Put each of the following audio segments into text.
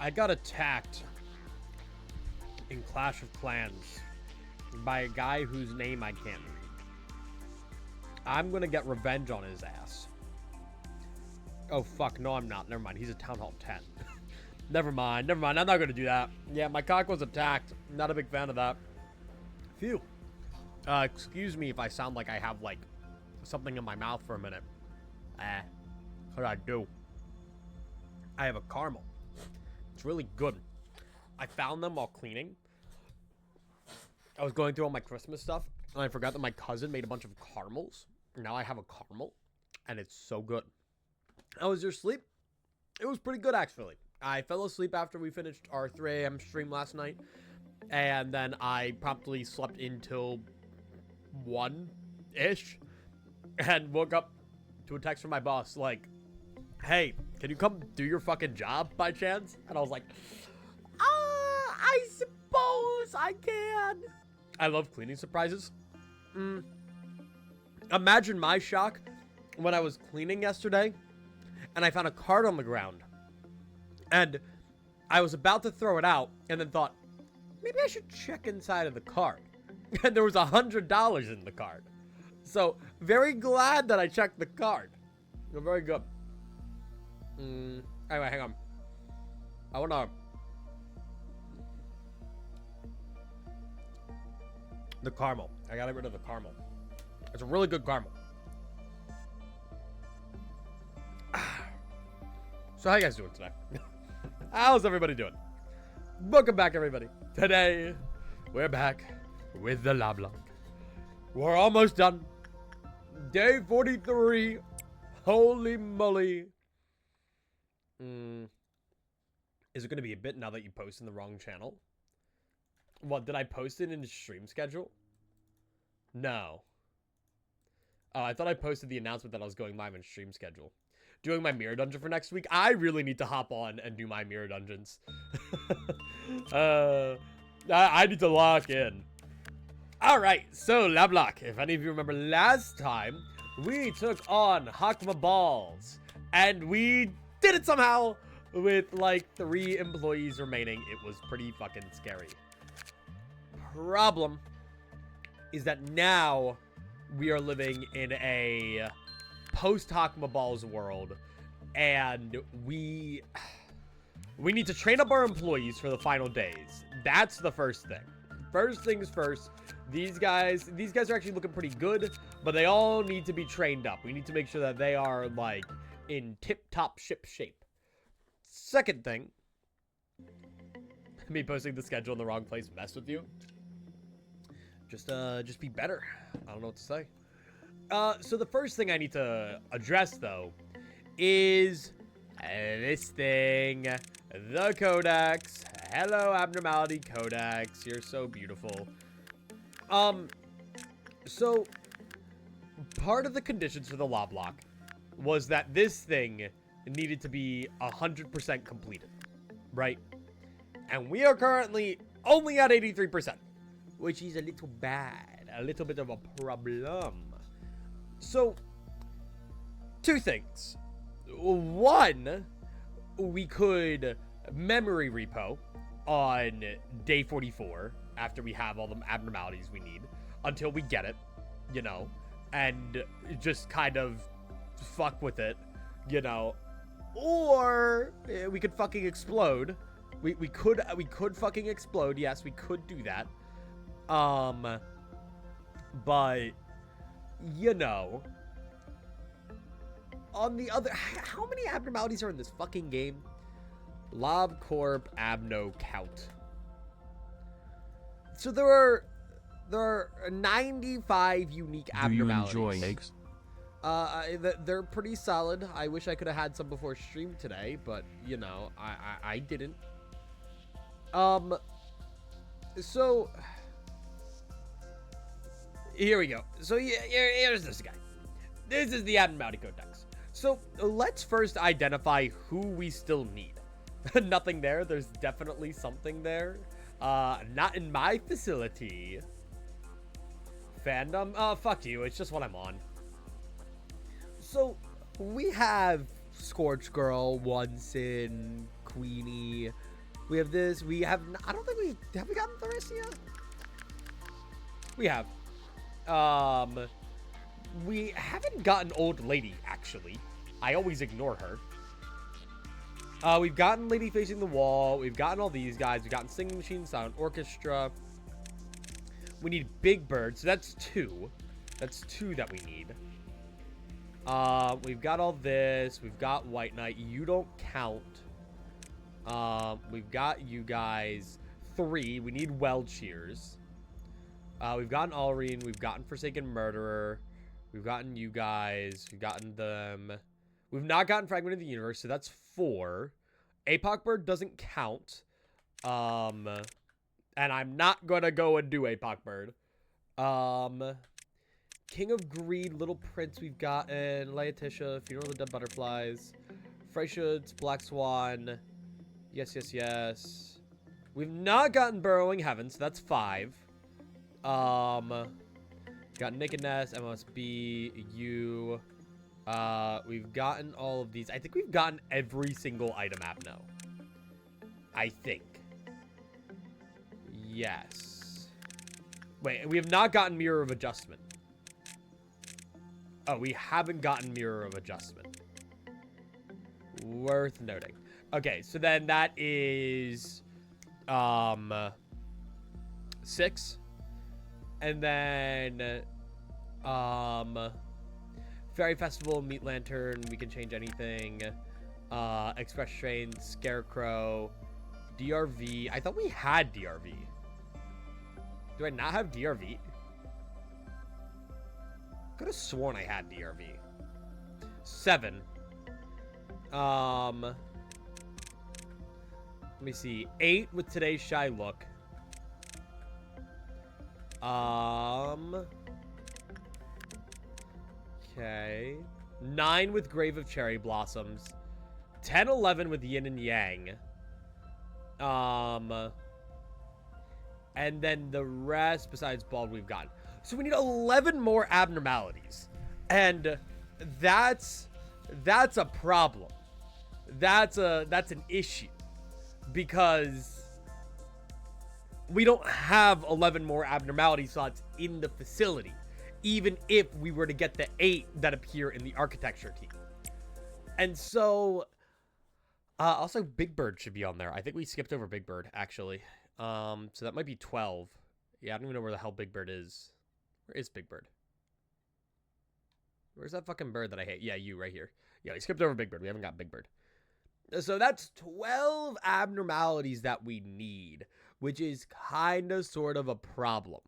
I got attacked in Clash of Clans by a guy whose name I can't read. I'm gonna get revenge on his ass. Oh, fuck. No, I'm not. Never mind. He's a Town Hall 10. Never mind. Never mind. I'm not gonna do that. Yeah, my cock was attacked. Not a big fan of that. Phew. Excuse me if I sound like I have, like, something in my mouth for a minute. What I do? I have a caramel. It's really good. I found them while cleaning. I was going through all my Christmas stuff, and I forgot that my cousin made a bunch of caramels. Now I have a caramel, and it's so good. How was your sleep? It was pretty good, actually. I fell asleep after we finished our 3 a.m. stream last night, and then I promptly slept until 1-ish, and woke up to a text from my boss, like, hey, can you come do your fucking job by chance? And I was like, I suppose I can. I love cleaning surprises. Imagine my shock when I was cleaning yesterday and I found a card on the ground. And I was about to throw it out and then thought, maybe I should check inside of the card. And there was $100 in the card. So, very glad that I checked the card. Very good. Anyway, hang on. I wanna... The caramel. I got rid of the caramel. It's a really good caramel. So how you guys doing today? How's everybody doing? Welcome back, everybody. Today, we're back with the Loblocke. We're almost done. Day 43. Holy moly. Is it going to be a bit now that you post in the wrong channel? What, did I post it in the stream schedule? No. I thought I posted the announcement that I was going live in stream schedule. Doing my mirror dungeon for next week. I really need to hop on and do my mirror dungeons. I need to lock in. Alright, so Loblocke, if any of you remember last time, we took on Hokma balls. And we did it somehow with like 3 employees remaining. It was pretty fucking scary. Problem is that now we are living in a post-Hokma balls world, and we need to train up our employees for the final days. That's the first thing. First things first, these guys are actually looking pretty good, but they all need to be trained up. We need to make sure that they are like in tip-top ship shape. Second thing, me posting the schedule in the wrong place messed with you. Just be better. I don't know what to say. So the first thing I need to address, though, is this thing, the codex. Hello, abnormality codex. You're so beautiful. So part of the conditions for the Loblocke was that this thing needed to be 100% completed, right? And we are currently only at 83%. Which is a little bad. A little bit of a problem. So, 2 things. 1, we could memory repo on day 44 after we have all the abnormalities we need until we get it, you know, and just kind of fuck with it, you know. Or we could fucking explode. We could fucking explode. Yes, we could do that. But, you know, on the other, how many abnormalities are in this fucking game? LobCorp abno count. So there are 95 unique abnormalities. Do you enjoy eggs? They're pretty solid. I wish I could have had some before stream today, but, you know, I didn't. So... Here we go. So here's this guy. This is the abnormality codex. So let's first identify who we still need. Nothing there. There's definitely something there. Not in my facility. Fandom? Fuck you. It's just what I'm on. So we have Scorch Girl, Onsen, Queenie, We have this. We have. I don't think we have. We gotten Thracia? We have. We haven't gotten Old Lady, actually. I always ignore her. We've gotten Lady Facing the Wall. We've gotten all these guys. We've gotten Singing Machine, Silent Orchestra. We need Big Bird, so that's 2. That's 2 that we need. We've got all this. We've got White Knight. You don't count. We've got you guys. 3. We need Weld Shears. We've gotten Alrine. We've gotten Forsaken Murderer. We've gotten you guys. We've gotten them. We've not gotten Fragment of the Universe, so that's 4. Apoc Bird doesn't count. And I'm not gonna go and do Apoc Bird. King of Greed, Little Prince we've gotten. Laetitia, Funeral of the Dead Butterflies. Freyshoods, Black Swan. Yes, yes, yes. We've not gotten Burrowing Heaven, so that's 5. Got Naked Nest, MSB, you. We've gotten all of these. I think we've gotten every single item abno. I think. Yes. Wait, we have not gotten Mirror of Adjustment. Oh, we haven't gotten Mirror of Adjustment. Worth noting. Okay, so then that is 6. And then Fairy Festival, Meat Lantern, we can change anything. Express Train, Scarecrow, DRV. I thought we had DRV. Do I not have DRV? Could have sworn I had DRV. 7. Let me see. 8 with Today's Shy Look. Okay. 9 with Grave of Cherry Blossoms. 10, 11 with Yin and Yang. And then the rest besides Bald we've gotten. So we need 11 more abnormalities. And that's a problem. That's an issue. Because we don't have 11 more abnormality slots in the facility. Even if we were to get the 8 that appear in the architecture team. And so also Big Bird should be on there. I think we skipped over Big Bird, actually. So that might be 12. Yeah, I don't even know where the hell Big Bird is. Where is Big Bird? Where's that fucking bird that I hate? Yeah, you right here. Yeah, we skipped over Big Bird. We haven't got Big Bird. So that's 12 abnormalities that we need, which is kind of sort of a problem.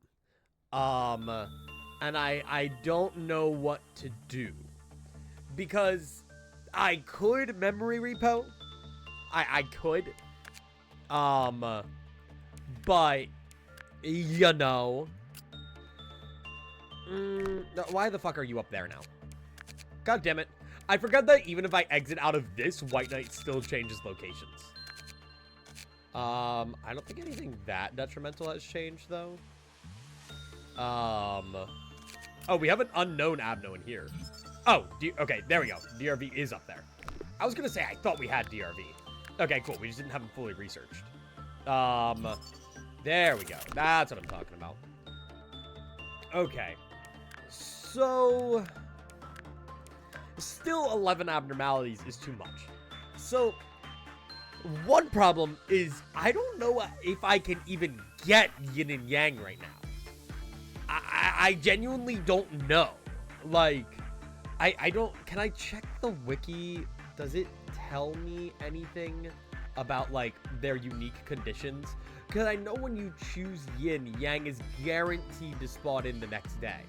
And I don't know what to do. Because I could memory repo. I could. But, you know. Why the fuck are you up there now? God damn it. I forgot that even if I exit out of this, White Knight still changes locations. I don't think anything that detrimental has changed, though. Oh, we have an unknown abno in here. Oh, okay, there we go. DRV is up there. I was gonna say, I thought we had DRV. Okay, cool. We just didn't have them fully researched. There we go. That's what I'm talking about. Okay. So, still 11 abnormalities is too much. So, one problem is I don't know if I can even get Yin and Yang right now. I genuinely don't know. Like, I don't... Can I check the wiki? Does it tell me anything about, like, their unique conditions? Because I know when you choose Yin, Yang is guaranteed to spawn in the next day.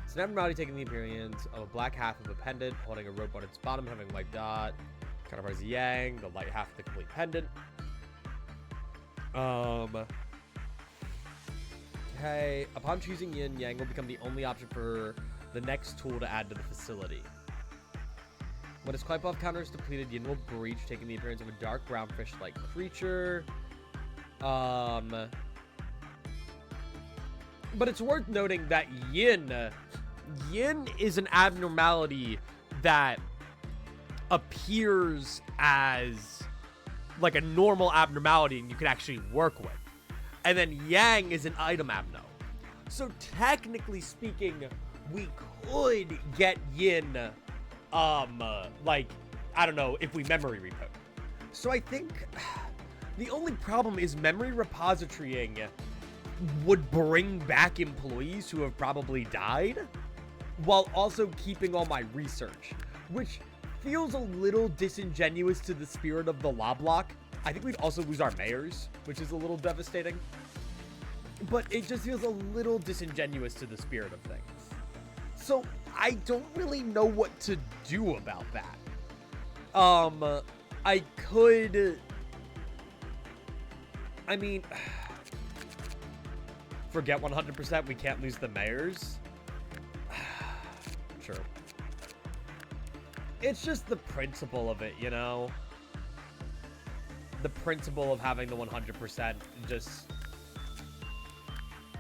It's an abnormality taking the appearance of a black half of a pendant, holding a rope on its bottom, having a white dot. Counterparts Yang, the light half of the complete pendant. Okay. Upon choosing Yin, Yang will become the only option for the next tool to add to the facility. When its Clyde counter is depleted, Yin will breach, taking the appearance of a dark brown fish-like creature. But it's worth noting that Yin is an abnormality that appears as like a normal abnormality and you can actually work with. And then yang is an item abno. So technically speaking, we could get yin, like, I don't know, if we memory repo. So I think the only problem is memory repositorying would bring back employees who have probably died, while also keeping all my research, which feels a little disingenuous to the spirit of the Loblocke. I think we'd also lose our mayors, which is a little devastating. But it just feels a little disingenuous to the spirit of things. So I don't really know what to do about that. I could... I mean... Forget 100%, we can't lose the mayors. Sure. It's just the principle of it, you know? The principle of having the 100% just...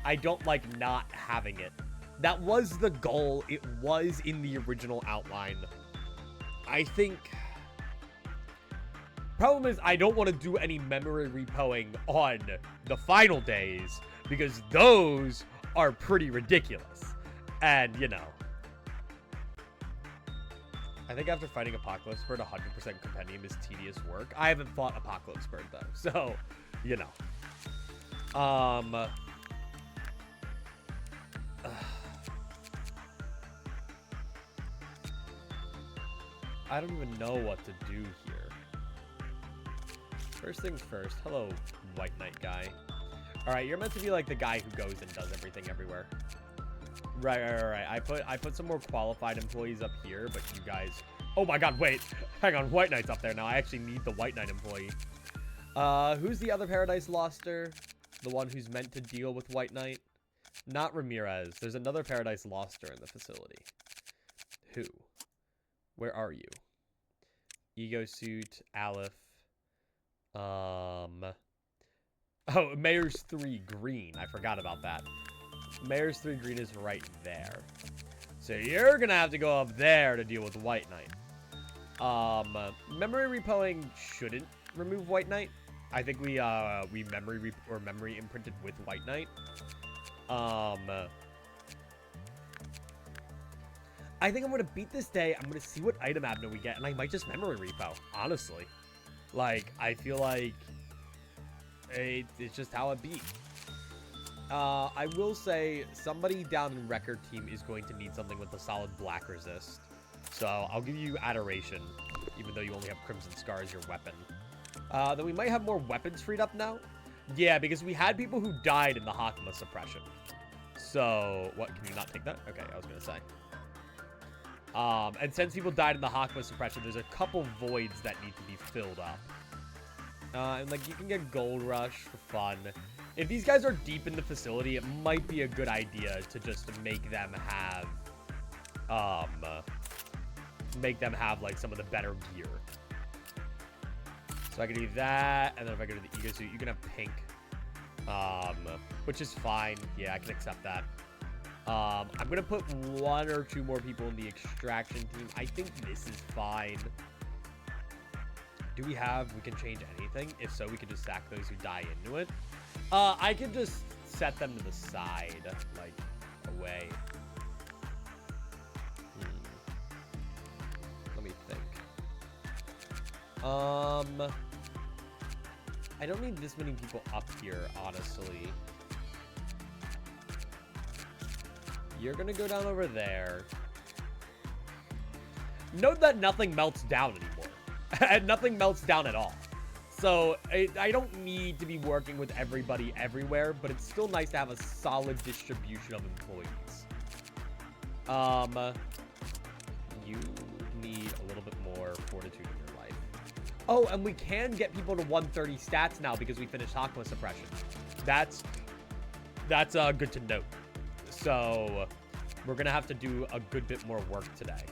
I don't like not having it. That was the goal. It was in the original outline. I think... Problem is, I don't want to do any memory repoing on the final days, because those are pretty ridiculous. And, you know. I think after fighting Apocalypse Bird, 100% compendium is tedious work. I haven't fought Apocalypse Bird, though. So, you know. I don't even know what to do here. First things first. Hello, White Knight guy. Alright, you're meant to be like the guy who goes and does everything everywhere. Right. I put some more qualified employees up here, but you guys... Oh my god, wait. Hang on, White Knight's up there now. I actually need the White Knight employee. Who's the other Paradise Loster? The one who's meant to deal with White Knight? Not Ramirez. There's another Paradise Loster in the facility. Who? Where are you? Ego Suit, Aleph. Oh, Mayor's 3 Green. I forgot about that. Mayor's 3 Green is right there. So you're gonna have to go up there to deal with White Knight. Memory repoing shouldn't remove White Knight. I think we memory imprinted with White Knight. I think I'm gonna beat this day. I'm gonna see what item abno we get, and I might just memory repo, honestly. Like, I feel like it's just how it be. I will say somebody down in record team is going to need something with the solid black resist. So I'll give you Adoration, even though you only have Crimson Scar as your weapon. Then we might have more weapons freed up now. Yeah, because we had people who died in the Hokma suppression. So, what, can you not take that? Okay, I was going to say. And since people died in the Hokma suppression, there's a couple voids that need to be filled up. And, like, you can get Gold Rush for fun. If these guys are deep in the facility, it might be a good idea to just make them have, like, some of the better gear. So I can do that, and then if I go to the Ego Suit, you can have pink. Which is fine. Yeah, I can accept that. I'm going to put 1 or 2 more people in the extraction team. I think this is fine. Do we can change anything? If so, we can just sack those who die into it. I could just set them to the side, like, away. Let me think. I don't need this many people up here, honestly. You're gonna go down over there. Note that nothing melts down anymore. And nothing melts down at all. So, I don't need to be working with everybody everywhere, but it's still nice to have a solid distribution of employees. You need a little bit more fortitude in your life. Oh, and we can get people to 130 stats now because we finished Hokma suppression. That's good to note. So, we're gonna have to do a good bit more work today.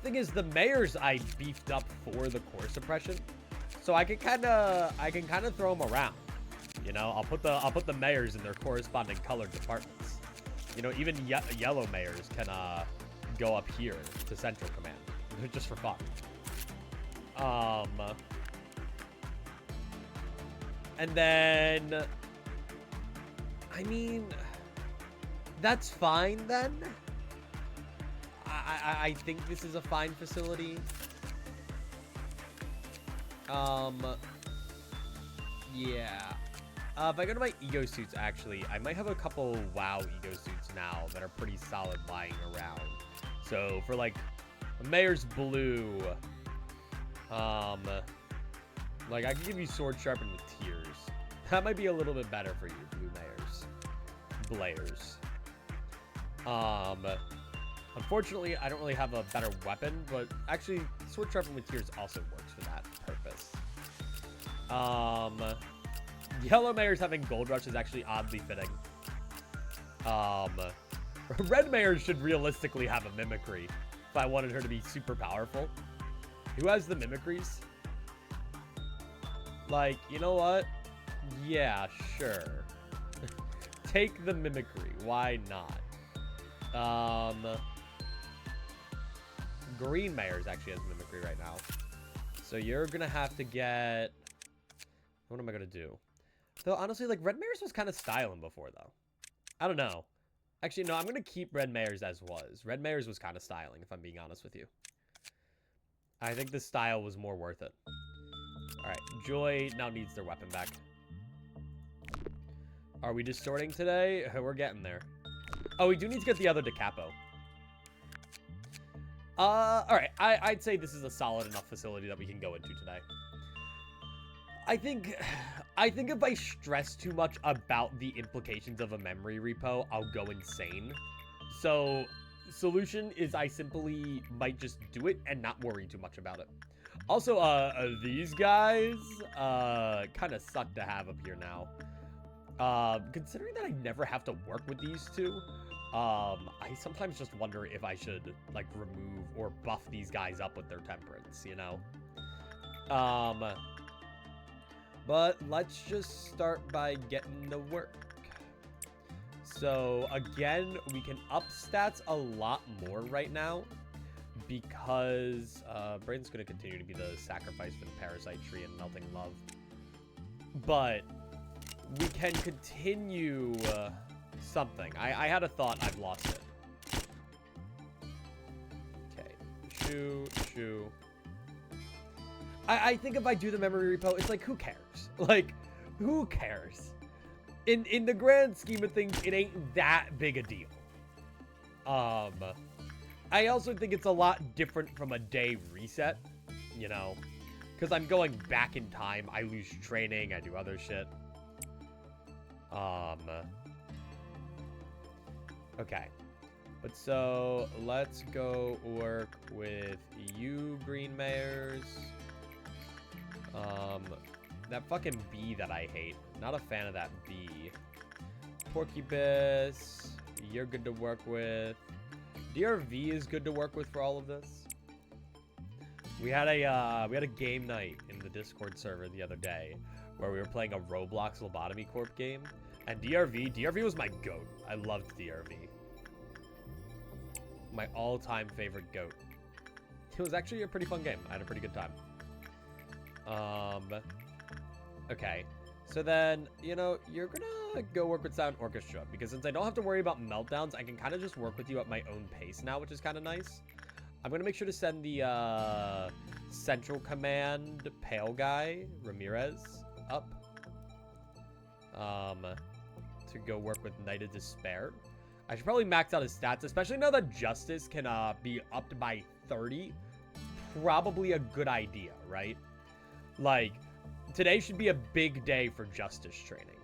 Thing is, the mayors I beefed up for the core suppression, so I can kind of throw them around. You know, I'll put the mayors in their corresponding colored departments. You know, even yellow mayors can go up here to central command, just for fun. And then, I mean, that's fine then. I think this is a fine facility. Yeah. If I go to my ego suits, actually, I might have a couple WoW ego suits now that are pretty solid lying around. So for like Mayor's Blue, like I could give you Sword Sharpened with Tears. That might be a little bit better for you, Blue Mayors. Unfortunately, I don't really have a better weapon, but actually, Sword Sharpened with Tears also works for that purpose. Yellow Mayors having Gold Rush is actually oddly fitting. Red Mayors should realistically have a Mimicry if I wanted her to be super powerful. Who has the Mimicries? Like, you know what? Yeah, sure. Take the Mimicry. Why not? Green Mayors actually has Mimicry right now. So you're gonna have to get... What am I gonna do? Though, honestly, like, Red Mayors was kind of styling before, though. I don't know. Actually, no, I'm gonna keep Red Mayors as was. Red Mayors was kind of styling, if I'm being honest with you. I think the style was more worth it. Alright, Joy now needs their weapon back. Are we distorting today? We're getting there. Oh, we do need to get the other DeCapo. Alright, I'd say this is a solid enough facility that we can go into today. I think if I stress too much about the implications of a memory repo, I'll go insane. So, solution is I simply might just do it and not worry too much about it. Also, these guys, kind of suck to have up here now. Considering that I never have to work with these two, I sometimes just wonder if I should, like, remove or buff these guys up with their temperance, you know? But let's just start by getting to work. So, again, we can up stats a lot more right now because Brayden's going to continue to be the sacrifice for the Parasite Tree and Melting Love. But we can continue something. I had a thought. I've lost it. Okay. Shoo. I think if I do the memory repo, it's like, who cares? Like, who cares? In the grand scheme of things, it ain't that big a deal. I also think it's a lot different from a day reset, you know? Because I'm going back in time. I lose training. I do other shit. Okay. But so, let's go work with you, Green Mayors. That fucking bee that I hate. Not a fan of that bee. Porcupus, you're good to work with. DRV is good to work with for all of this. We had a game night in the Discord server the other day where we were playing a Roblox Lobotomy Corp game, and DRV was my goat. I loved DRV. My all-time favorite goat. It was actually a pretty fun game. I had a pretty good time. Okay. So then, you know, you're gonna go work with Sound Orchestra, because since I don't have to worry about meltdowns, I can kind of just work with you at my own pace now, which is kind of nice. I'm gonna make sure to send the, Central Command Pale Guy, Ramirez, up. To go work with Knight of Despair. I should probably max out his stats, especially now that Justice can, be upped by 30. Probably a good idea, right? Like, today should be a big day for Justice training.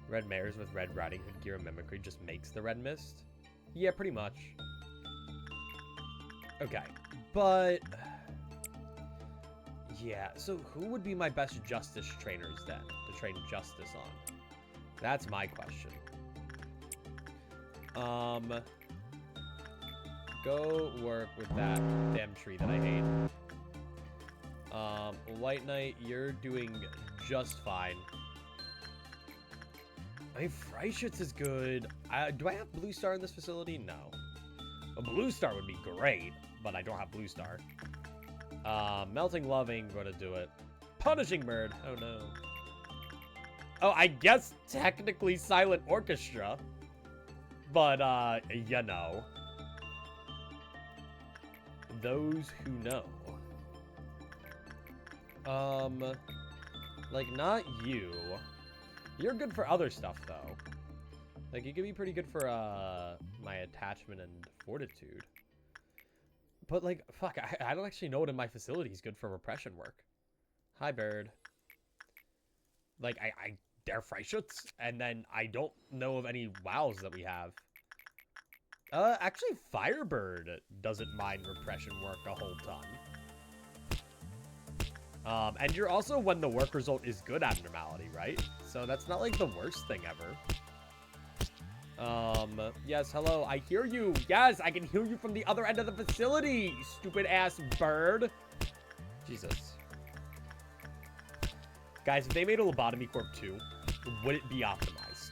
Red Mayors with Red Riding Hood gear and Mimicry just makes the Red Mist? Yeah, pretty much. Okay, but... yeah, so who would be my best Justice trainers then, to train Justice on? That's my question. Go work with that damn tree that I hate. White Knight, you're doing just fine. I mean, Freischütz is good. Do I have Blue Star in this facility? No. A Blue Star would be great, but I don't have Blue Star. Melting Love ain't gonna do it. Punishing Bird. Oh, no. Oh, I guess technically Silent Orchestra. But, you know. Those who know. Like, not you. You're good for other stuff, though. Like, you could be pretty good for, my attachment and fortitude. But, like, fuck, I don't actually know what in my facility is good for repression work. Hi, Bird. Like, they're Freischutz, and then I don't know of any wows that we have. Actually, Firebird doesn't mind repression work a whole ton. And you're also when the work result is good abnormality, right? So that's not, like, the worst thing ever. Yes, hello, I hear you. Yes, I can hear you from the other end of the facility, stupid ass bird. Jesus. Guys, if they made a Lobotomy Corp 2, would it be optimized?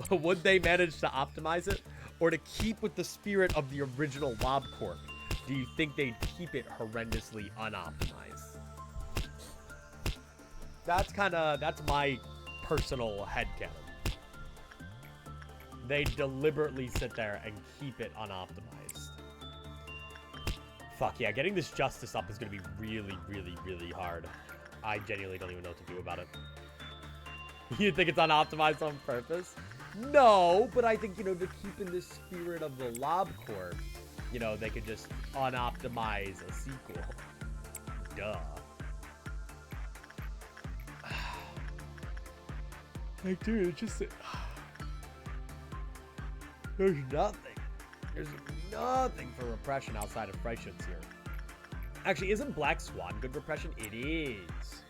Would they manage to optimize it? Or to keep with the spirit of the original Lob Corp, do you think they'd keep it horrendously unoptimized? That's my personal headcanon. They deliberately sit there and keep it unoptimized. Fuck yeah, getting this justice up is going to be really, really, really hard. I genuinely don't even know what to do about it. You think it's unoptimized on purpose? No, but I think, you know, to keep in the spirit of the Lob Corp, you know, they could just unoptimize a sequel. Duh. Like, dude, it's just... There's nothing. There's nothing for repression outside of Freischutz here. Actually, isn't Black Swan good repression? It is.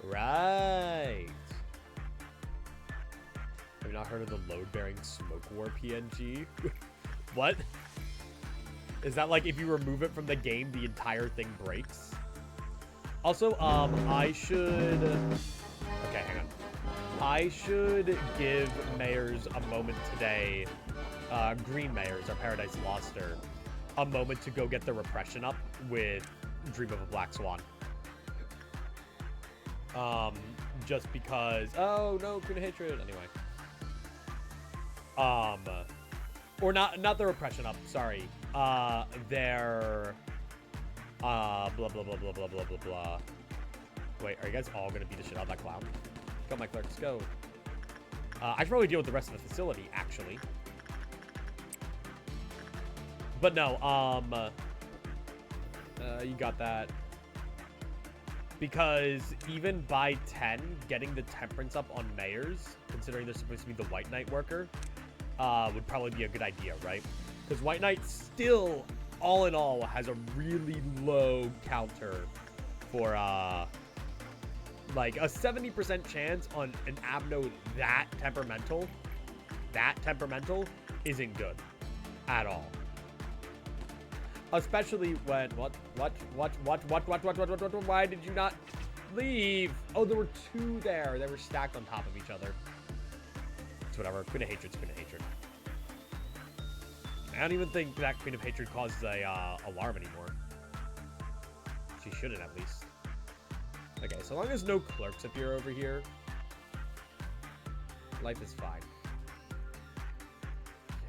Right. Have you not heard of the load-bearing smoke war PNG? What? Is that like if you remove it from the game, the entire thing breaks? Also, I should... Okay, hang on. I should give mayors a moment today... Green Mayors, our Paradise Loster, a moment to go get the repression up with Dream of a Black Swan. Just because... Oh, no, Queen of Hatred. Anyway. Or not the repression up, sorry. Their... blah, blah, blah, blah, blah, blah, blah, blah. Wait, are you guys all gonna beat the shit out of that clown? Go, my clerks, go. I should probably deal with the rest of the facility, actually. But no, you got that. Because even by 10, getting the temperance up on mayors, considering they're supposed to be the White Knight worker, would probably be a good idea, right? Because White Knight still, all in all, has a really low counter for, like, a 70% chance on an abno that temperamental isn't good at all. Especially when, what, why did you not leave? Oh, there were two there. They were stacked on top of each other. It's whatever. Queen of Hatred's Queen of Hatred. I don't even think that Queen of Hatred causes a alarm anymore. She shouldn't, at least. Okay, so long as no clerks appear over here, life is fine.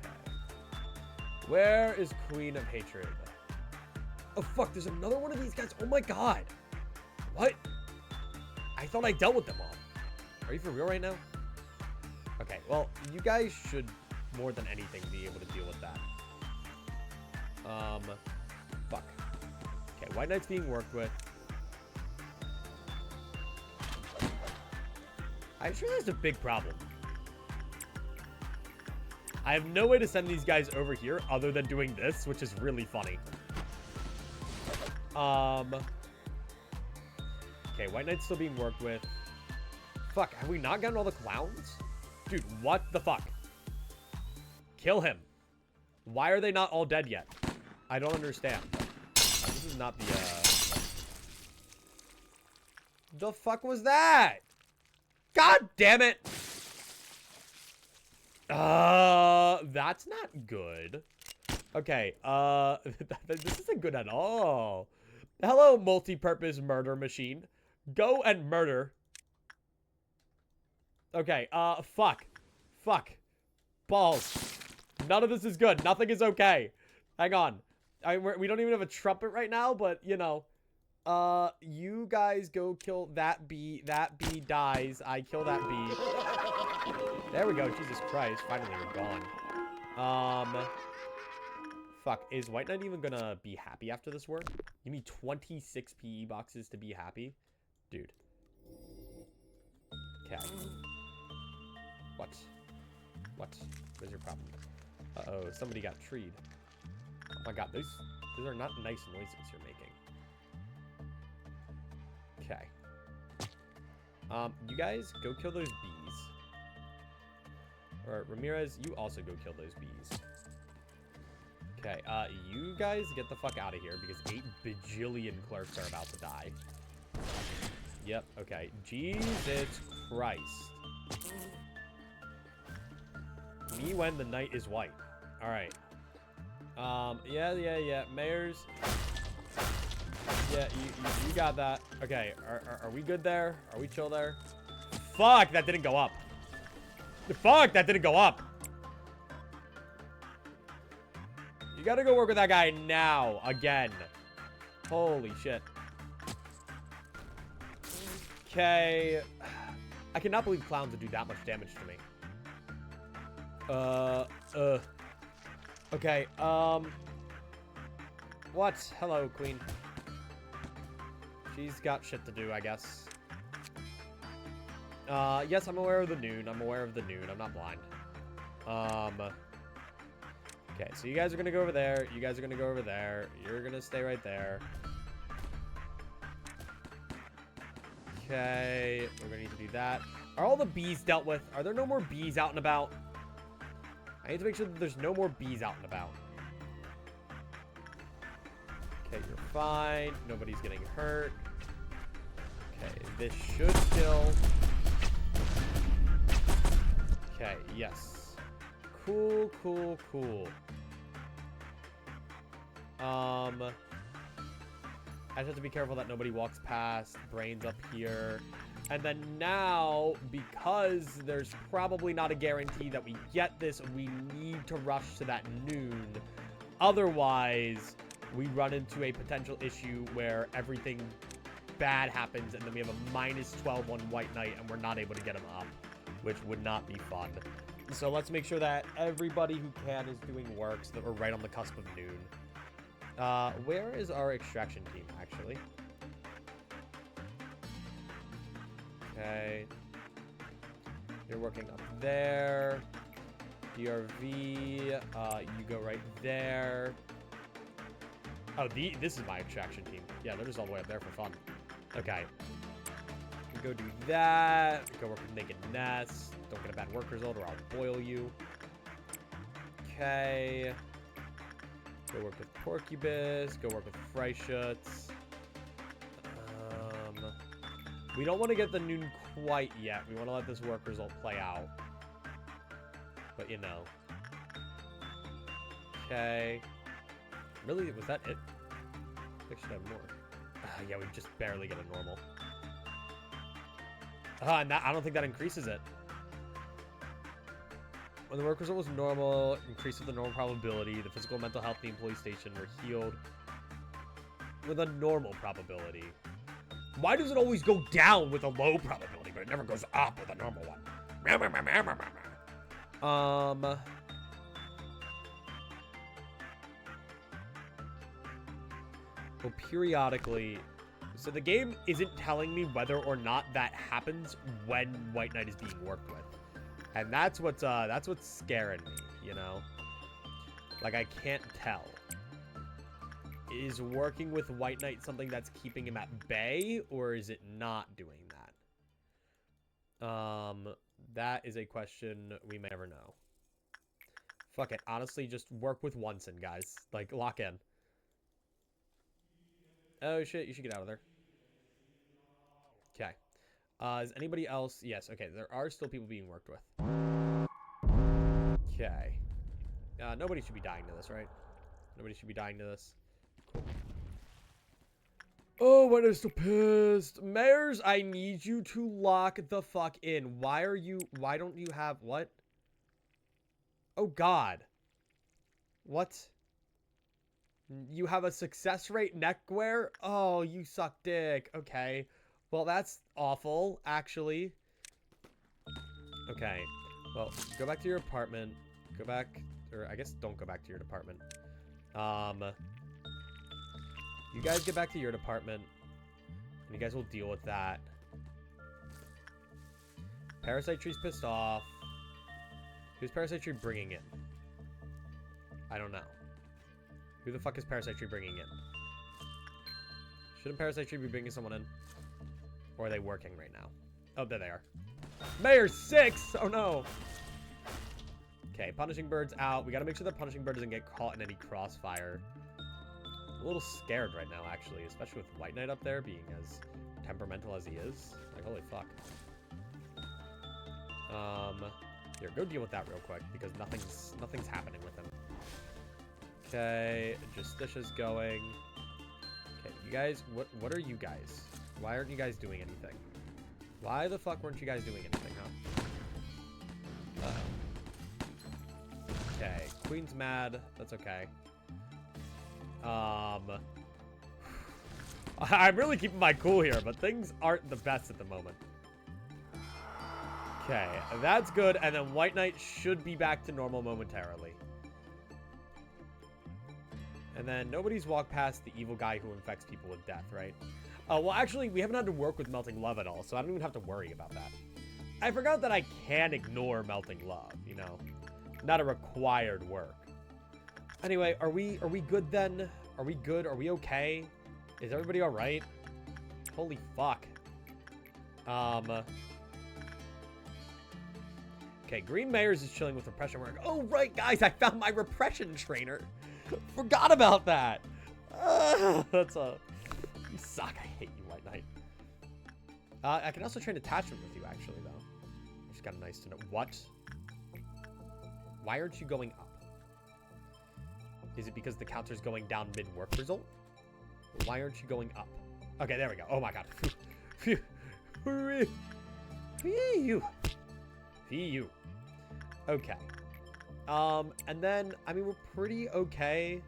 Okay. Where is Queen of Hatred? Oh, fuck, there's another one of these guys. Oh, my God. What? I thought I dealt with them all. Are you for real right now? Okay, well, you guys should, more than anything, be able to deal with that. Fuck. Okay, White Knight's being worked with. I just realized a big problem. I have no way to send these guys over here other than doing this, which is really funny. Okay, White Knight's still being worked with. Fuck, have we not gotten all the clowns? Dude, what the fuck? Kill him. Why are they not all dead yet? I don't understand. This is not the, The fuck was that? God damn it! That's not good. Okay, this isn't good at all. Hello, multi-purpose murder machine. Go and murder. Okay, fuck. Fuck. Balls. None of this is good. Nothing is okay. Hang on. We don't even have a trumpet right now, but, you know. You guys go kill that bee. That bee dies. I kill that bee. There we go. Jesus Christ. Finally, we're gone. Fuck. Is White Knight even gonna be happy after this work? You need 26 PE boxes to be happy? Dude. Okay. What? What? What's your problem? Uh-oh, somebody got treed. Oh my god, those are not nice noises you're making. Okay. You guys, go kill those bees. Or, Ramirez, you also go kill those bees. Okay, you guys get the fuck out of here because 8 bajillion clerks are about to die. Yep, okay. Jesus Christ. Me when the night is white. Alright. Yeah. Mayors. Yeah, you got that. Okay, are we good there? Are we chill there? Fuck, that didn't go up. Fuck, that didn't go up. You gotta go work with that guy now, again. Holy shit. Okay. I cannot believe clowns would do that much damage to me. Okay, what? Hello, queen. She's got shit to do, I guess. Yes, I'm aware of the noon. I'm aware of the noon. I'm not blind. Okay, so you guys are gonna go over there. You guys are gonna go over there. You're gonna stay right there. Okay, we're gonna need to do that. Are all the bees dealt with? Are there no more bees out and about? I need to make sure that there's no more bees out and about. Okay, you're fine. Nobody's getting hurt. Okay, this should kill. Okay, yes. Cool. I just have to be careful that nobody walks past. Brains up here. And then now, because there's probably not a guarantee that we get this, we need to rush to that noon. Otherwise, we run into a potential issue where everything bad happens and then we have a -12 on White Knight and we're not able to get him up, which would not be fun. So let's make sure that everybody who can is doing work so that we're right on the cusp of noon. Where is our extraction team, actually? Okay. You're working up there. DRV, you go right there. Oh, this is my extraction team. Yeah, they're just all the way up there for fun. Okay. Go do that. Go work with Naked Nest. Don't get a bad work result or I'll boil you. Okay. Go work with Porcubus. Go work with Freischutz. We don't want to get the noon quite yet. We want to let this work result play out. But, you know. Okay. Really? Was that it? I should have more. Yeah, we just barely get a normal. And that, I don't think that increases it. When the work result was normal, increase with the normal probability. The physical and mental health of the employee station were healed with a normal probability. Why does it always go down with a low probability, but it never goes up with a normal one? Well, periodically. So the game isn't telling me whether or not that happens when White Knight is being worked with. And that's what's scaring me, you know? Like, I can't tell. Is working with White Knight something that's keeping him at bay, or is it not doing that? That is a question we may never know. Fuck it. Honestly, just work with Onsen, guys. Like, lock in. Oh, shit. You should get out of there. Okay. Is anybody else? Yes. Okay. There are still people being worked with. Okay. Nobody should be dying to this, right? Nobody should be dying to this. Cool. Oh, White Knight's so pissed. Mayors, I need you to lock the fuck in. Why don't you have, what? Oh, God. What? You have a success rate neckwear? Oh, you suck dick. Okay. Well, that's awful, actually. Okay. Well, go back to your apartment. Go back, or I guess don't go back to your department. You guys get back to your department, and you guys will deal with that. Parasite Tree's pissed off. Who's Parasite Tree bringing in? I don't know. Who the fuck is Parasite Tree bringing in? Shouldn't Parasite Tree be bringing someone in? Or are they working right now? Oh, there they are. Mayor 6! Oh, no. Okay, Punishing Bird's out. We gotta make sure that Punishing Bird doesn't get caught in any crossfire. I'm a little scared right now, actually, especially with White Knight up there being as temperamental as he is. Like, holy fuck. Here, go deal with that real quick, because nothing's happening with him. Okay, Justitia's going. Okay, you guys, what are you guys? Why aren't you guys doing anything? Why the fuck weren't you guys doing anything, huh? Okay, Queen's mad. That's okay. I'm really keeping my cool here, but things aren't the best at the moment. Okay, that's good, and then White Knight should be back to normal momentarily. And then nobody's walked past the evil guy who infects people with death, right? Well, actually, we haven't had to work with Melting Love at all, so I don't even have to worry about that. I forgot that I can ignore Melting Love, you know? Not a required work. Anyway, are we good then? Are we good? Are we okay? Is everybody all right? Holy fuck. Okay, Green Mayors is chilling with repression work. Oh, right, guys, I found my repression trainer. Forgot about that. That's a... You suck. I hate you, White Knight. I can also train attachment with you, actually, though. Which is kind of nice to know. What? Why aren't you going up? Is it because the counter's going down mid-work result? Why aren't you going up? Okay, there we go. Oh, my God. Phew. Phew. Phew. Okay. And then, I mean, we're pretty okay.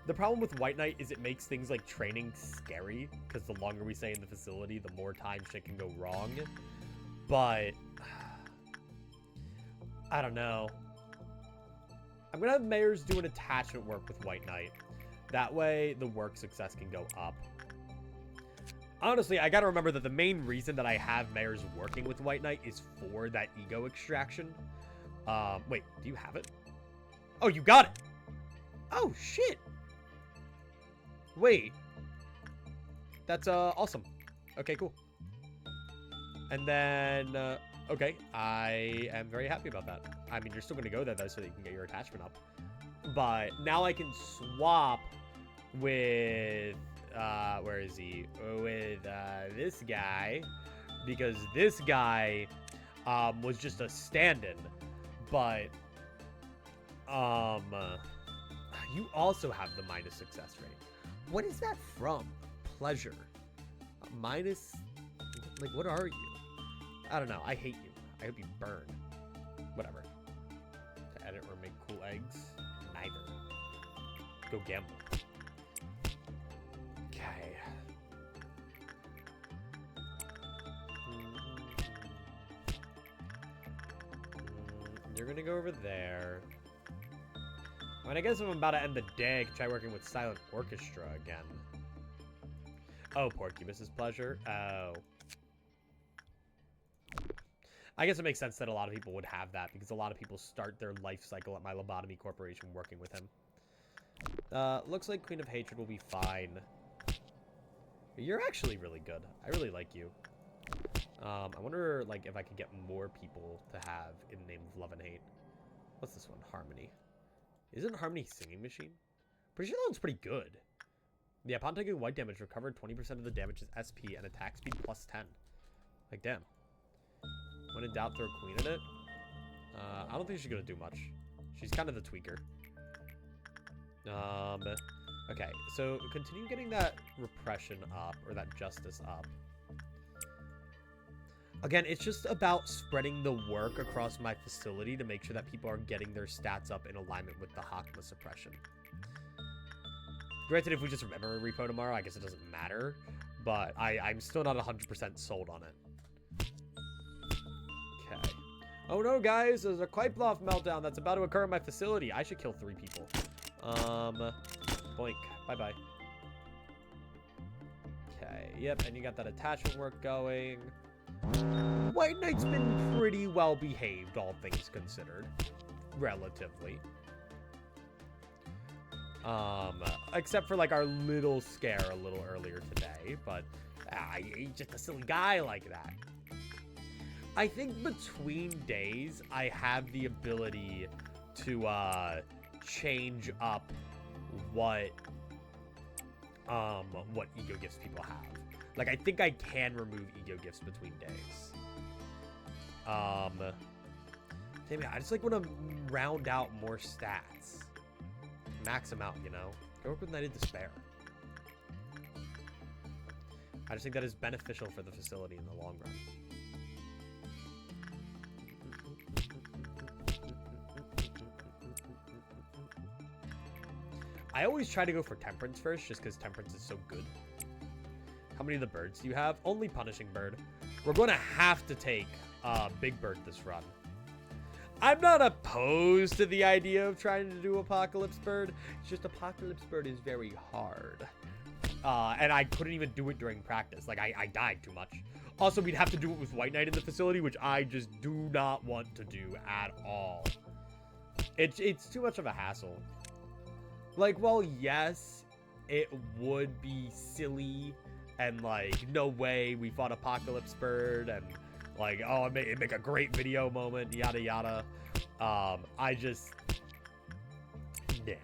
The problem with White Knight is it makes things like training scary, because the longer we stay in the facility, the more time shit can go wrong. But, I don't know. I'm going to have Mayors do an attachment work with White Knight. That way, the work success can go up. Honestly, I gotta remember that the main reason that I have Mayors working with White Knight is for that ego extraction. Wait, do you have it? Oh, you got it! Oh, shit! Wait. That's, awesome. Okay, cool. And then, okay, I am very happy about that. I mean, you're still gonna go there, though, so that you can get your attachment up. But now I can swap with... where is he? With, this guy. Because this guy, was just a stand-in. But, you also have the minus success rate. What is that from? Pleasure. Minus, like, what are you? I don't know. I hate you. I hope you burn. Whatever. To edit or make cool eggs? Neither. Go gamble. Okay. You're gonna go over there. I mean, I guess if I'm about to end the day, I can try working with Silent Orchestra again. Oh, Porcubus's pleasure. Oh. I guess it makes sense that a lot of people would have that, because a lot of people start their life cycle at my Lobotomy Corporation working with him. Looks like Queen of Hatred will be fine. You're actually really good. I really like you. I wonder, like, if I could get more people to have in the name of Love and Hate. What's this one? Harmony. Isn't Harmony Singing Machine? Pretty sure that one's pretty good. Yeah, upon taking white damage, recovered 20% of the damage is SP and attack speed plus 10. Like, damn. When in doubt, throw Queen in it. I don't think she's gonna do much. She's kind of the tweaker. Okay, so continue getting that repression up, or that justice up. Again, it's just about spreading the work across my facility to make sure that people are getting their stats up in alignment with the Hokma suppression. Granted, if we just remember a repo tomorrow, I guess it doesn't matter, but I'm still not 100% sold on it. Okay. Oh no, guys, there's a Kleiploff meltdown that's about to occur in my facility. I should kill 3 people. Boink. Bye-bye. Okay, yep, and you got that attachment work going. White Knight's been pretty well behaved, all things considered. Relatively. Except for, like, our little scare a little earlier today, but he's just a silly guy like that. I think between days, I have the ability to, change up what ego gifts people have. Like, I think I can remove ego gifts between days. Damn it, I just, like, want to round out more stats. Max them out, you know? Go work with Knight of Despair. I just think that is beneficial for the facility in the long run. I always try to go for Temperance first, just because Temperance is so good. How many of the birds do you have? Only Punishing Bird. We're going to have to take Big Bird this run. I'm not opposed to the idea of trying to do Apocalypse Bird. It's just Apocalypse Bird is very hard. And I couldn't even do it during practice. Like, I died too much. Also, we'd have to do it with White Knight in the facility, which I just do not want to do at all. It's too much of a hassle. Like, well, yes, it would be silly and, like, no way we fought Apocalypse Bird and, like, oh, it'd make a great video moment, yada, yada. I just... No.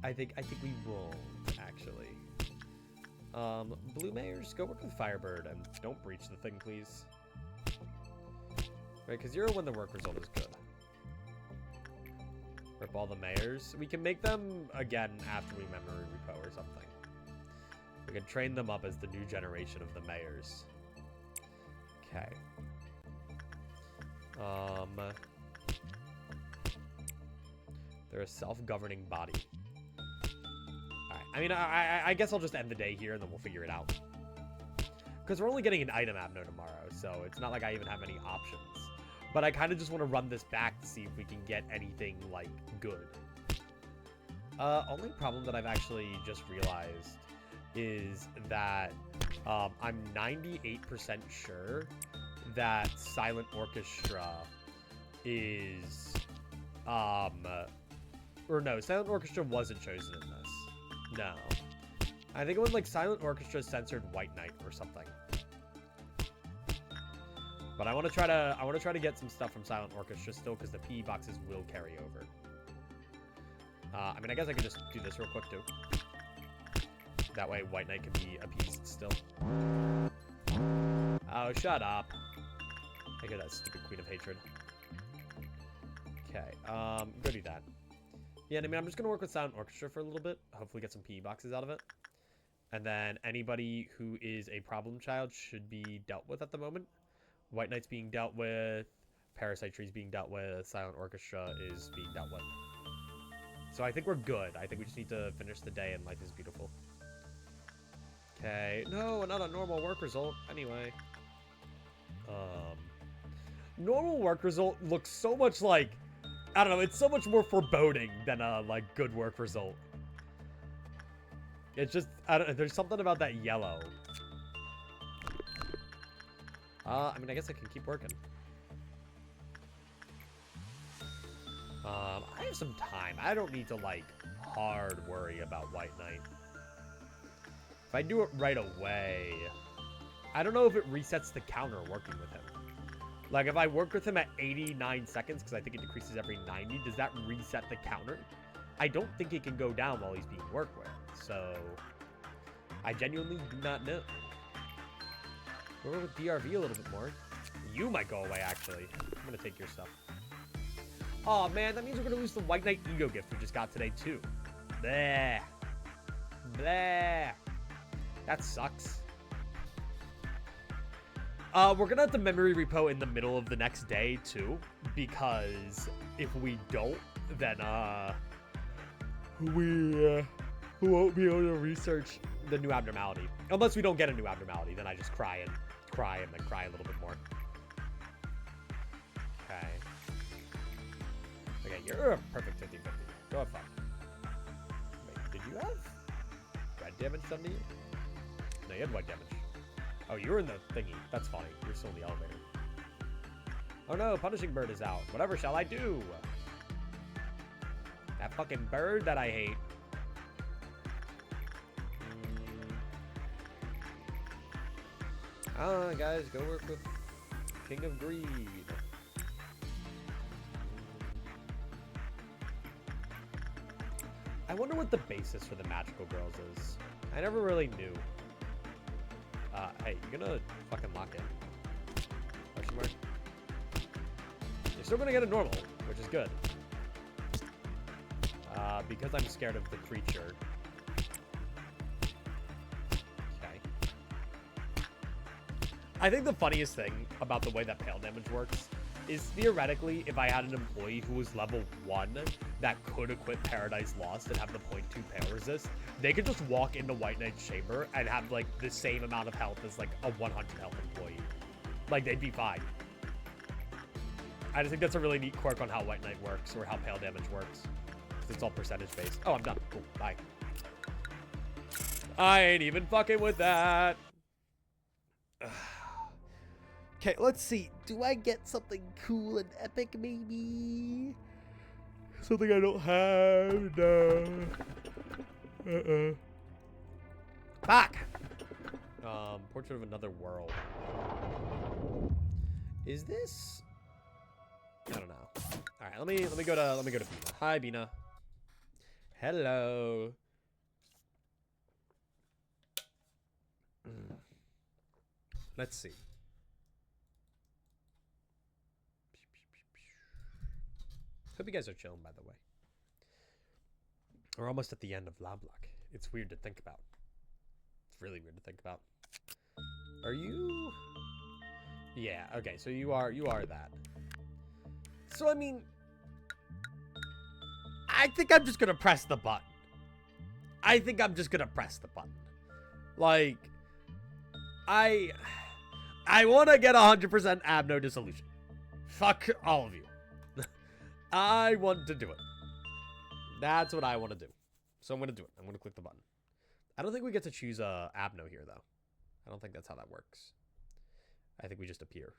I think we won't, actually. Blue Mayors, go work with Firebird and don't breach the thing, please. Right, because you're when the work result is good. Rip all the mayors. We can make them again after we memory repo or something. We can train them up as the new generation of the mayors. Okay. They're a self-governing body. Alright, I mean, I guess I'll just end the day here and then we'll figure it out. Because we're only getting an item abno tomorrow, so it's not like I even have any options. But I kind of just want to run this back to see if we can get anything, like, good. Only problem that I've actually just realized is that I'm 98% sure that Silent Orchestra is... or no, Silent Orchestra wasn't chosen in this. No. I think it was, like, Silent Orchestra censored White Knight or something. But I want to try to get some stuff from Silent Orchestra still, because the PE boxes will carry over. I mean, I guess I could just do this real quick, too. That way, White Knight can be appeased still. Oh, shut up. I hear that stupid Queen of Hatred. Okay, go do that. Yeah, I mean, I'm just going to work with Silent Orchestra for a little bit. Hopefully get some PE boxes out of it. And then anybody who is a problem child should be dealt with at the moment. White Knight's being dealt with, Parasite Tree's being dealt with, Silent Orchestra is being dealt with. So I think we're good. I think we just need to finish the day and life is beautiful. Okay. No, not a normal work result. Anyway. Normal work result looks so much like, I don't know, it's so much more foreboding than a, like, good work result. It's just, I don't know, there's something about that yellow. I mean, I guess I can keep working. I have some time. I don't need to, like, hard worry about White Knight. If I do it right away... I don't know if it resets the counter working with him. Like, if I work with him at 89 seconds, because I think it decreases every 90, does that reset the counter? I don't think it can go down while he's being worked with. So, I genuinely do not know. We'll work with DRV a little bit more. You might go away, actually. I'm gonna take your stuff. Oh man, that means we're gonna lose the White Knight ego gift we just got today too. Bleh. Bleh. That sucks. We're gonna have the memory repo in the middle of the next day too, because if we don't, then we won't be able to research the new abnormality. Unless we don't get a new abnormality, then I just cry and then cry a little bit more. Okay. Okay, you're a perfect 50-50. Go have fun. Wait, did you have red damage done to you? No, you had white damage. Oh, you were in the thingy. That's funny. You're still in the elevator. Oh no, Punishing Bird is out. Whatever shall I do? That fucking bird that I hate. Guys, go work with King of Greed. I wonder what the basis for the magical girls is. I never really knew. Hey, you gonna fucking lock in? Question mark? You're still gonna get a normal, which is good. Because I'm scared of the creature. Okay. I think the funniest thing about the way that pale damage works is theoretically, if I had an employee who was level 1 that could equip Paradise Lost and have the 0.2 pale resist, they could just walk into White Knight's chamber and have like the same amount of health as like a 100 health employee. Like they'd be fine. I just think that's a really neat quirk on how White Knight works, or how pale damage works. Because it's all percentage based. Oh, I'm done. Cool. Bye. I ain't even fucking with that. Okay, let's see. Do I get something cool and epic, maybe? Something I don't have? No. Back! Portrait of Another World. Is this... I don't know. Alright, let me go to Bina. Hi, Bina. Hello. Let's see. Hope you guys are chilling, by the way. We're almost at the end of Loblocke. It's weird to think about. It's really weird to think about. Are you? Yeah, okay, so you are that. So, I mean, I think I'm just gonna press the button. Like, I want to get 100% abno dissolution. Fuck all of you. I want to do it. That's what I want to do. So I'm going to do it. I'm going to click the button. I don't think we get to choose abno here, though. I don't think that's how that works. I think we just appear.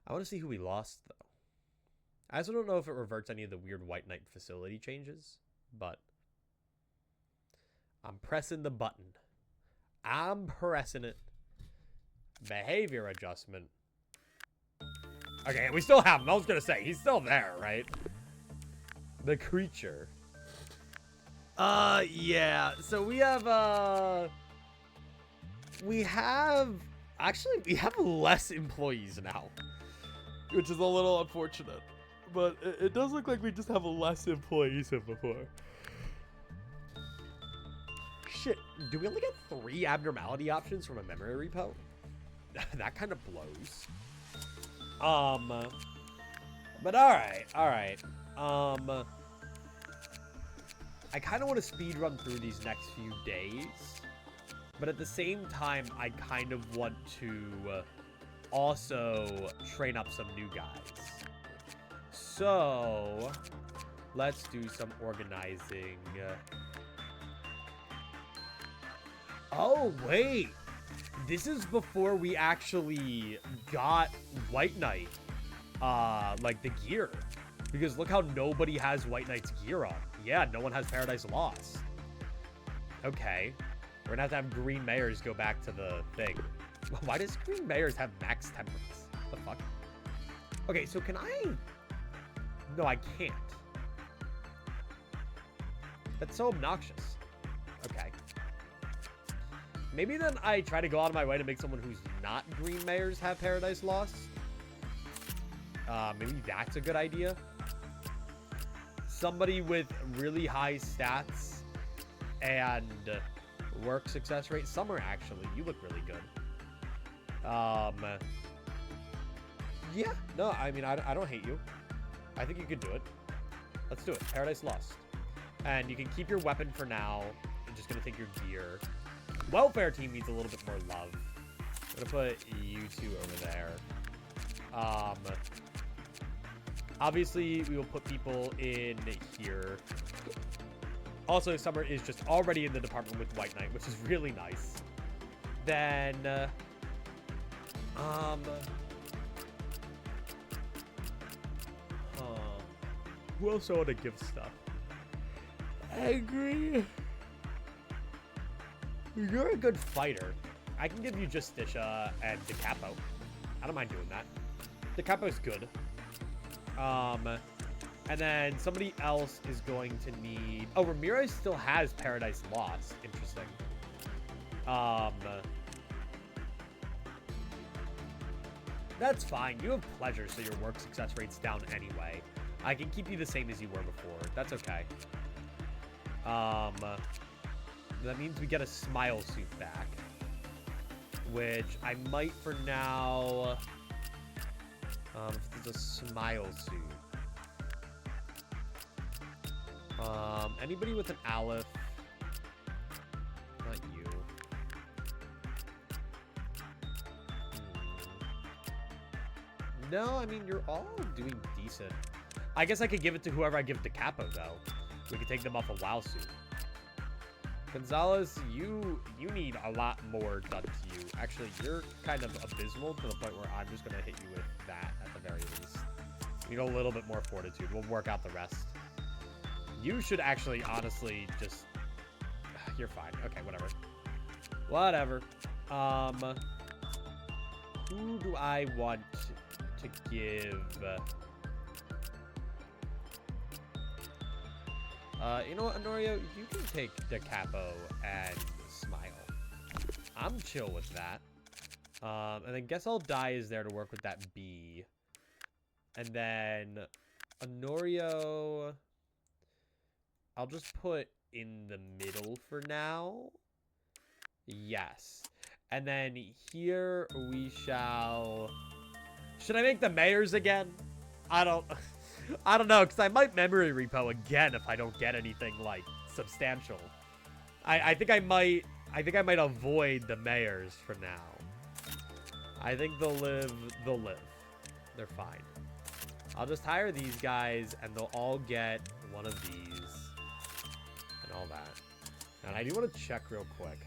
I want to see who we lost, though. I also don't know if it reverts any of the weird White Knight facility changes, but I'm pressing the button. I'm pressing it. Behavior adjustment. Okay, we still have him. I was going to say, he's still there, right? The creature. Yeah. So we have, actually, we have less employees now, which is a little unfortunate. But it does look like we just have less employees than before. Shit, do we only get 3 abnormality options from a memory repo? That kind of blows. But alright. I kind of want to speed run through these next few days, but at the same time, I kind of want to also train up some new guys. So, let's do some organizing. Oh, wait. This is before we actually got White Knight, like the gear. Because look how nobody has White Knight's gear on. Yeah, no one has Paradise Lost. Okay. We're gonna have Green Mayors go back to the thing. Why does Green Mayors have max temperance? What the fuck? Okay, so can I... No, I can't. That's so obnoxious. Okay. Maybe then I try to go out of my way to make someone who's not green mayors have Paradise Lost. Maybe that's a good idea. Somebody with really high stats and work success rate. Summer, actually, you look really good. Yeah, no, I mean, I don't hate you. I think you could do it. Let's do it. Paradise Lost. And you can keep your weapon for now. I'm just going to take your gear. Welfare team needs a little bit more love. I'm going to put you two over there. Obviously, we will put people in here. Also, Summer is just already in the department with White Knight, which is really nice. Then, who else I want to give stuff? Angry. You're a good fighter. I can give you Justicia and DeCapo. I don't mind doing that. DeCapo's good. And then somebody else is going to need... Oh, Ramirez still has Paradise Lost. Interesting. That's fine. You have pleasure, so your work success rate's down anyway. I can keep you the same as you were before. That's okay. That means we get a smile suit back. Which I might for now... if there's a smile suit. Anybody with an Aleph? Not you. No, I mean, you're all doing decent. I guess I could give it to whoever I give to Capo, though. We could take them off a WoW suit. Gonzalez, you need a lot more done to you. Actually, you're kind of abysmal to the point where I'm just going to hit you with that at the very least. You need a little bit more fortitude. We'll work out the rest. You should actually, honestly, just... You're fine. Okay, whatever. Whatever. Who do I want to give... you know what, Honorio? You can take the Capo and Smile. I'm chill with that. And then Guess I'll Die is there to work with that B. And then Honorio... I'll just put in the middle for now. Yes. And then here we shall... Should I make the mayors again? I don't know, because I might memory repo again if I don't get anything, like, substantial. I think I might avoid the mayors for now. I think they'll live. They're fine. I'll just hire these guys, and they'll all get one of these. And all that. And I do want to check real quick.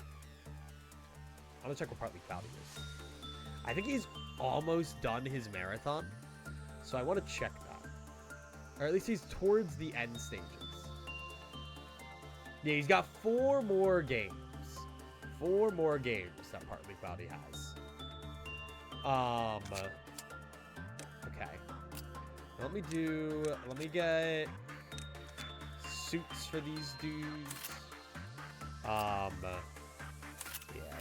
I want to check what Partly Cloudy is. I think he's almost done his marathon. So I want to check that. Or at least he's towards the end stages. Yeah, he's got 4 more games. 4 more games that Partly Cloudy has. Okay. Let me get suits for these dudes. Yeah,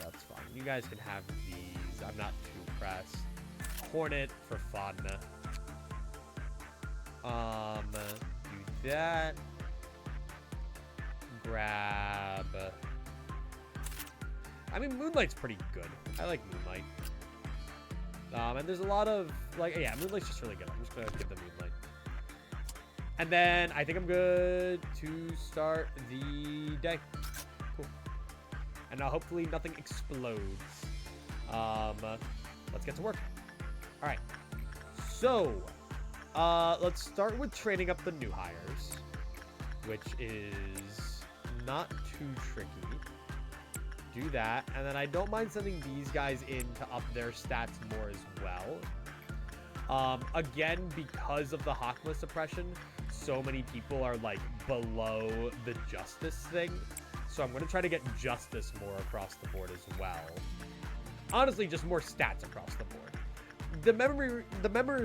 that's fine. You guys can have these. I'm not too pressed. Hornet for fun. Do that. Grab. I mean, Moonlight's pretty good. I like Moonlight. And there's a lot of, like, yeah, Moonlight's just really good. I'm just gonna give them Moonlight. And then I think I'm good to start the day. Cool. And now hopefully nothing explodes. Let's get to work. All right. So, let's start with training up the new hires, which is not too tricky. Do that, and then I don't mind sending these guys in to up their stats more as well. Again, because of the Hokma suppression, so many people are like below the justice thing, so I'm going to try to get justice more across the board as well. Honestly, just more stats across the board. The memory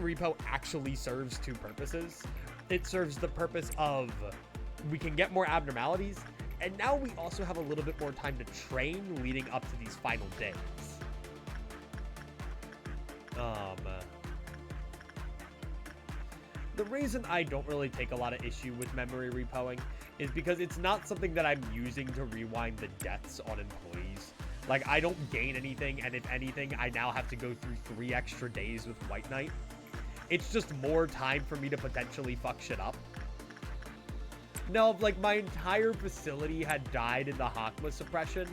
repo actually serves 2 purposes. It serves the purpose of we can get more abnormalities, And now we also have a little bit more time to train leading up to these final days. The reason I don't really take a lot of issue with memory repoing is because it's not something that I'm using to rewind the deaths on employees. Like, I don't gain anything, and if anything, I now have to go through 3 extra days with White Knight. It's just more time for me to potentially fuck shit up. Now, if, like, my entire facility had died in the Hokma suppression,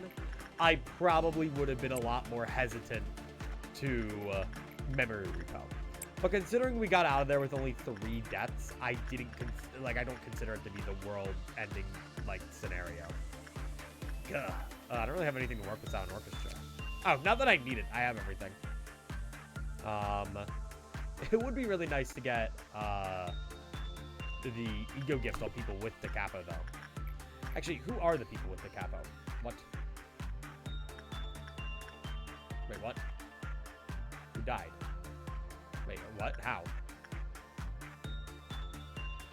I probably would have been a lot more hesitant to memory repo. But considering we got out of there with only 3 deaths, I don't consider it to be the world-ending, like, scenario. Ugh. I don't really have anything to work with Sound Orchestra. Oh, not that I need it. I have everything. It would be really nice to get, the ego gift on people with the capo, though. Actually, who are the people with the capo? What? Wait, what? Who died? Wait, what? How?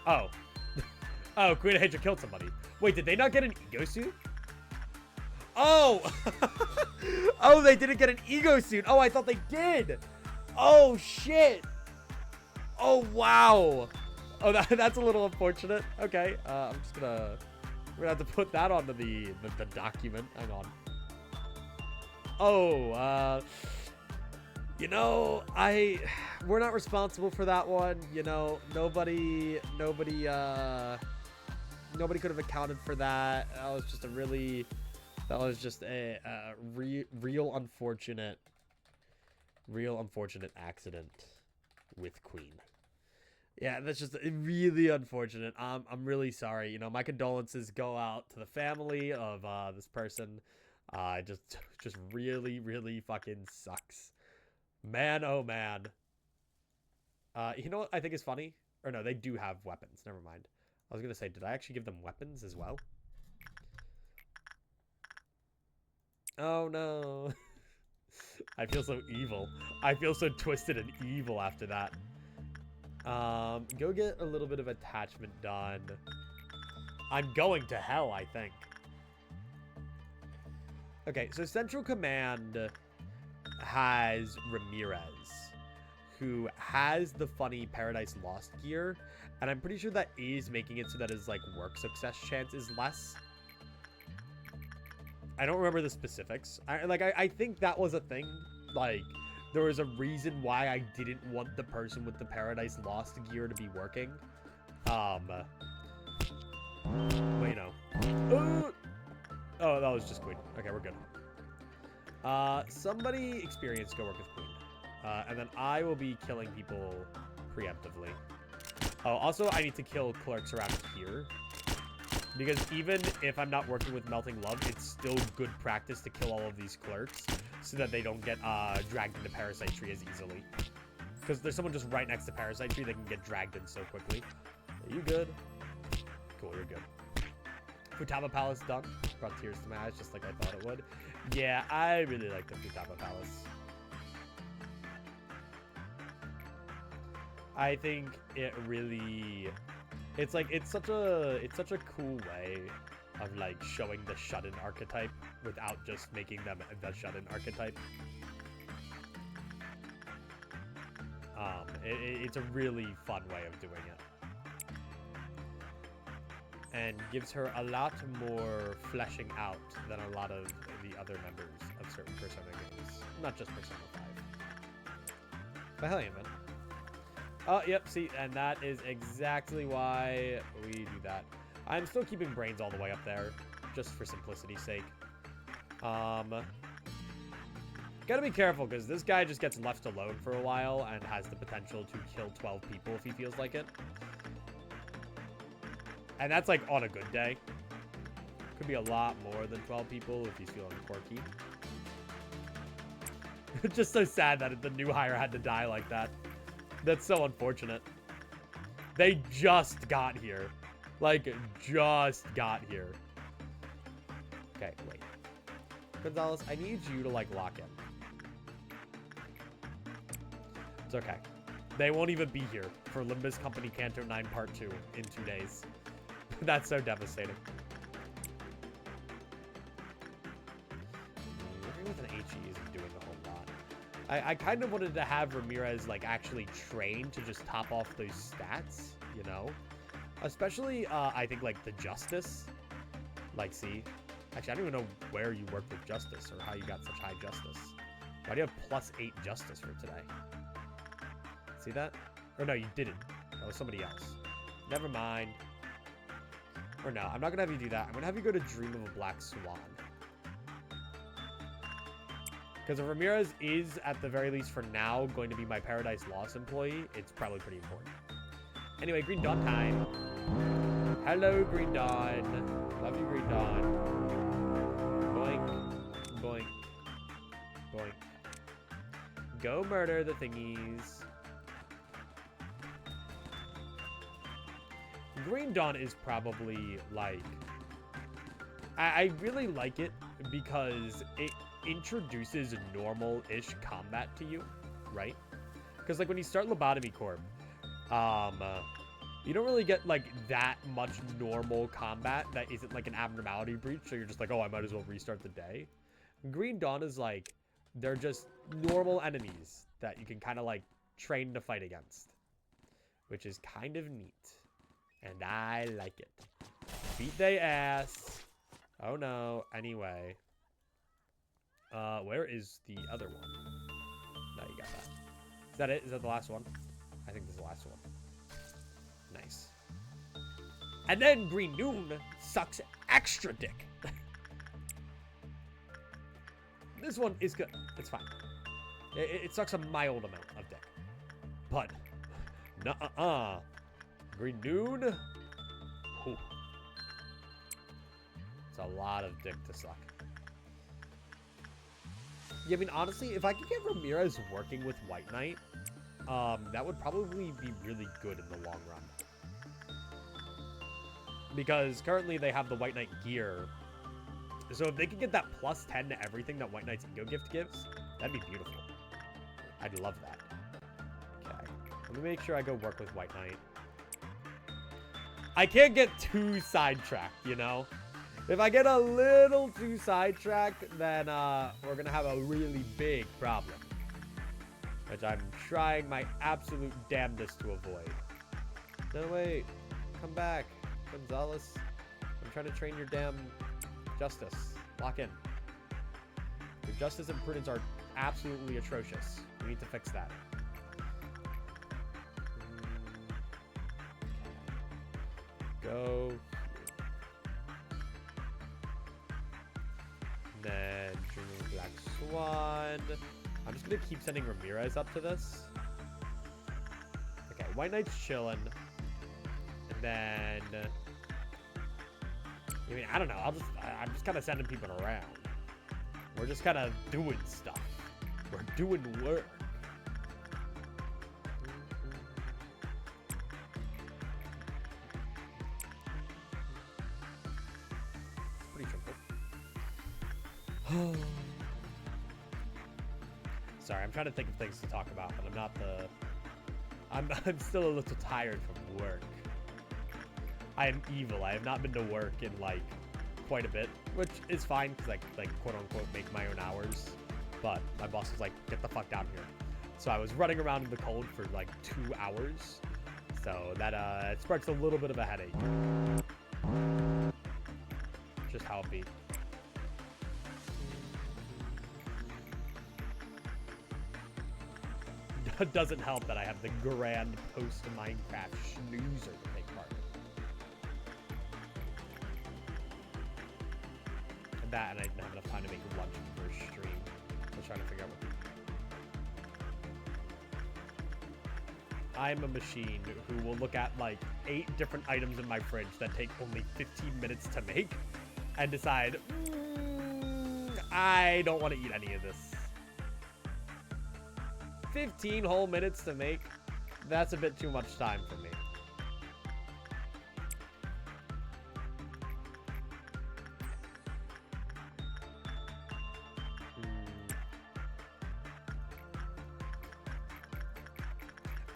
Oh. Oh, Queen Hydra killed somebody. Wait, did they not get an ego suit? Oh! Oh, they didn't get an ego suit. Oh, I thought they did. Oh, shit. Oh, wow. Oh, that's a little unfortunate. Okay, I'm just gonna... We're gonna have to put that onto the document. Hang on. Oh, you know, we're not responsible for that one. You know, nobody could have accounted for that. That was just a real unfortunate accident with Queen. Yeah, that's just really unfortunate. I'm really sorry. You know, my condolences go out to the family of this person. Just really, really fucking sucks. Man, oh man. You know what I think is funny? Or no, they do have weapons. Never mind. I was gonna say, did I actually give them weapons as well? Oh no. I feel so evil. I feel so twisted and evil after that. Go get a little bit of attachment done. I'm going to hell, I think. Okay, so Central Command has Ramirez, who has the funny Paradise Lost gear, and I'm pretty sure that is making it so that his, like, work success chance is less. I don't remember the specifics. I think that was a thing. Like, there was a reason why I didn't want the person with the Paradise Lost gear to be working. Wait, no. Oh, that was just Queen. Okay, we're good. Somebody experienced go work with Queen. And then I will be killing people preemptively. Oh, also, I need to kill clerks around here. Because even if I'm not working with Melting Love, it's still good practice to kill all of these clerks so that they don't get dragged into Parasite Tree as easily. Because there's someone just right next to Parasite Tree, they can get dragged in so quickly. Are you good? Cool, you're good. Futaba Palace done. Brought tears to my eyes just like I thought it would. Yeah, I really like the Futaba Palace. I think it really... It's such a cool way of, like, showing the shut-in archetype without just making them the shut-in archetype. It's a really fun way of doing it. And gives her a lot more fleshing out than a lot of the other members of certain Persona games. Not just Persona 5. But hell yeah, man. Oh, yep, see, and that is exactly why we do that. I'm still keeping brains all the way up there, just for simplicity's sake. Gotta be careful, because this guy just gets left alone for a while and has the potential to kill 12 people if he feels like it. And that's, like, on a good day. Could be a lot more than 12 people if he's feeling quirky. It's just so sad that the new hire had to die like that. That's so unfortunate. They just got here. Like, just got here. Okay, wait. Gonzalez, I need you to, like, lock in. It's okay. They won't even be here for Limbus Company Canto 9 Part 2 in 2 days. That's so devastating. with an HE isn't doing a whole lot. I kind of wanted to have Ramirez, like, actually train to just top off those stats, you know? Especially, I think, like, the Justice. Like, see? Actually, I don't even know where you work with Justice or how you got such high Justice. Why do you have +8 Justice for today? See that? Or no, you didn't. That was somebody else. Never mind. Or no, I'm not going to have you do that. I'm going to have you go to Dream of a Black Swan. Because if Ramirez is, at the very least for now, going to be my Paradise Lost employee, it's probably pretty important. Anyway, Green Dawn time. Hello, Green Dawn. Love you, Green Dawn. Boink. Boink. Boink. Go murder the thingies. Green Dawn is probably, like... I really like it because it introduces normal-ish combat to you, right? Because, like, when you start Lobotomy Corp, you don't really get, like, that much normal combat that isn't, like, an abnormality breach, so you're just like, oh, I might as well restart the day. Green Dawn is, like, they're just normal enemies that you can kind of, like, train to fight against, which is kind of neat, and I like it. Beat they ass. Oh, no. Anyway. Where is the other one? No, you got that. Is that it? Is that the last one? I think this is the last one. Nice. And then Green Noon sucks extra dick. This one is good. It's fine. It sucks a mild amount of dick. But, nuh-uh. Green Noon. Whew. It's a lot of dick to suck. Yeah, I mean, honestly, if I could get Ramirez working with White Knight, that would probably be really good in the long run. Because currently they have the White Knight gear. So if they could get that +10 to everything that White Knight's Ego Gift gives, that'd be beautiful. I'd love that. Okay. Let me make sure I go work with White Knight. I can't get too sidetracked, you know? If I get a little too sidetracked, then we're going to have a really big problem. Which I'm trying my absolute damnedest to avoid. No, wait. Come back, Gonzalez. I'm trying to train your damn Justice. Lock in. Your Justice and Prudence are absolutely atrocious. We need to fix that. Go. Then Dream Black Swan. I'm just gonna keep sending Ramirez up to this. Okay, White Knight's chilling. And then I mean, I don't know. I'm just kind of sending people around. We're just kind of doing stuff. We're doing work. It's pretty simple. Sorry, I'm trying to think of things to talk about, but I'm not the... I'm still a little tired from work. I am evil. I have not been to work in, like, quite a bit, which is fine, because I, like, quote-unquote, make my own hours. But my boss was like, get the fuck down here. So I was running around in the cold for, like, 2 hours. So that, it sparks a little bit of a headache. Just how it be. It doesn't help that I have the grand post-Minecraft snoozer to take part in. And that, and I didn't have enough time to make lunch for a stream. I was trying to figure out what to... I'm a machine who will look at, like, 8 different items in my fridge that take only 15 minutes to make and decide, I don't want to eat any of this. 15 whole minutes to make, that's a bit too much time for me.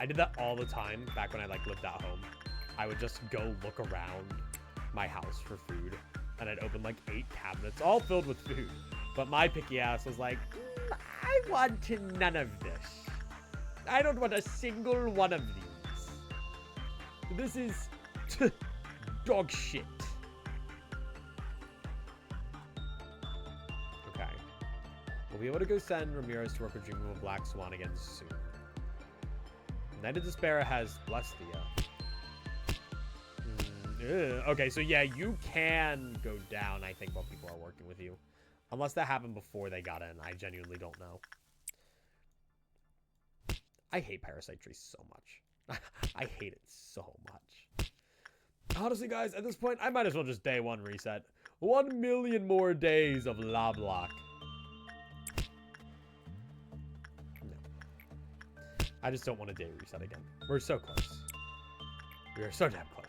I did that all the time back when I, like, lived at home. I would just go look around my house for food, and I'd open, like, 8 cabinets, all filled with food. But my picky ass was like, I want none of this. I don't want a single one of these. This is dog shit. Okay. We'll be able to go send Ramirez to work with Dreaming of a Black Swan again soon. Knight of Despair has Blestia. Okay, so yeah, you can go down, I think, while people are working with you. Unless that happened before they got in. I genuinely don't know. I hate Parasite Tree so much. I hate it so much. Honestly, guys, at this point, I might as well just day one reset. 1 million more days of Loblocke. No. I just don't want a day reset again. We're so close. We are so damn close.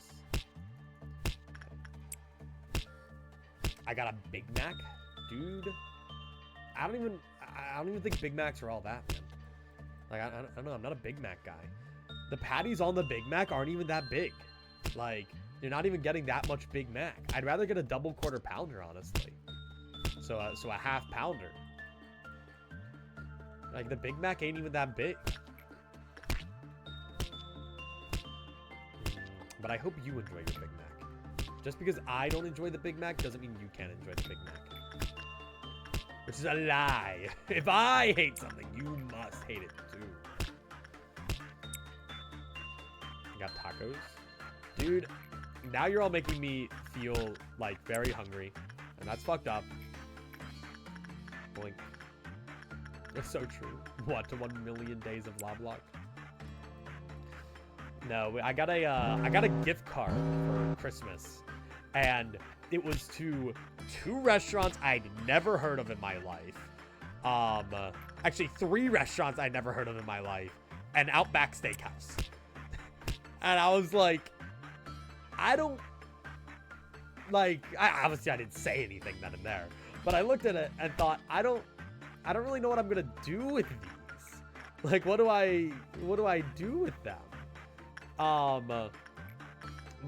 I got a Big Mac, dude. I don't even think Big Macs are all that, man. Like, I don't know. I'm not a Big Mac guy. The patties on the Big Mac aren't even that big. Like, you're not even getting that much Big Mac. I'd rather get a double quarter pounder, honestly. So a half pounder. Like, the Big Mac ain't even that big. But I hope you enjoy your Big Mac. Just because I don't enjoy the Big Mac doesn't mean you can't enjoy the Big Mac. Which is a lie. If I hate something, you must hate it too. Got tacos. Dude, now you're all making me feel, like, very hungry. And that's fucked up. Blink. It's so true. What, to 1 million days of Loblocke? No, I got a gift card for Christmas. And it was to 2 restaurants I'd never heard of in my life. Actually 3 restaurants I'd never heard of in my life. And Outback Steakhouse. And I was like, I don't, like, obviously I didn't say anything then and there. But I looked at it and thought, I don't really know what I'm gonna do with these. Like, what do I do with them?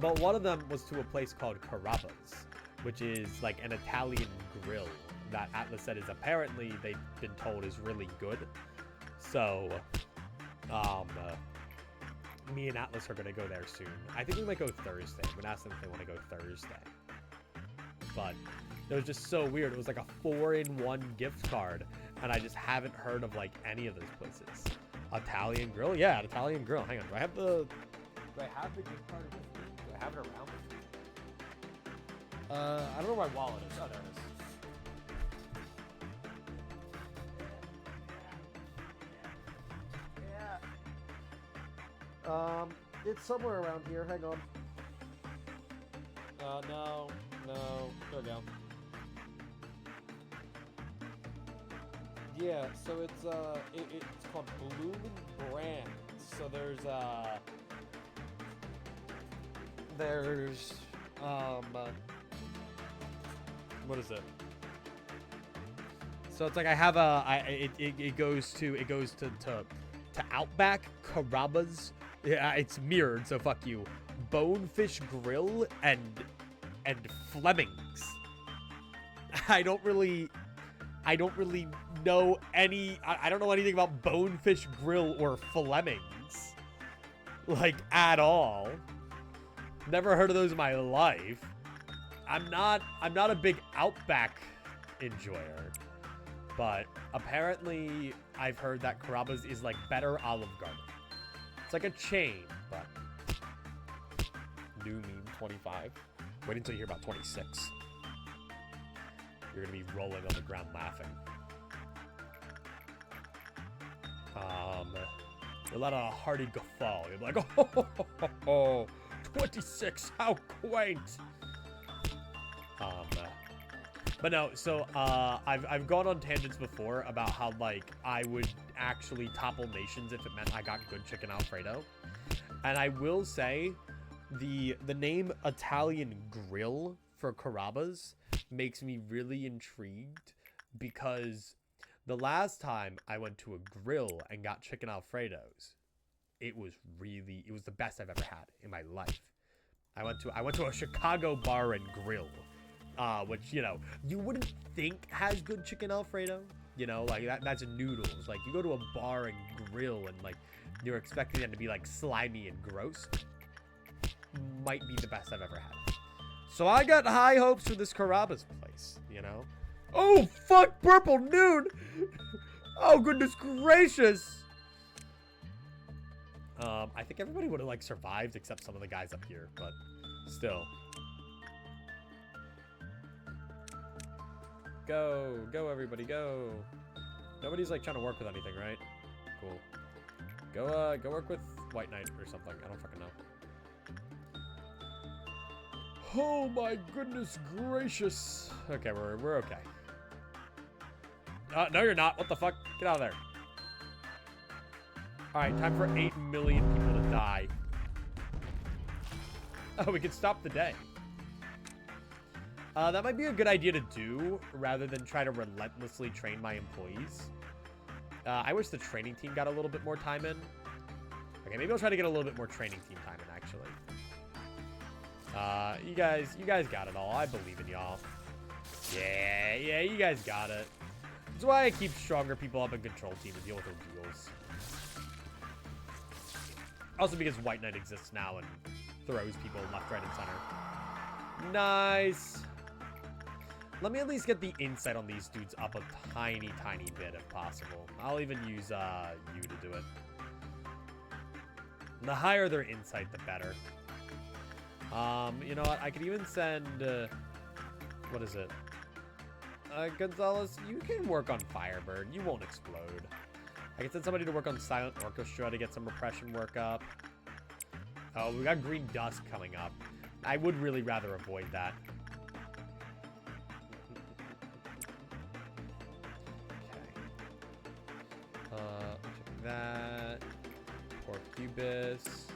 But one of them was to a place called Carrabba's, which is like an Italian grill that Atlas said is apparently, they've been told, is really good. So, me and Atlas are gonna go there soon. I think we might go Thursday. I'm gonna ask them if they want to go Thursday. But it was just so weird. It was like a 4-in-1 gift card, and I just haven't heard of like any of those places. Italian grill? Yeah, Italian grill. Hang on. Do I have the gift card with me? Do I have it around me? I don't know where my wallet is. Oh, there it is. Yeah. It's somewhere around here. Hang on. No. There we go. Yeah, so it's called Bloom and Brand. So there's what is it? So it's like I have it goes to Outback, Carrabba's. Yeah, it's mirrored, so fuck you. Bonefish Grill and Fleming's. I don't really know any. I don't know anything about Bonefish Grill or Fleming's, like, at all. Never heard of those in my life. I'm not a big Outback enjoyer, but apparently I've heard that Carrabba's is like better Olive Garden. It's like a chain, but new meme 25. Wait until you hear about 26. You're gonna be rolling on the ground laughing. You'll let a hearty guffaw. You'll be like, oh, 26, how quaint. But no, so I've gone on tangents before about how, like, I would actually topple nations if it meant I got good chicken Alfredo. And I will say the name Italian Grill for Carrabba's makes me really intrigued, because the last time I went to a grill and got chicken Alfredos, it was the best I've ever had in my life. I went to a Chicago bar and grill which, you know, you wouldn't think has good chicken Alfredo. You know, like, that's noodles. Like, you go to a bar and grill and, like, you're expecting them to be, like, slimy and gross. Might be the best I've ever had. So I got high hopes for this Carrabba's place, you know? Oh, fuck, purple noon! Oh, goodness gracious! I think everybody would have, like, survived except some of the guys up here, but still. Go, everybody, go. Nobody's, like, trying to work with anything, right? Cool. Go work with White Knight or something. I don't fucking know. Oh my goodness gracious. Okay, we're okay. No, you're not. What the fuck? Get out of there. Alright, time for 8 million people to die. Oh, we could stop the day. That might be a good idea to do, rather than try to relentlessly train my employees. I wish the training team got a little bit more time in. Okay, maybe I'll try to get a little bit more training team time in, actually. You guys got it all. I believe in y'all. Yeah, you guys got it. That's why I keep stronger people up in control team to deal with ordeals. Also because White Knight exists now and throws people left, right, and center. Nice. Let me at least get the insight on these dudes up a tiny bit if possible. I'll even use you to do it. And the higher their insight, the better. You know what? I could even send, what is it? Gonzalez, you can work on Firebird. You won't explode. I can send somebody to work on Silent Orchestra to get some repression work up. Oh, we got Green Dusk coming up. I would really rather avoid that. Okay. That. Porcubus.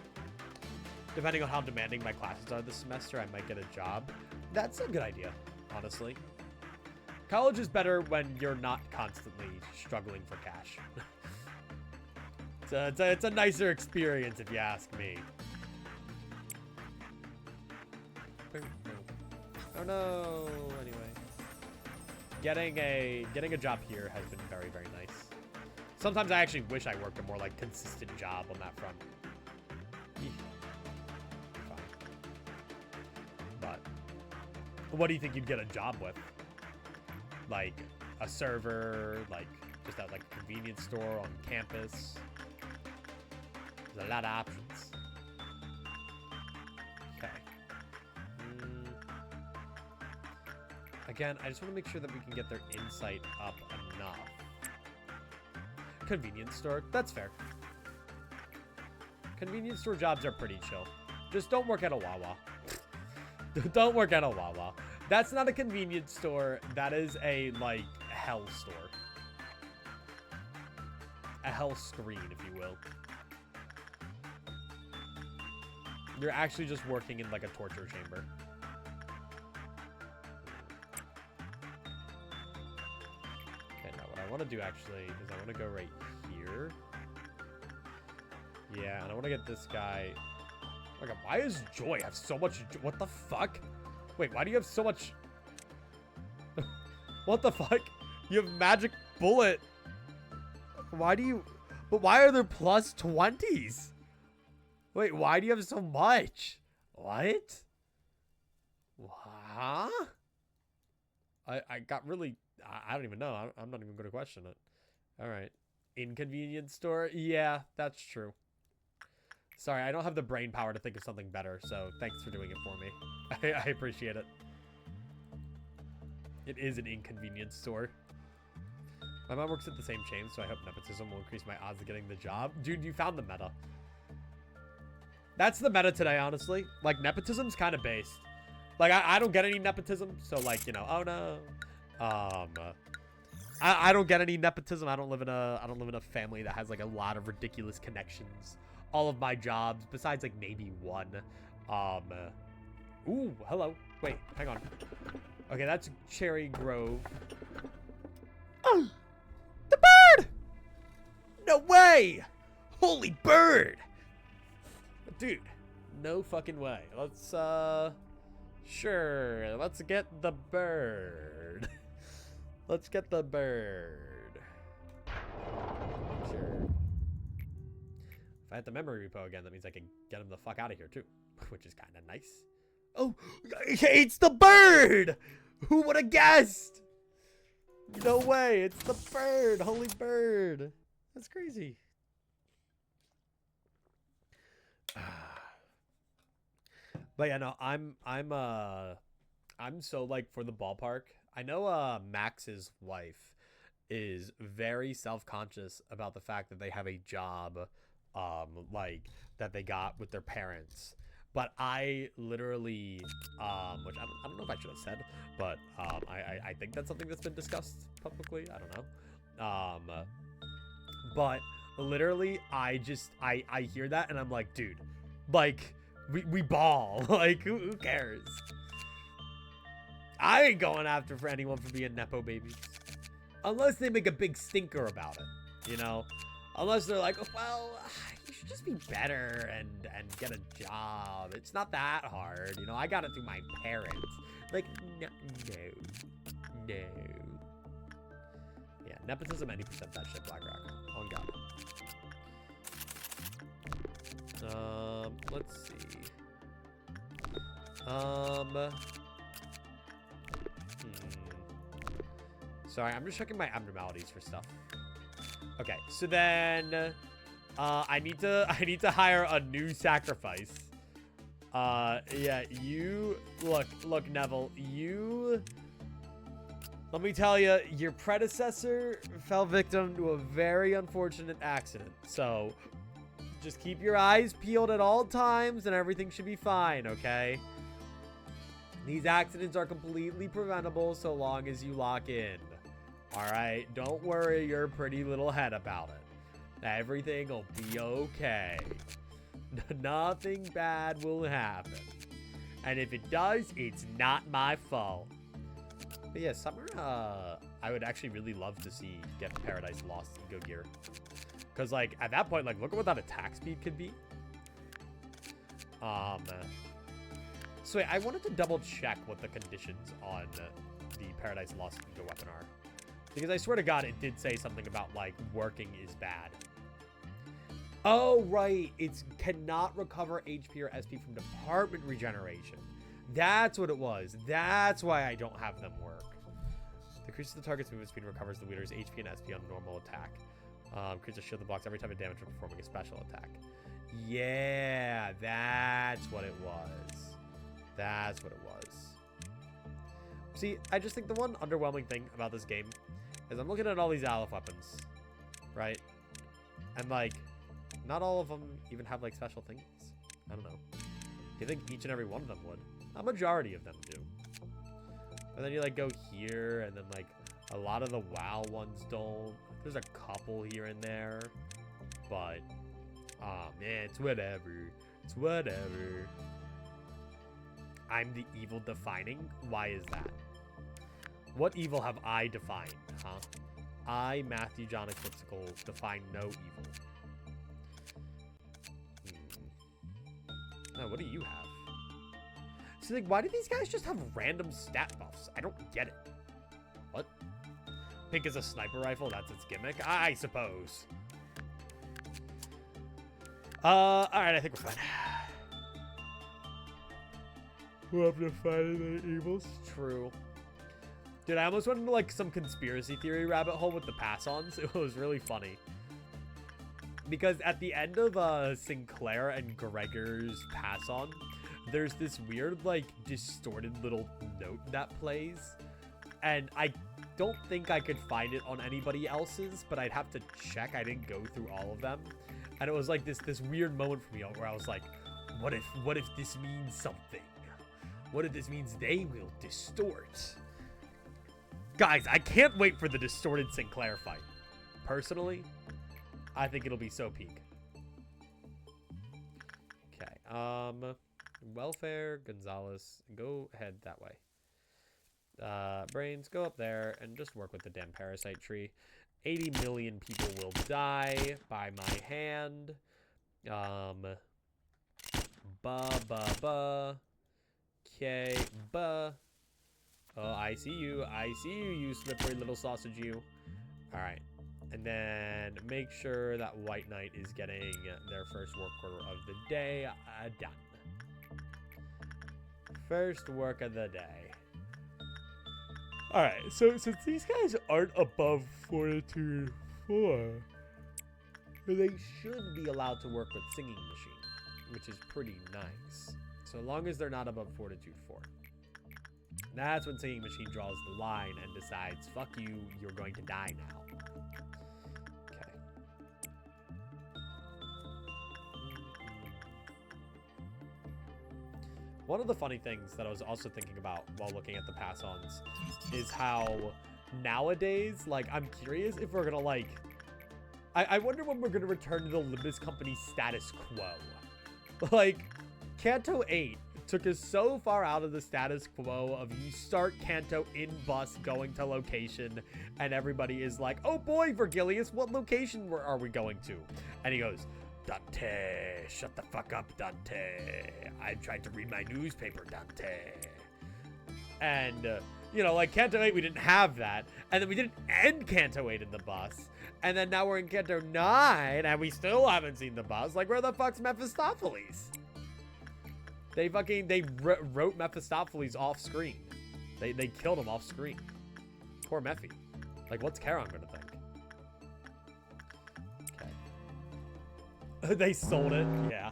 Depending on how demanding my classes are this semester, I might get a job. That's a good idea, honestly. College is better when you're not constantly struggling for cash. It's a nicer experience, if you ask me. Oh no! Anyway, getting a job here has been very nice. Sometimes I actually wish I worked a more like consistent job on that front. Fine. But what do you think you'd get a job with? Like a server, like just at like a convenience store on campus. There's a lot of options. Okay. Again, I just want to make sure that we can get their insight up enough. Convenience store, that's fair. Convenience store jobs are pretty chill. Just don't work at a Wawa. Don't work at a Wawa. That's not a convenience store. That is a, like, hell store. A hell screen, if you will. You're actually just working in, like, a torture chamber. Okay, now what I want to do, actually, is I want to go right here. Yeah, and I want to get this guy... Oh my god, why does Joy have so much... What the fuck? Wait, why do you have so much... What the fuck? You have magic bullet. Why do you... But why are there plus 20s? Wait, why do you have so much? What? Huh? I got really... I don't even know. I'm not even going to question it. Alright. Inconvenience store? Yeah, that's true. Sorry, I don't have the brain power to think of something better, so thanks for doing it for me. I appreciate it. It is an inconvenience store. My mom works at the same chain, so I hope nepotism will increase my odds of getting the job. Dude, you found the meta. That's the meta today, honestly. Like, nepotism's kind of based. Like, I don't get any nepotism, so, like, you know, oh no. I don't get any nepotism. I don't live in a family that has, like, a lot of ridiculous connections. All of my jobs, besides, like, maybe one. Ooh, hello. Wait, hang on. Okay, that's Cherry Grove. Oh, the bird! No way! Holy bird! Dude, no fucking way. Let's, Sure, let's get the bird. Let's get the bird. Sure. If I hit the memory repo again, that means I can get him the fuck out of here too, which is kind of nice. Oh, it's the bird! Who would have guessed? No way, it's the bird, holy bird. That's crazy. But yeah, no, I'm so like for the ballpark. I know Max's wife is very self-conscious about the fact that they have a job like that they got with their parents. But I literally which I don't know if I should have said, but I think that's something that's been discussed publicly. I don't know. But literally I hear that and I'm like, dude, like we ball. Like who cares? I ain't going after for anyone for being Nepo babies. Unless they make a big stinker about it, you know? Unless they're like, well, you should just be better and get a job. It's not that hard, you know? I got it through my parents. Like, no. Yeah, nepotism, any percent that shit, BlackRock. On God. Let's see. Sorry, I'm just checking my abnormalities for stuff. Okay, so then I need to hire a new sacrifice. Yeah, you look Neville, let me tell you, your predecessor fell victim to a very unfortunate accident. So just keep your eyes peeled at all times and everything should be fine, okay? These accidents are completely preventable so long as you lock in. Alright, don't worry your pretty little head about it. Everything will be okay. Nothing bad will happen. And if it does, it's not my fault. But yeah, Summer, I would actually really love to see get Paradise Lost and go gear. Because, like, at that point, like, look at what that attack speed could be. So wait, I wanted to double check what the conditions on the Paradise Lost Go weapon are. Because I swear to God, it did say something about, like, working is bad. Oh, right. It cannot recover HP or SP from department regeneration. That's what it was. That's why I don't have them work. Decreases the target's movement speed and recovers the leader's HP and SP on normal attack. Creates a shield that blocks every type of damage when performing a special attack. Yeah, that's what it was. That's what it was. See, I just think the one underwhelming thing about this game is I'm looking at all these Aleph weapons, right? And, like, not all of them even have, like, special things. I don't know. You think each and every one of them would. A majority of them do. But then you, like, go here, and then, like, a lot of the WoW ones don't. There's a couple here and there. But, oh, man, it's whatever. It's whatever. I'm the evil defining? Why is that? What evil have I defined, huh? I, Matthew John Eclipsical, define no evil. Now, what do you have? So, like, why do these guys just have random stat buffs? I don't get it. What? Pink is a sniper rifle? That's its gimmick? I suppose. Alright, I think we're fine. We're up to fighting the evils. True. Dude, I almost went into, like, some conspiracy theory rabbit hole with the pass-ons. It was really funny. Because at the end of Sinclair and Gregor's pass-on, there's this weird, like, distorted little note that plays. And I don't think I could find it on anybody else's, but I'd have to check. I didn't go through all of them. And it was like this weird moment for me where I was like, what if this means something? What if this means they will distort? Guys, I can't wait for the distorted Sinclair fight. Personally, I think it'll be so peak. Okay, welfare, Gonzalez, go ahead that way. Brains, go up there and just work with the damn parasite tree. 80 million people will die by my hand. Okay, Oh, I see you. I see you, you slippery little sausage, you. All right. And then make sure that White Knight is getting their first work order of the day done. First work of the day. All right. So since these guys aren't above Fortitude 4, they should be allowed to work with Singing Machine, which is pretty nice. So long as they're not above Fortitude 4. That's when Singing Machine draws the line and decides, fuck you, you're going to die now. Okay. One of the funny things that I was also thinking about while looking at the pass-ons is how nowadays, like, I'm curious if we're gonna, like... I wonder when we're gonna return to the Limbus Company status quo. Like, Kanto 8 took us so far out of the status quo of you start Kanto in bus going to location and everybody is like, oh boy, Vergilius, what location are we going to? And he goes, Dante, shut the fuck up, Dante. I'm trying to read my newspaper, Dante. And, you know, like Kanto 8, we didn't have that. And then we didn't end Kanto 8 in the bus. And then now we're in Kanto 9 and we still haven't seen the bus. Like, where the fuck's Mephistopheles? They wrote Mephistopheles off screen. They killed him off screen. Poor Mephi. Like, what's Charon gonna think? Okay. They sold it, yeah.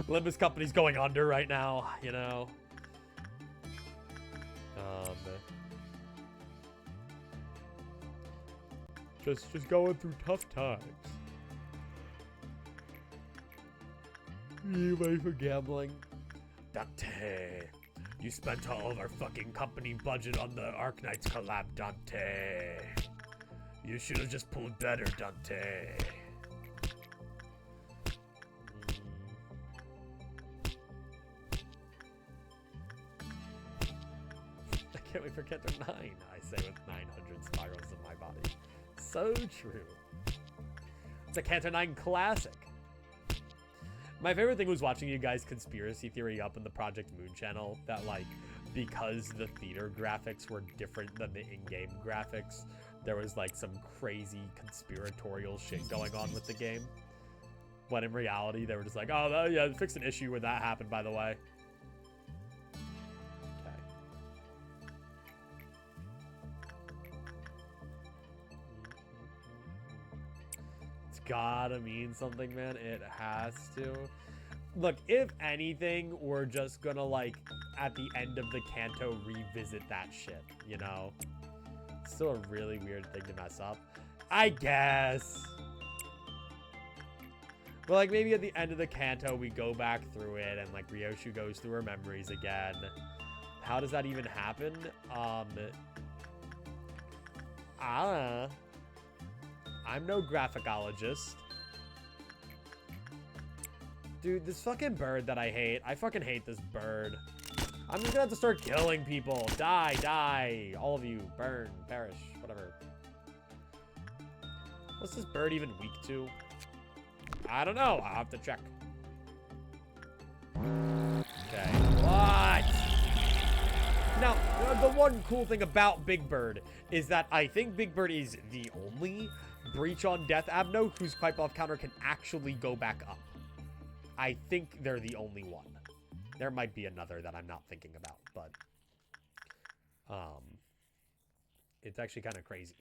Limbus Company's going under right now, you know. Just going through tough times. You money for gambling. Dante, you spent all of our fucking company budget on the Arknights collab, Dante. You should have just pulled better, Dante. I can't wait for Kanto 9, I say with 900 spirals in my body. So true. It's a Kanto 9 classic. My favorite thing was watching you guys conspiracy theory up in the Project Moon channel that, like, because the theater graphics were different than the in-game graphics, there was, like, some crazy conspiratorial shit going on with the game. When in reality, they were just like, oh, yeah, fix an issue where that happened, by the way. Okay. It's gotta mean something, man. It has to. Look, if anything, we're just gonna, like, at the end of the Kanto, revisit that shit, you know? It's still a really weird thing to mess up. I guess. But, like, maybe at the end of the Kanto, we go back through it, and, like, Ryoshu goes through her memories again. How does that even happen? I don't know. I'm no graphicologist. Dude, this fucking bird that I hate. I fucking hate this bird. I'm just gonna have to start killing people. Die, die. All of you. Burn, perish, whatever. What's this bird even weak to? I don't know. I'll have to check. Okay. What? Now, the one cool thing about Big Bird is that I think Big Bird is the only Breach on Death Abno whose pipe off counter can actually go back up. I think they're the only one. There might be another that I'm not thinking about, but it's actually kind of crazy.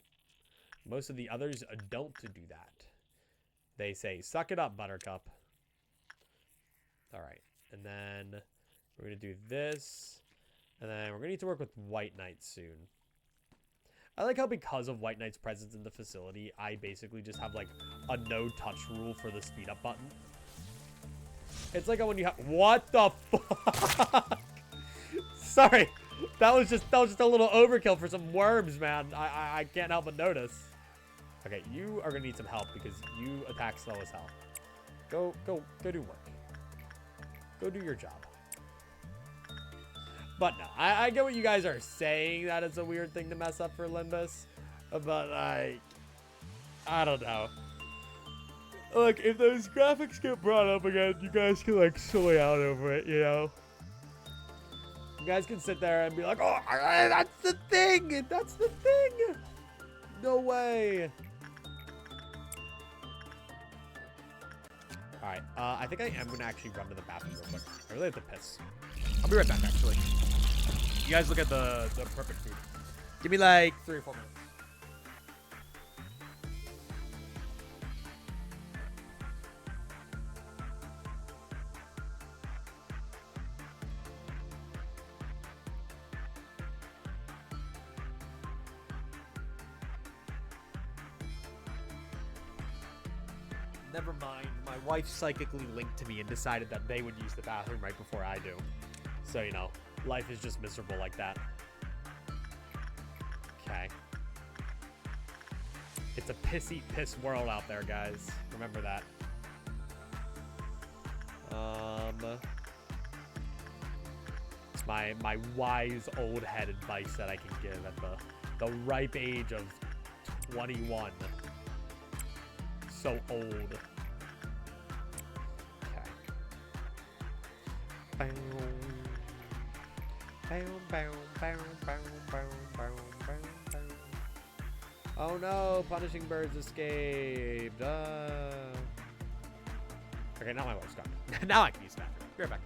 Most of the others don't do that. They say, suck it up, Buttercup. All right, and then we're going to do this, and then we're going to need to work with White Knight soon. I like how because of White Knight's presence in the facility, I basically just have, like, a no-touch rule for the speed-up button. It's like when you have... What the fuck? Sorry. That was just a little overkill for some worms, man. I can't help but notice. Okay, you are going to need some help because you attack slow as hell. Go do work. Go do your job. But no, I get what you guys are saying, that it's a weird thing to mess up for Limbus. But I don't know. Look, if those graphics get brought up again, you guys can, like, soy out over it, you know? guys can sit there and be like, oh, that's the thing. That's the thing. No way. All right. I think I am going to actually run to the bathroom real quick. I really have to piss. I'll be right back, actually. You guys look at the perfect food. Give me like 3 or 4 minutes. Never mind. My wife psychically linked to me and decided that they would use the bathroom right before I do. So, you know, life is just miserable like that. Okay. It's a pissy piss world out there, guys. Remember that. It's my wise old head advice that I can give at the ripe age of 21. So old. Okay. Oh no, punishing birds escaped. Okay, now my wife's gone. Now I can use the bathroom. Be right back.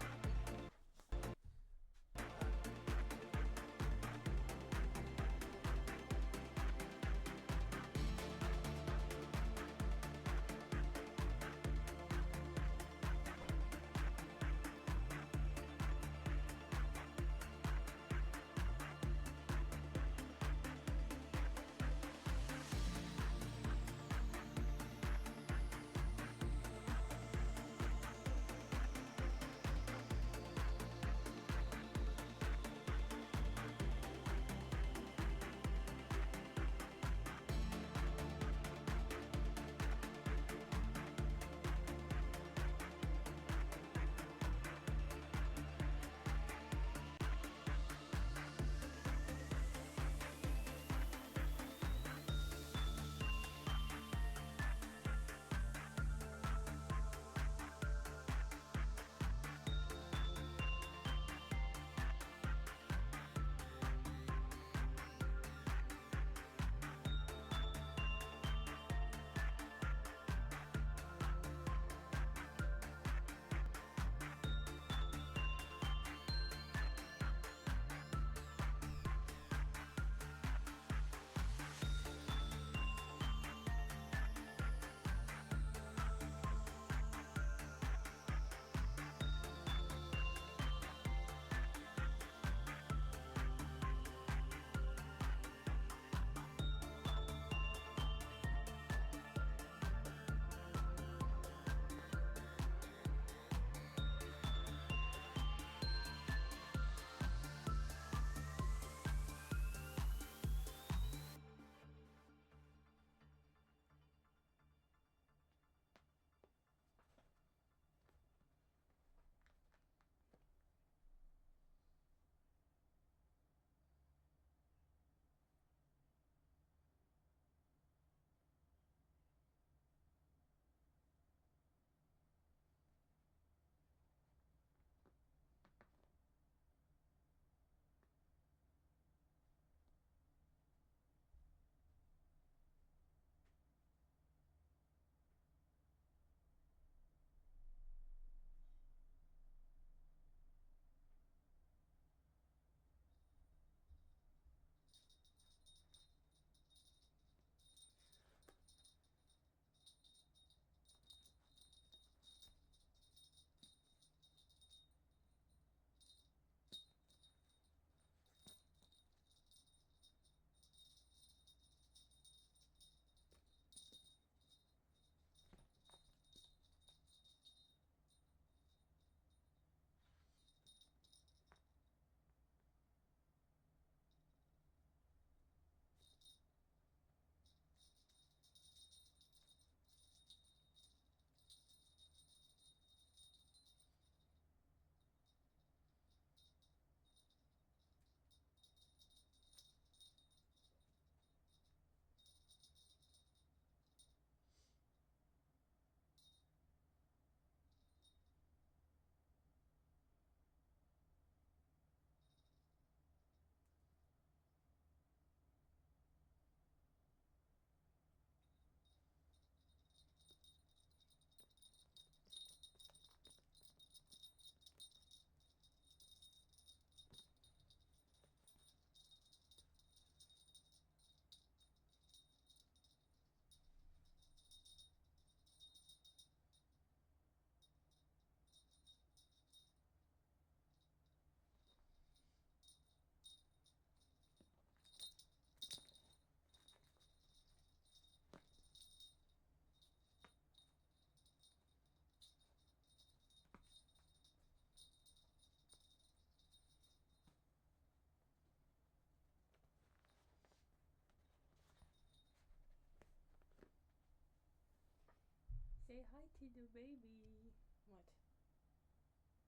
Say hi to the baby. What?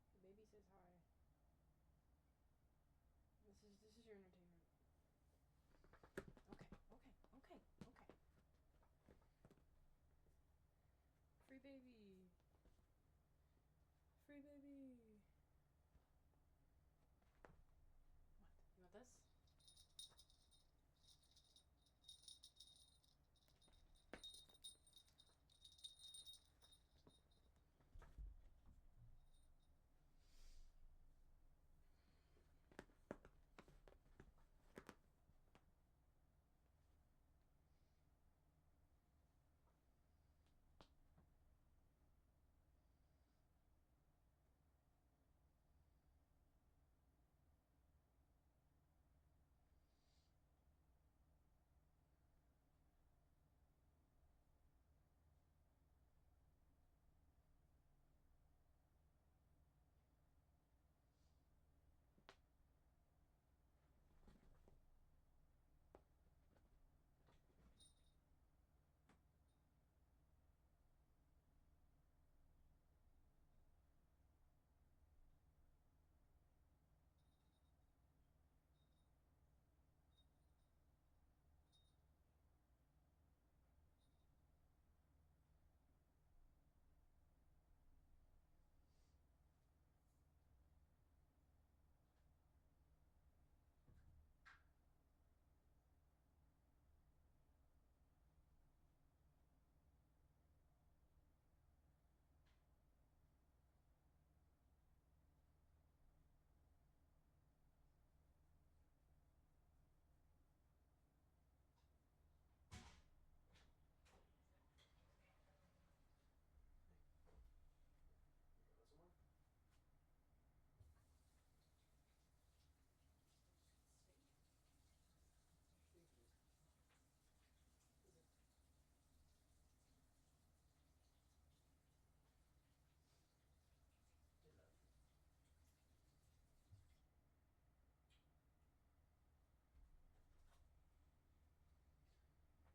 The baby says hi. This is your entertainment. Okay. Free baby. Free baby. What? You want this? Oh boy. He was entertaining chat. Was he? Mm-hmm. Oh,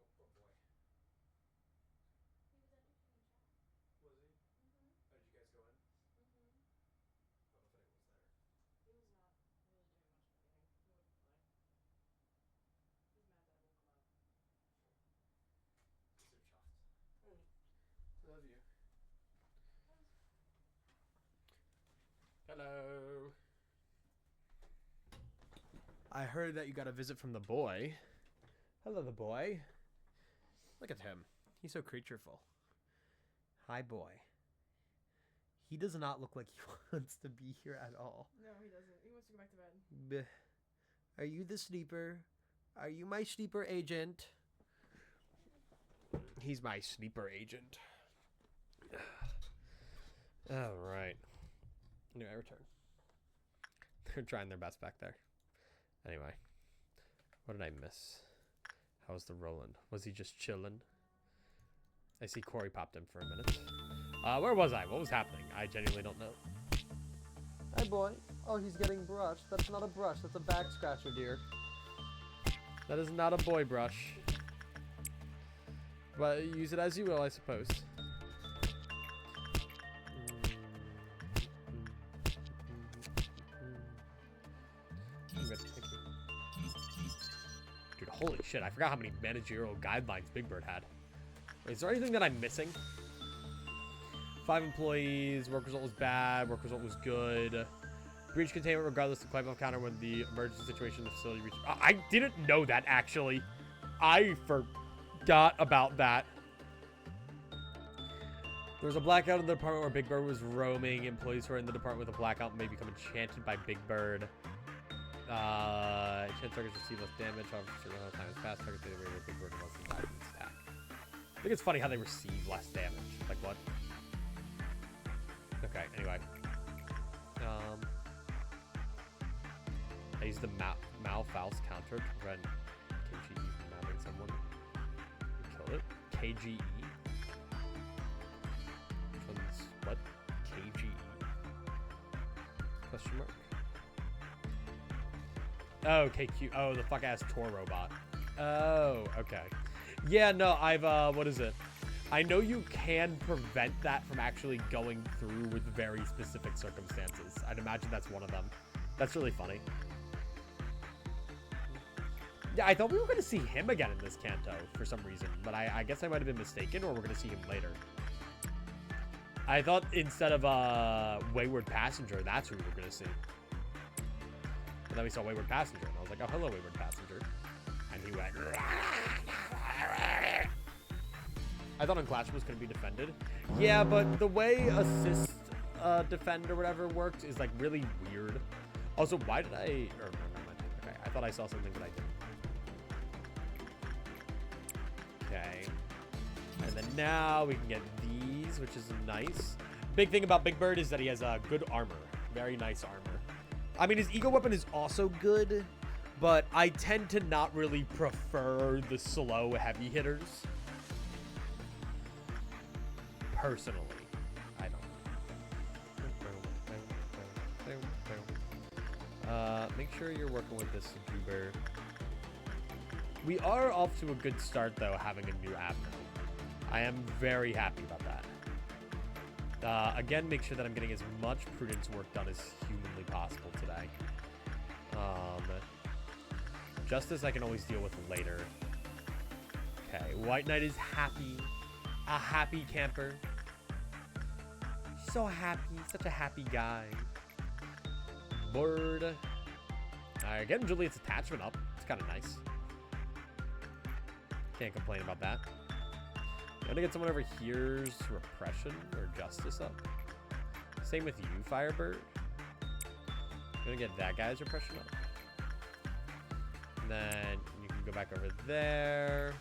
did you guys go in? Mm-hmm. I don't know if anyone was there. He was not really doing much of anything. He wouldn't play. He's mad that I woke him up. So chuffed. Love you. Hello. I heard that you got a visit from the boy. Hello, the boy. Look at him. He's so creatureful. Hi, boy. He does not look like he wants to be here at all. No, he doesn't. He wants to go back to bed. Bleh. Are you the sleeper? Are you my sleeper agent? He's my sleeper agent. All right. Anyway, return. They're trying their best back there. Anyway, what did I miss? How was the Roland? Was he just chilling? I see Corey popped in for a minute. Where was I? What was happening? I genuinely don't know. Hi, boy. Oh, he's getting brushed. That's not a brush. That's a back scratcher, dear. That is not a boy brush. But use it as you will, I suppose. Dude, holy shit. I forgot how many managerial guidelines Big Bird had. Wait, is there anything that I'm missing? 5 employees. Work result was bad. Work result was good. Breach containment regardless of climate counter when the emergency situation in the facility reached. I didn't know that, actually. I forgot about that. There was a blackout in the department where Big Bird was roaming. Employees who are in the department with a blackout may become enchanted by Big Bird. Enchant targets receive less damage. However, for the time has passed, targets the rate of Big Bird once died in this attack. I think it's funny how they receive less damage. Like, what? Okay, anyway. I used the Malfaus counter to prevent KGE from nabbing someone. Kill it. KGE? Which one's what? KGE? Question mark? Oh, KQ. Oh, the fuck ass Tor robot. Oh, okay. Yeah, no, I've, what is it? I know you can prevent that from actually going through with very specific circumstances. I'd imagine that's one of them. That's really funny. Yeah, I thought we were going to see him again in this canto for some reason, but I guess I might have been mistaken, or we're going to see him later. I thought instead of Wayward Passenger, that's who we were going to see. And then we saw Wayward Passenger, and I was like, oh, hello, Wayward Passenger. And he went... I thought Unclash was going to be defended. Yeah, but the way assist defend or whatever works is, like, really weird. Also, why did I... Or, never mind. Okay, I thought I saw something that I didn't. Okay. And then now we can get these, which is nice. Big thing about Big Bird is that he has good armor. Very nice armor. I mean, his ego weapon is also good, but I tend to not really prefer the slow heavy hitters. Personally, I don't. Make sure you're working with this Juber. We are off to a good start, though, having a new abno. I am very happy about that. Again, make sure that I'm getting as much prudence work done as humanly possible today. Justice I can always deal with later. Okay, White Knight is happy. A happy camper. So happy. Such a happy guy. Bird. Alright, getting Juliet's attachment up. It's kind of nice. Can't complain about that. I'm gonna get someone over here's repression or justice up. Same with you, Firebird. I'm gonna get that guy's repression up. And then you can go back over there.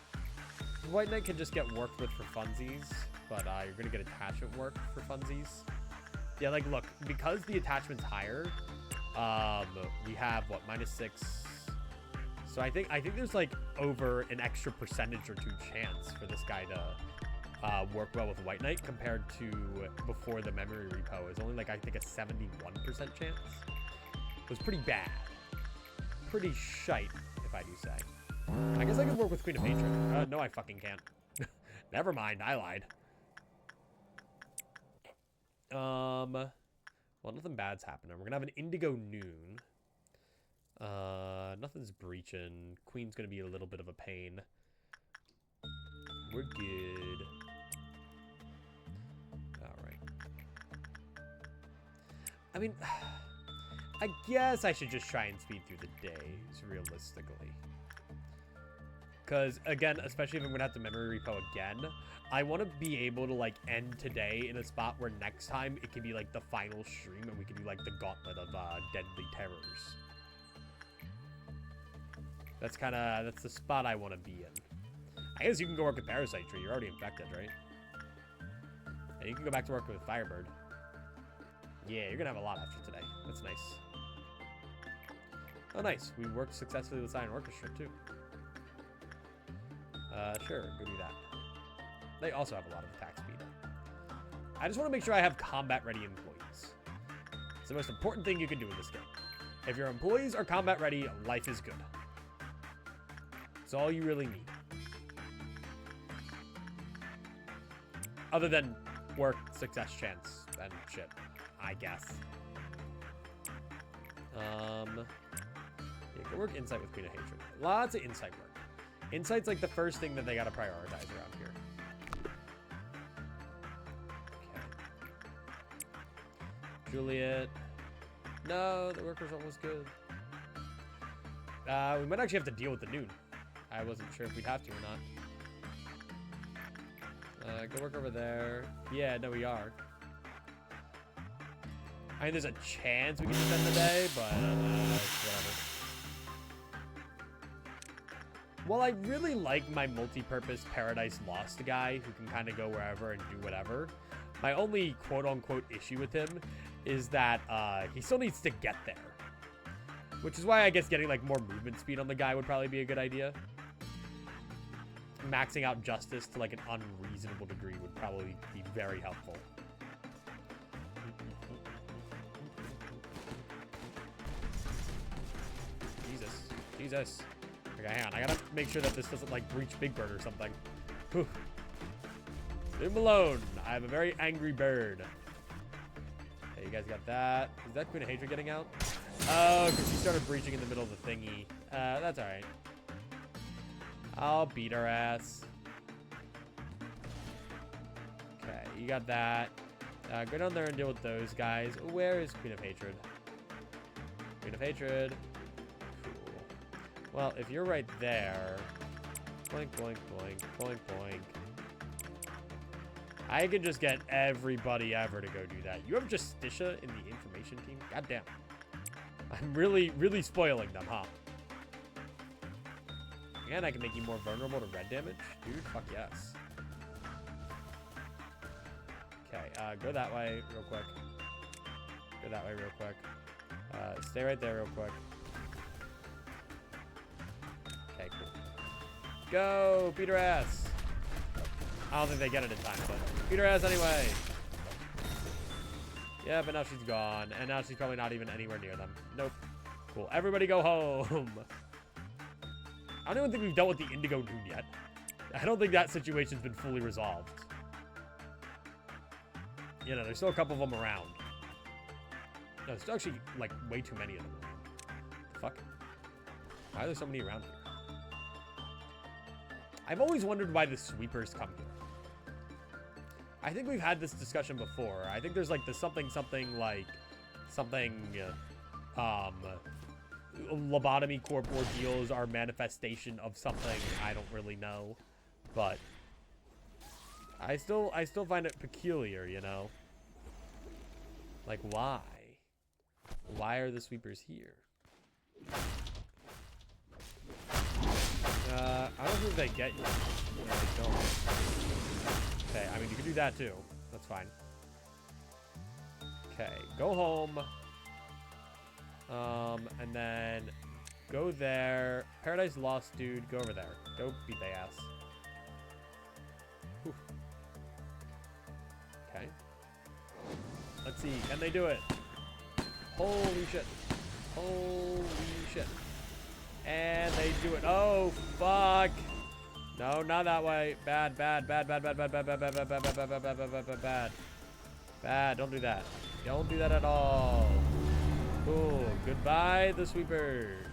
White Knight can just get worked with for funsies, but you're gonna get attachment work for funsies. Yeah, like look, because the attachment's higher, we have what, -6. So I think there's like over an extra percentage or two chance for this guy to work well with White Knight compared to before the memory repo. Is only like I think a 71% chance. It was pretty bad, pretty shite if I do say. I guess I could work with Queen of Hatred. No, I fucking can't. Never mind, I lied. Well, nothing bad's happening. We're gonna have an Indigo Noon. Nothing's breaching. Queen's gonna be a little bit of a pain. We're good. Alright. I mean, I guess I should just try and speed through the days, realistically. Because, again, especially if I'm going to have to memory repo again, I want to be able to, like, end today in a spot where next time it can be, like, the final stream and we can do, like, the gauntlet of Deadly Terrors. That's the spot I want to be in. I guess you can go work with Parasite Tree. You're already infected, right? And you can go back to work with Firebird. Yeah, you're going to have a lot after today. That's nice. Oh, nice. We worked successfully with Cyan Orchestra, too. Sure, go do that. They also have a lot of attack speed. I just want to make sure I have combat-ready employees. It's the most important thing you can do in this game. If your employees are combat-ready, life is good. It's all you really need. Other than work, success chance, and shit, I guess. Yeah, go work Insight with Queen of Hatred. Lots of Insight work. Insight's like the first thing that they gotta prioritize around here. Okay. Juliet. No, the work was almost good. We might actually have to deal with the noon. I wasn't sure if we'd have to or not. Go work over there. Yeah, no, we are. I mean, there's a chance we can spend the day, but whatever. Well, I really like my multi-purpose Paradise Lost guy who can kind of go wherever and do whatever. My only quote-unquote issue with him is that he still needs to get there. Which is why I guess getting like more movement speed on the guy would probably be a good idea. Maxing out Justice to like an unreasonable degree would probably be very helpful. Jesus. Okay, hang on. I gotta make sure that this doesn't, like, breach Big Bird or something. Whew. Leave him alone. I am a very angry bird. Okay, you guys got that. Is that Queen of Hatred getting out? Oh, because she started breaching in the middle of the thingy. That's alright. I'll beat her ass. Okay, you got that. Go down there and deal with those guys. Where is Queen of Hatred? Queen of Hatred. Cool. Well, if you're right there... Boink, boink, boink, boink, boink. I can just get everybody ever to go do that. You have Justicia in the information team? God damn. I'm really, really spoiling them, huh? And I can make you more vulnerable to red damage? Dude, fuck yes. Okay, go that way real quick. Go that way real quick. Stay right there real quick. Okay, cool. Go! Beat her ass! I don't think they get it in time, but beat her ass anyway! Yeah, but now she's gone, and now she's probably not even anywhere near them. Nope. Cool. Everybody go home! I don't even think we've dealt with the Indigo Noon yet. I don't think that situation's been fully resolved. You know, there's still a couple of them around. No, there's still actually, like, way too many of them around. The fuck? Why are there so many around here? I've always wondered why the sweepers come here. I think we've had this discussion before. I think there's, like, the something, like, Lobotomy Corp ordeals are manifestation of something. I don't really know. But I still find it peculiar, you know? Like, why? Why are the sweepers here? I don't think they get you. No, they don't. Okay, I mean, you can do that too. That's fine. Okay, go home. And then go there. Paradise Lost, dude. Go over there. Go beat their ass. Whew. Okay. Let's see. Can they do it? Holy shit. Holy shit. And they do it. Oh, fuck. No, not that way. Bad, bad, bad, bad, bad, bad, bad, bad, bad, bad, bad, bad, bad, bad, bad, bad, bad, bad. Bad. Don't do that. Don't do that at all. Cool. Goodbye, the sweepers.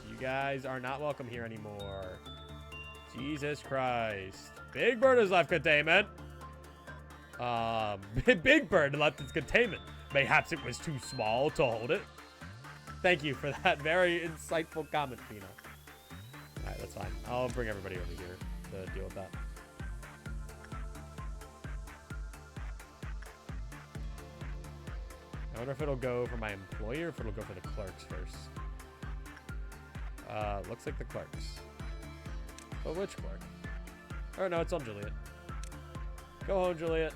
You guys are not welcome here anymore. Jesus Christ. Big Bird has left containment. Big Bird left its containment. Mayhaps it was too small to hold it. Thank you for that very insightful comment, Pina. Alright, that's fine. I'll bring everybody over here to deal with that. I wonder if it'll go for my employer or if it'll go for the clerks first. Looks like the clerks. But which clerk? Oh, no, it's on Juliet. Go home, Juliet.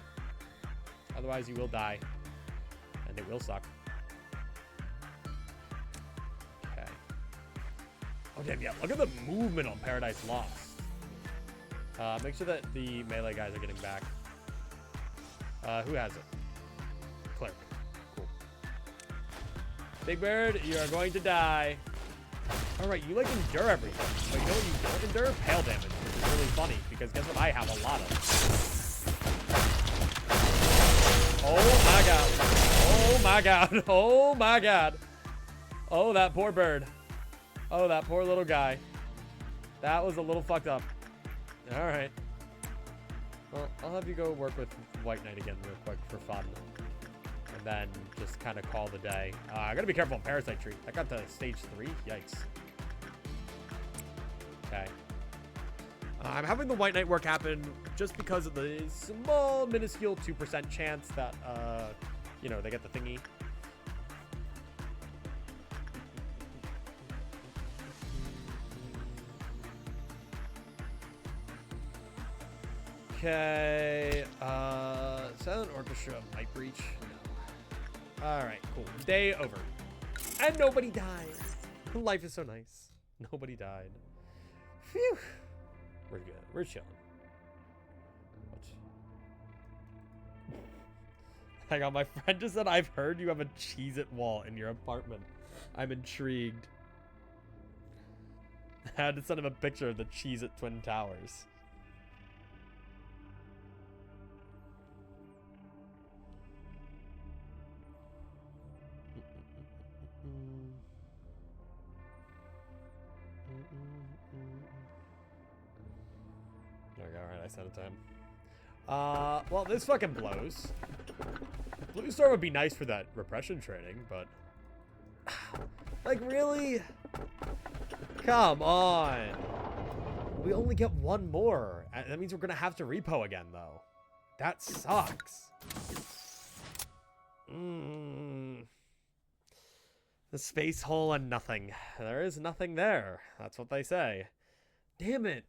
Otherwise, you will die. And it will suck. Okay. Oh, damn, yeah. Look at the movement on Paradise Lost. Make sure that the melee guys are getting back. Who has it? Clerk. Cool. Big Bird, you are going to die. Alright, you like endure everything. But you know what you don't endure? Hail damage, which is really funny, because guess what I have a lot of? Oh my god. Oh my god. Oh my god. Oh, that poor bird. Oh, that poor little guy. That was a little fucked up. Alright. Well, I'll have you go work with White Knight again real quick for fun. And then just kind of call the day. I gotta be careful on Parasite Tree. I got to stage 3. Yikes. Okay. I'm having the White Knight work happen just because of the small, minuscule 2% chance that, you know, they get the thingy. Okay. Silent Orchestra might breach. No. Alright, cool. Day over. And nobody dies. Life is so nice. Nobody died. Phew. We're good. We're chilling. Hang on, my friend just said, I've heard you have a Cheez-It wall in your apartment. I'm intrigued. I had to send him a picture of the Cheez-It Twin Towers. Okay, alright, I sent it to him. Well, this fucking blows. Blue Star would be nice for that repression training, but... Like, really? Come on. We only get one more. That means we're gonna have to repo again, though. That sucks. The space hole and nothing. There is nothing there. That's what they say. Damn it.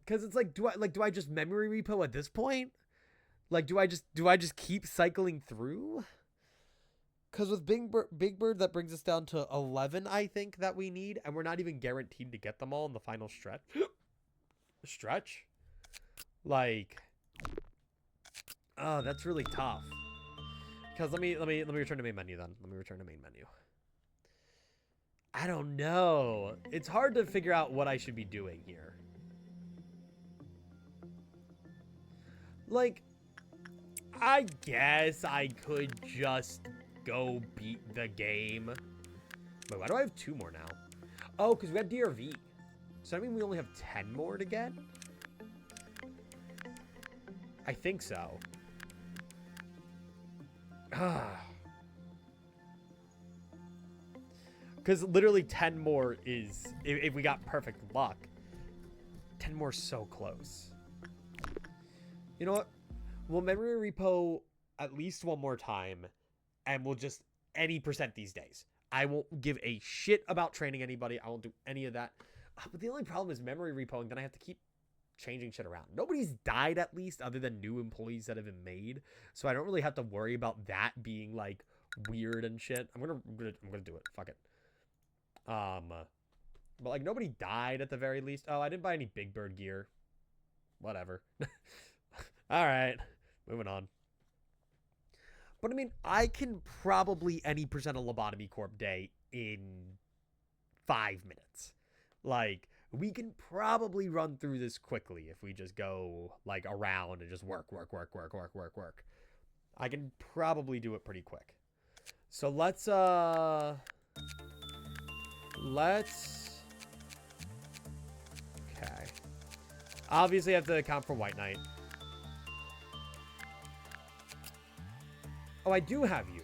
Because it's like, do I just memory repo at this point? Like, do I just keep cycling through? Because with Big Bird, that brings us down to 11, I think, that we need. And we're not even guaranteed to get them all in the final stretch. Stretch? Like... Oh, that's really tough. Because let me return to main menu then. Let me return to main menu. I don't know. It's hard to figure out what I should be doing here. Like, I guess I could just go beat the game. Wait, why do I have 2 more now? Oh, because we got DRV. So I mean we only have 10 more to get? I think so. Because literally 10 more is, if we got perfect luck, 10 more is so close. You know what? We'll memory repo at least one more time, and we'll just any percent these days. I won't give a shit about training anybody. I won't do any of that. But the only problem is memory repoing, then I have to keep changing shit around. Nobody's died, at least, other than new employees that have been made. So I don't really have to worry about that being, like, weird and shit. I'm gonna do it. Fuck it. But, like, nobody died at the very least. Oh, I didn't buy any Big Bird gear. Whatever. Alright. Moving on. But, I mean, I can probably any percent a Lobotomy Corp day in 5 minutes. Like, we can probably run through this quickly if we just go, like, around and just work. I can probably do it pretty quick. So let's, okay. Obviously, I have to account for White Knight. Oh, I do have you.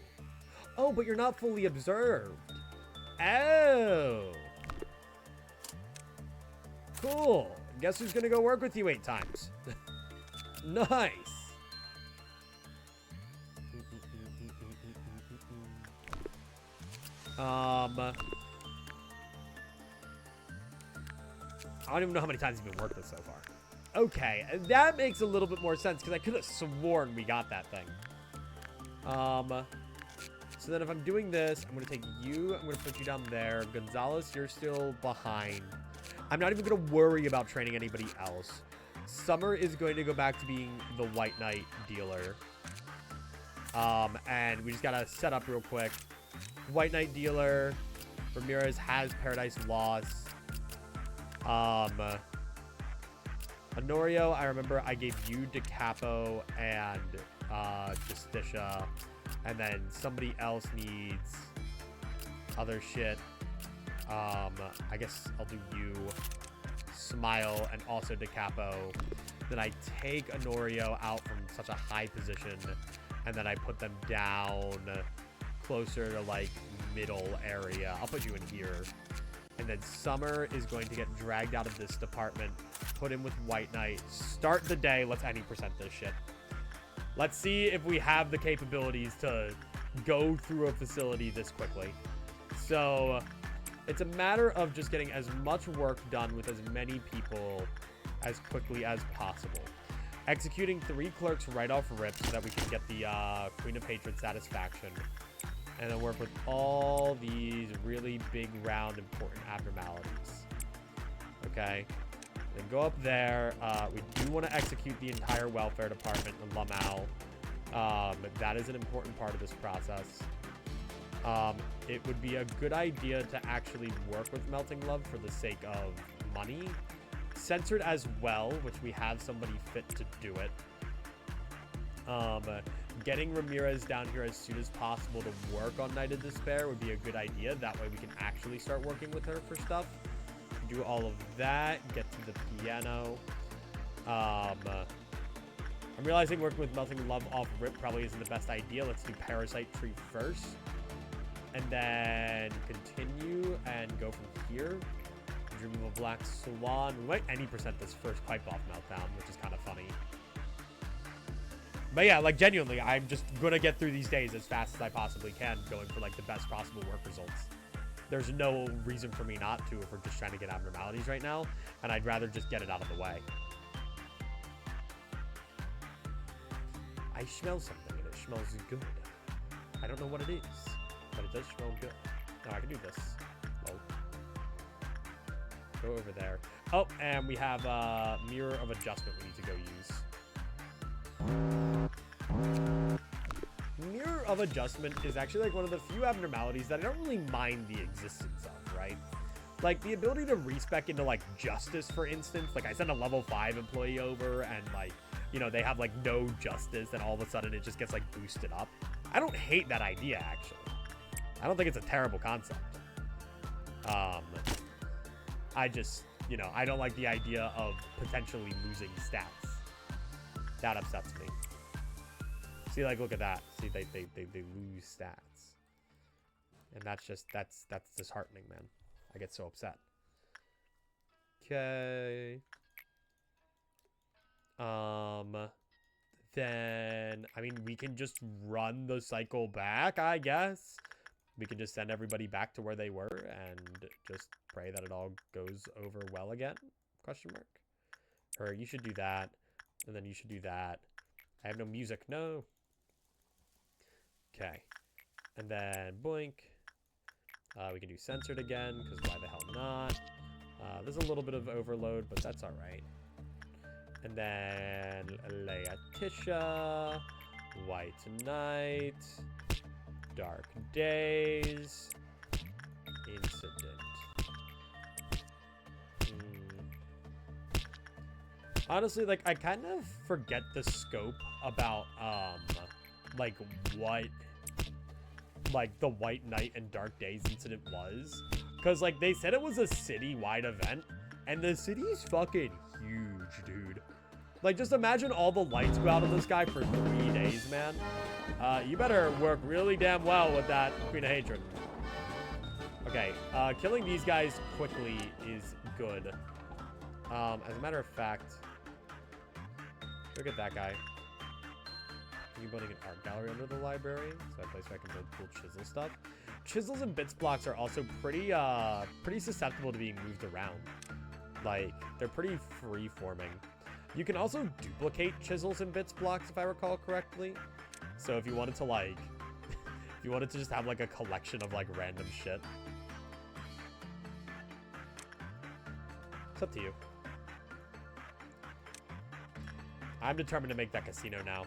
Oh, but you're not fully observed. Oh. Cool. Guess who's gonna go work with you 8 times? Nice. I don't even know how many times you've been worked with so far. Okay, that makes a little bit more sense because I could have sworn we got that thing. So then if I'm doing this, I'm going to take you, I'm going to put you down there. Gonzalez, you're still behind. I'm not even going to worry about training anybody else. Summer is going to go back to being the White Knight dealer. And we just got to set up real quick. White Knight dealer. Ramirez has Paradise Lost. Honorio, I remember I gave you DeCapo and Justicia, and then somebody else needs other shit. I guess I'll do you, Smile, and also DeCapo. Then I take Honorio out from such a high position, and then I put them down closer to like middle area. I'll put you in here. And then Summer is going to get dragged out of this department, put in with White Knight, start the day. Let's any percent this shit. Let's see if we have the capabilities to go through a facility this quickly. So it's a matter of just getting as much work done with as many people as quickly as possible. Executing 3 clerks right off rip so that we can get the Queen of Hatred satisfaction. And then work with all these really big, round, important abnormalities. Okay? Then go up there. We do want to execute the entire welfare department in Lamau. That is an important part of this process. It would be a good idea to actually work with Melting Love for the sake of money. Censored as well, which we have somebody fit to do it. Getting Ramirez down here as soon as possible to work on Night of Despair would be a good idea. That way we can actually start working with her for stuff. do all of that. Get to the piano. I'm realizing working with Melting Love off rip probably isn't the best idea. Let's do Parasite Tree first. And then continue and go from here. Dream of a Black Swan. We might any percent this first pipe off meltdown, which is kind of funny. But yeah, like genuinely, I'm just gonna get through these days as fast as I possibly can, going for like the best possible work results. There's no reason for me not to if we're just trying to get abnormalities right now, and I'd rather just get it out of the way. I smell something and it smells good. I don't know what it is, but it does smell good. No, I can do this. Oh. Go over there. Oh, and we have a mirror of adjustment we need to go use. Mirror of adjustment is actually like one of the few abnormalities that I don't really mind the existence of, right? Like the ability to respec into like justice, for instance. Like I send a level 5 employee over and like, you know, they have like no justice and all of a sudden it just gets like boosted up. I don't hate that idea actually. I don't think it's a terrible concept. I just, you know, I don't like the idea of potentially losing stats. That upsets me. See, like, look at that. See, they lose stats. And that's just, that's disheartening, man. I get so upset. Okay. Then, I mean, we can just run the cycle back, I guess. We can just send everybody back to where they were and just pray that it all goes over well again, question mark. Or you should do that, and then you should do that. I have no music, no. Okay, and then boink. We can do censored again, because why the hell not? There's a little bit of overload, but that's all right. And then Leatisha, White Night, Dark Days, Incident. Honestly, like, I kind of forget the scope about, like, what, like, the White Night and Dark Days incident was. Because, like, they said it was a city-wide event, and the city is fucking huge, dude. Like, just imagine all the lights go out of the sky for 3 days, man. You better work really damn well with that Queen of Hatred. Okay, killing these guys quickly is good. As a matter of fact, look at that guy. You building an art gallery under the library, so a place where I can build cool chisel stuff. Chisels and bits blocks are also pretty susceptible to being moved around. Like, they're pretty free-forming. You can also duplicate chisels and bits blocks, if I recall correctly. So if you wanted to, like, if you wanted to just have, like, a collection of, like, random shit. It's up to you. I'm determined to make that casino now.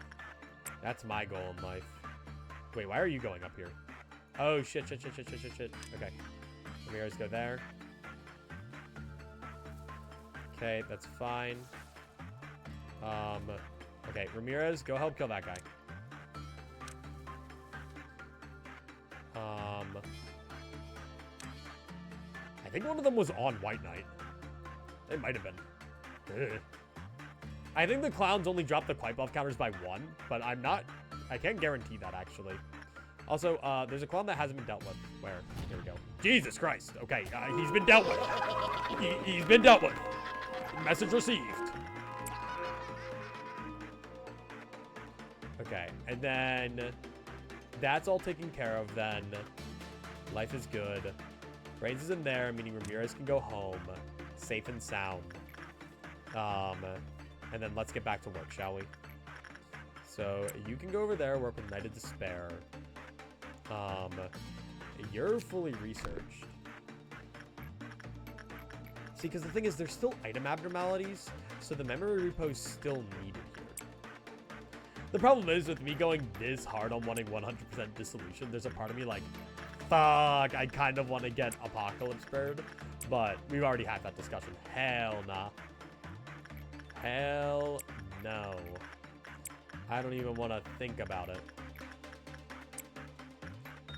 That's my goal in life. Wait, why are you going up here? Oh, shit. Okay. Ramirez, go there. Okay, that's fine. Okay, Ramirez, go help kill that guy. I think one of them was on White Knight. It might have been. Ugh. I think the clowns only dropped the quipe off counters by 1, but I can't guarantee that, actually. Also, there's a clown that hasn't been dealt with. Where? There we go. Jesus Christ. Okay, he's been dealt with. He's been dealt with. Message received. Okay, and then that's all taken care of then. Life is good. Brains is in there, meaning Ramirez can go home. Safe and sound. And then let's get back to work, shall we? So you can go over there, work with Night of Despair. You're fully researched. See, because the thing is, there's still item abnormalities, so the memory repo is still needed here. The problem is, with me going this hard on wanting 100% dissolution, there's a part of me like, fuck, I kind of want to get Apocalypse Bird, but we've already had that discussion. Hell nah. Hell no. I don't even want to think about it.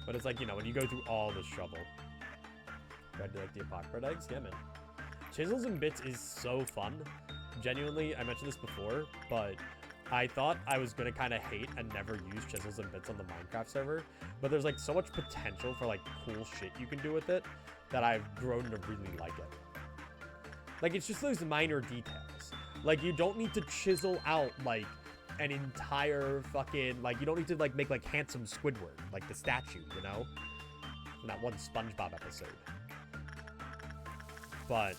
But it's like, you know, when you go through all this trouble. Do I do like the Apocalypse eggs? Yeah, man. Chisels and Bits is so fun. Genuinely, I mentioned this before, but I thought I was going to kind of hate and never use Chisels and Bits on the Minecraft server. But there's, like, so much potential for, like, cool shit you can do with it that I've grown to really like it. Like, it's just those minor details. Like, you don't need to chisel out, like, an entire fucking, like, you don't need to, like, make, like, handsome Squidward, like the statue, you know? From that one SpongeBob episode. But,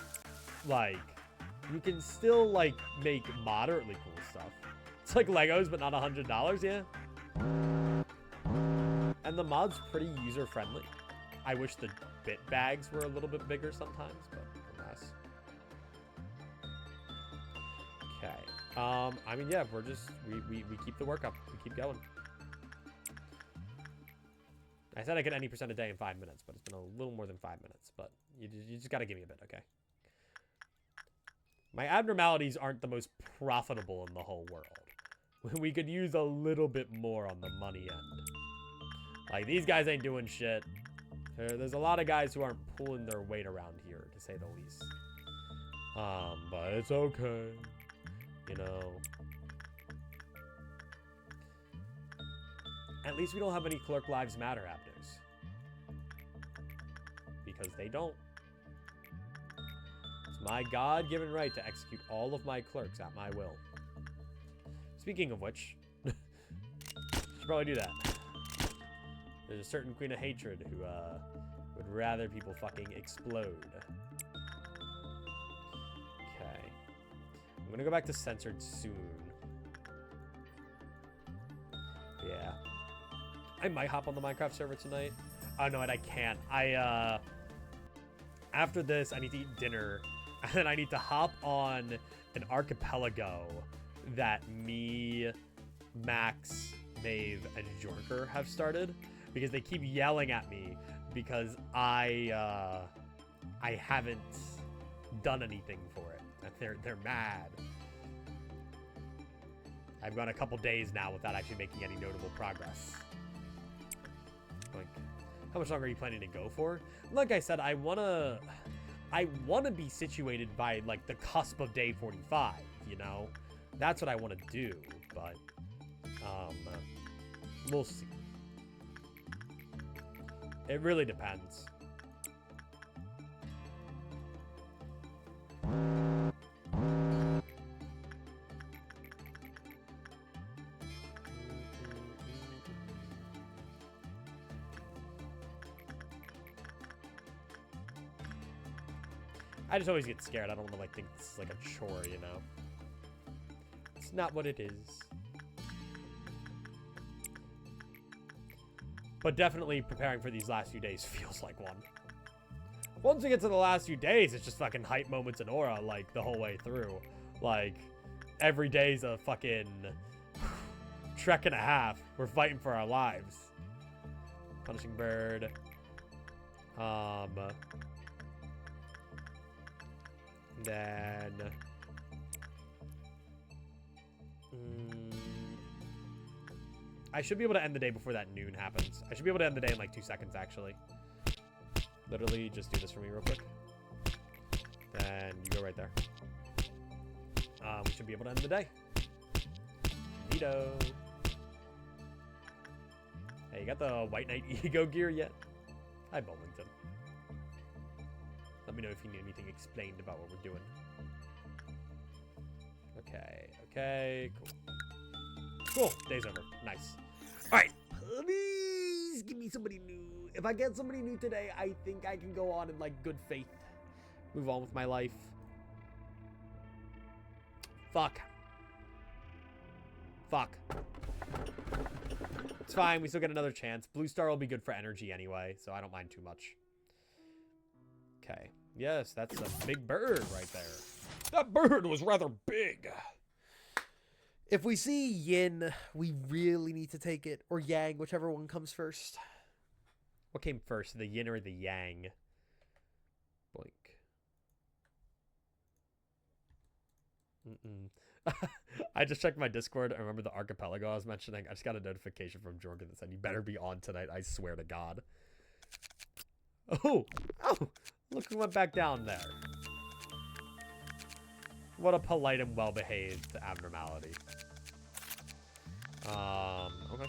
like, you can still, like, make moderately cool stuff. It's like Legos, but not $100, yeah? And the mod's pretty user-friendly. I wish the bit bags were a little bit bigger sometimes, but alas. Okay. I mean, yeah, we're just, we keep the work up. We keep going. I said I could 90% a day in 5 minutes, but it's been a little more than 5 minutes. But you just got to give me a bit, okay? My abnormalities aren't the most profitable in the whole world. We could use a little bit more on the money end. Like, these guys ain't doing shit. There's a lot of guys who aren't pulling their weight around here, to say the least. But it's okay. You know. At least we don't have any Clerk Lives Matter abnos. Because they don't. It's my God-given right to execute all of my clerks at my will. Speaking of which, should probably do that. There's a certain Queen of Hatred who would rather people fucking explode. Okay. I'm gonna go back to censored soon. Yeah. I might hop on the Minecraft server tonight. Oh, no, I can't. After this, I need to eat dinner. And then I need to hop on an archipelago that me, Max, Maeve, and Jorker have started. Because they keep yelling at me because I haven't done anything for it. They're mad. I've gone a couple days now without actually making any notable progress. Like, how much longer are you planning to go for? Like I said, I wanna be situated by, like, the cusp of day 45, you know? That's what I want to do, but, we'll see. It really depends. I just always get scared. I don't want to, like, think it's like a chore, you know? It's not what it is. But definitely preparing for these last few days feels like one. Once we get to the last few days, it's just fucking hype moments and aura, like, the whole way through. Like, every day's a fucking trek and a half. We're fighting for our lives. Punishing Bird. Then... I should be able to end the day before that noon happens. I should be able to end the day in like 2 seconds, actually. Literally, just do this for me real quick. Then you go right there. We should be able to end the day. Neato. Hey, you got the White Knight Ego gear yet? Hi, Bowlington. Let me know if you need anything explained about what we're doing. Okay, cool. Cool, day's over. Nice. Alright, please give me somebody new. If I get somebody new today, I think I can go on in, like, good faith. Move on with my life. Fuck. It's fine, we still get another chance. Blue Star will be good for energy anyway, so I don't mind too much. Okay. Yes, that's a big bird right there. That bird was rather big. If we see yin, we really need to take it. Or yang, whichever one comes first. What came first, the yin or the yang? Blink. I just checked my Discord. I remember the archipelago I was mentioning. I just got a notification from Jordan that said, you better be on tonight. I swear to God. Oh, look who went back down there. What a polite and well-behaved abnormality. Okay.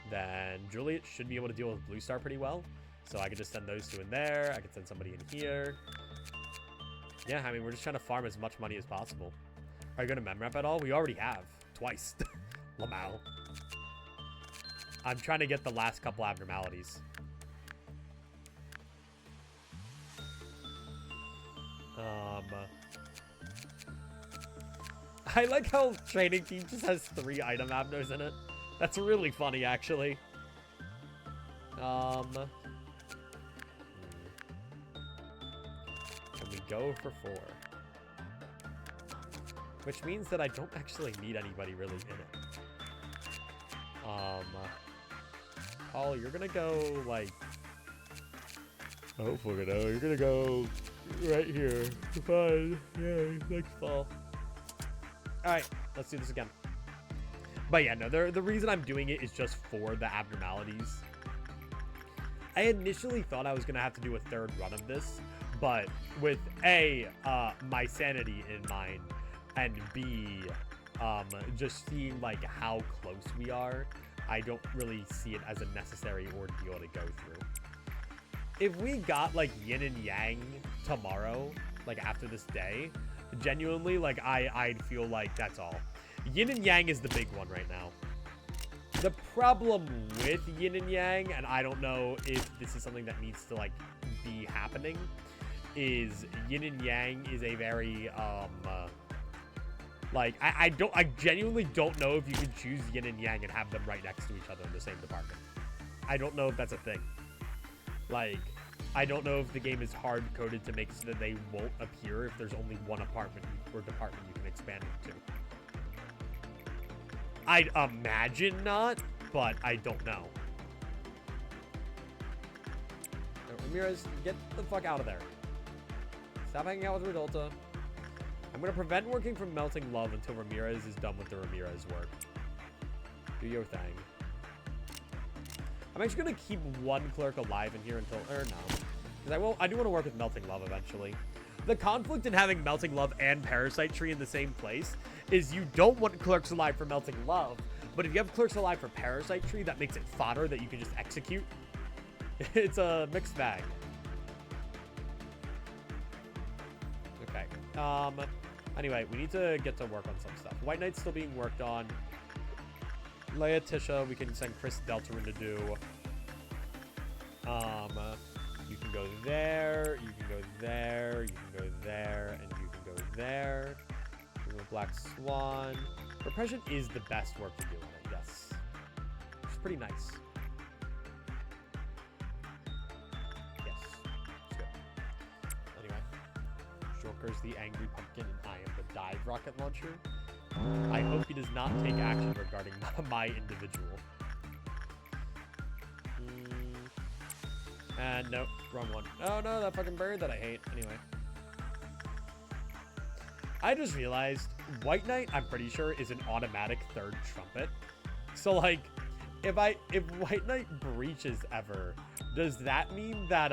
Then Juliet should be able to deal with Blue Star pretty well. So I could just send those 2 in there. I could send somebody in here. Yeah, I mean, we're just trying to farm as much money as possible. Are you going to memrep at all? We already have. Twice. Lamau. I'm trying to get the last couple abnormalities. I like how training team just has 3 item abnos in it. That's really funny, actually. Can we go for 4? Which means that I don't actually need anybody really in it. Paul, you're gonna go, like... Oh, fucking hell, you're gonna go right here. Fine. Yay, thanks, Paul. Alright, let's do this again. But yeah, no, the reason I'm doing it is just for the abnormalities. I initially thought I was going to have to do a 3rd run of this, but with A, my sanity in mind, and B, just seeing like how close we are, I don't really see it as a necessary ordeal to go through. If we got like yin and yang tomorrow, like after this day, genuinely, like I'd feel like that's all. Yin and yang is the big one right now. The problem with yin and yang, and I don't know if this is something that needs to like be happening, is yin and yang is a very like I genuinely don't know if you can choose yin and yang and have them right next to each other in the same department. I don't know if that's a thing. Like, I don't know if the game is hard-coded to make it so that they won't appear if there's only one apartment or department you can expand into. I'd imagine not, but I don't know. So, Ramirez, get the fuck out of there. Stop hanging out with Rodolta. I'm going to prevent working from Melting Love until Ramirez is done with the Ramirez work. Do your thing. I'm actually going to keep 1 clerk alive in here until... Or no. Because I do want to work with Melting Love eventually. The conflict in having Melting Love and Parasite Tree in the same place is you don't want clerks alive for Melting Love, but if you have clerks alive for Parasite Tree, that makes it fodder that you can just execute. It's a mixed bag. Okay. Anyway, we need to get to work on some stuff. White Knight's still being worked on. Leia Tisha, we can send Chris Deltarune to do. You can go there, you can go there, you can go there, and you can go there. Remove Black Swan. Repression is the best work to do in it, yes. It's pretty nice. Yes, it's good. Anyway, Joker's the Angry Pumpkin, and I am the Dive Rocket Launcher. I hope he does not take action regarding my individual. And nope, wrong one. Oh no, that fucking bird that I hate. Anyway. I just realized White Knight, I'm pretty sure, is an automatic 3rd trumpet. So like, if White Knight breaches ever, does that mean that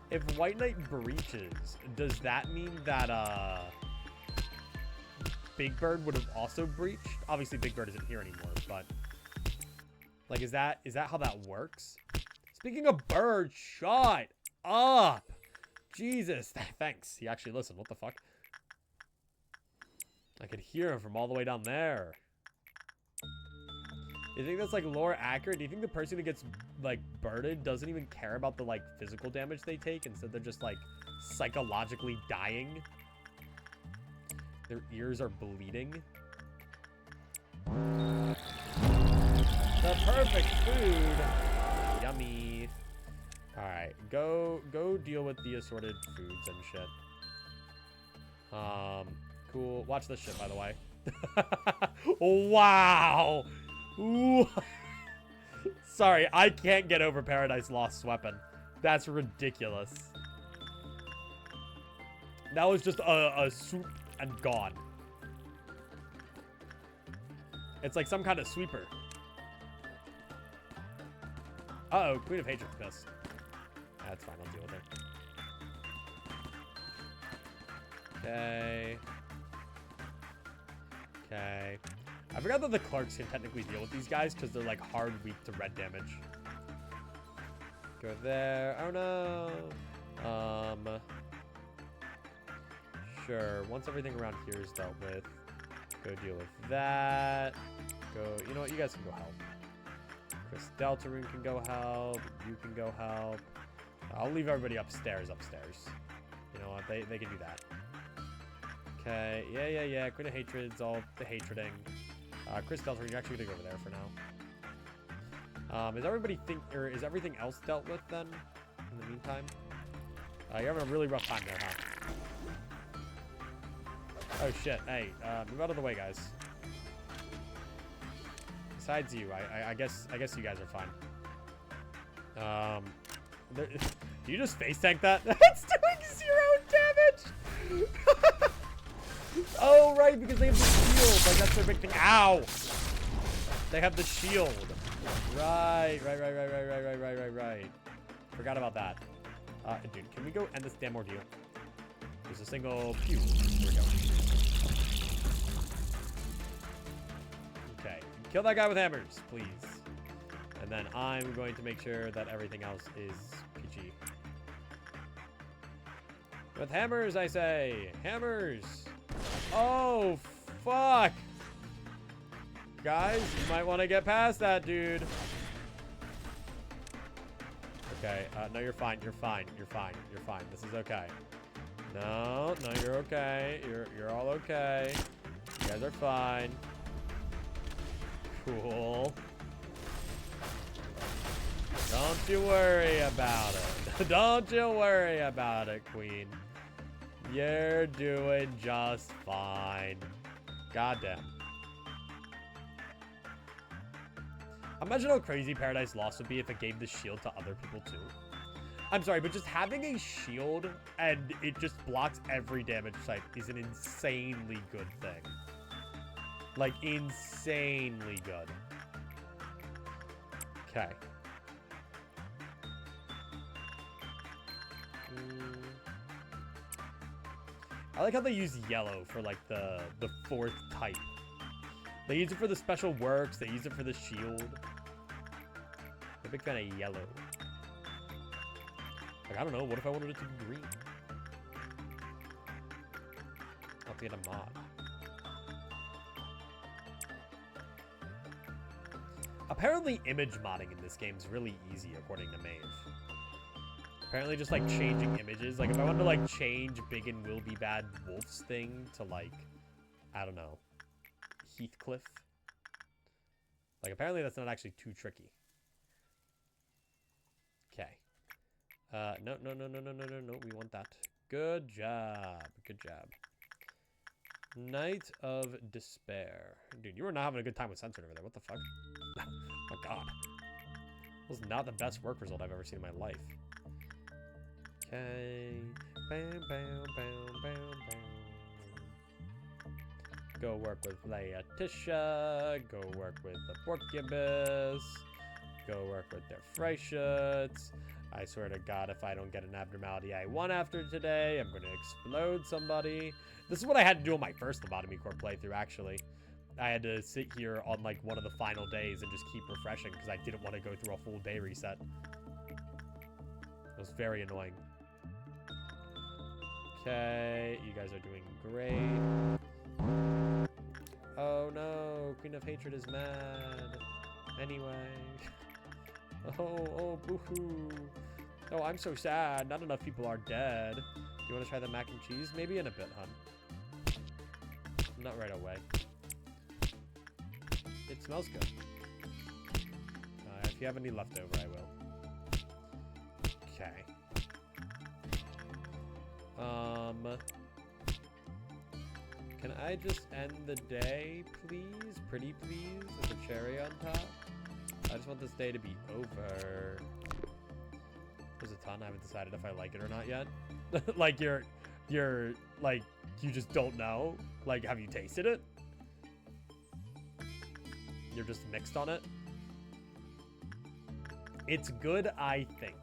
if White Knight breaches, does that mean that Big Bird would have also breached? Obviously Big Bird isn't here anymore, but like, is that how that works? Speaking of bird, shut up. Jesus, thanks. He actually listened. What the fuck? I could hear him from all the way down there. You think that's like lore accurate? Do you think the person who gets like birded doesn't even care about the like physical damage they take? Instead they're just like psychologically dying? Their ears are bleeding. The perfect food. Yummy. Alright, go deal with the assorted foods and shit. Cool. Watch this shit, by the way. Wow. Ooh. Sorry, I can't get over Paradise Lost's weapon. That's ridiculous. That was just a swoop and gone. It's like some kind of sweeper. Uh-oh, Queen of Hatred's pissed. That's fine, I'll deal with her. Okay. Okay. I forgot that the clerks can technically deal with these guys because they're like hard weak to red damage. Go there. Oh no. Sure. Once everything around here is dealt with, go deal with that. Go. You know what? You guys can go help. Chris Deltarune can go help. You can go help. I'll leave everybody upstairs. You know what? They can do that. Okay. Yeah. Queen of Hatred's all the hatreding. Chris Deltarune, you're actually gonna go over there for now. Is everything else dealt with then? In the meantime, you're having a really rough time there, huh? Oh shit! Hey, move out of the way, guys. Besides you, I guess you guys are fine. Do you just face tank that? It's doing 0 damage. Oh right, because they have the shield. Like that's their big thing. Ow! They have the shield. Right. Forgot about that. Dude, can we go end this damn ordeal? There's a single pew. Here we go. Okay. Kill that guy with hammers, please. And then I'm going to make sure that everything else is peachy. With hammers, I say. Hammers. Oh, fuck. Guys, you might want to get past that, dude. Okay. No, you're fine. You're fine. This is okay. No, you're okay. You're all okay. You guys are fine. Cool. Don't you worry about it. Don't you worry about it, Queen. You're doing just fine. Goddamn. Imagine how crazy Paradise Lost would be if it gave the shield to other people too. I'm sorry, but just having a shield and it just blocks every damage type is an insanely good thing. Like, insanely good. Okay. I like how they use yellow for, like, the fourth type. They use it for the special works. They use it for the shield. I'm a big fan of yellow. Like, I don't know. What if I wanted it to be green? I'll have to get a mod. Apparently, image modding in this game is really easy, according to Maeve. Apparently, just, like, changing images. Like, if I wanted to, like, change Big and Will Be Bad Wolf's thing to, like, I don't know, Heathcliff. Like, apparently that's not actually too tricky. Okay. No. We want that. Good job. Knight of Despair. Dude, you were not having a good time with censored over there. What the fuck? Oh, my God. This was not the best work result I've ever seen in my life. Okay. Bam. Go work with Laetitia. Go work with the Porcubus. Go work with their Freischutz. I swear to God, if I don't get an abnormality I want after today, I'm going to explode somebody. This is what I had to do on my first Lobotomy Corp playthrough, actually. I had to sit here on, like, one of the final days and just keep refreshing because I didn't want to go through a full day reset. It was very annoying. Okay, you guys are doing great. Oh no, Queen of Hatred is mad. Anyway. Oh, boo-hoo. Oh, I'm so sad. Not enough people are dead. You want to try the mac and cheese? Maybe in a bit, hun. Not right away. It smells good. If you have any leftover, I will. Okay. Can I just end the day, please? Pretty please? With a cherry on top? I just want this day to be over. There's a ton. I haven't decided if I like it or not yet. Like, you're, like, you just don't know? Like, have you tasted it? You're just mixed on it? It's good, I think.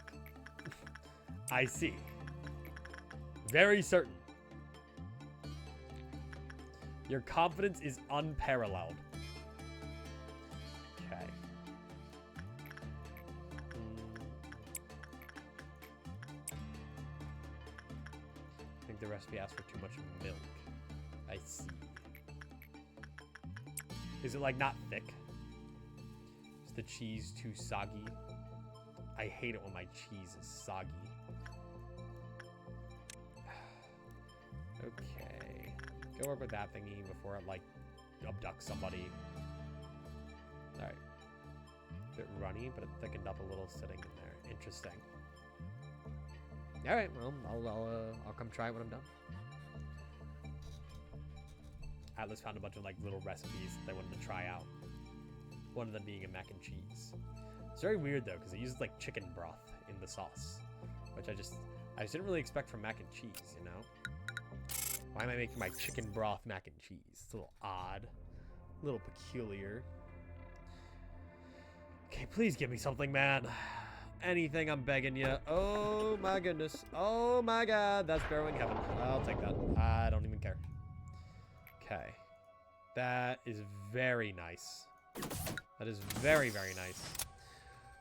I see. Very certain. Your confidence is unparalleled. Okay. I think the recipe asks for too much milk. I see. Is it like not thick? Is the cheese too soggy? I hate it when my cheese is soggy. Okay. Go work with that thingy before it, like, abducts somebody. Alright. Bit runny, but it thickened up a little sitting in there. Interesting. Alright, well, I'll come try it when I'm done. Atlas found a bunch of, like, little recipes that they wanted to try out. One of them being a mac and cheese. It's very weird, though, because it uses, like, chicken broth in the sauce. Which I just didn't really expect from mac and cheese, you know? Why am I making my chicken broth mac and cheese? It's a little odd. A little peculiar. Okay, please give me something, man. Anything, I'm begging you. Oh, my goodness. Oh, my God. That's Burrowing Heaven. I'll take that. I don't even care. Okay. That is very nice. That is very, very nice.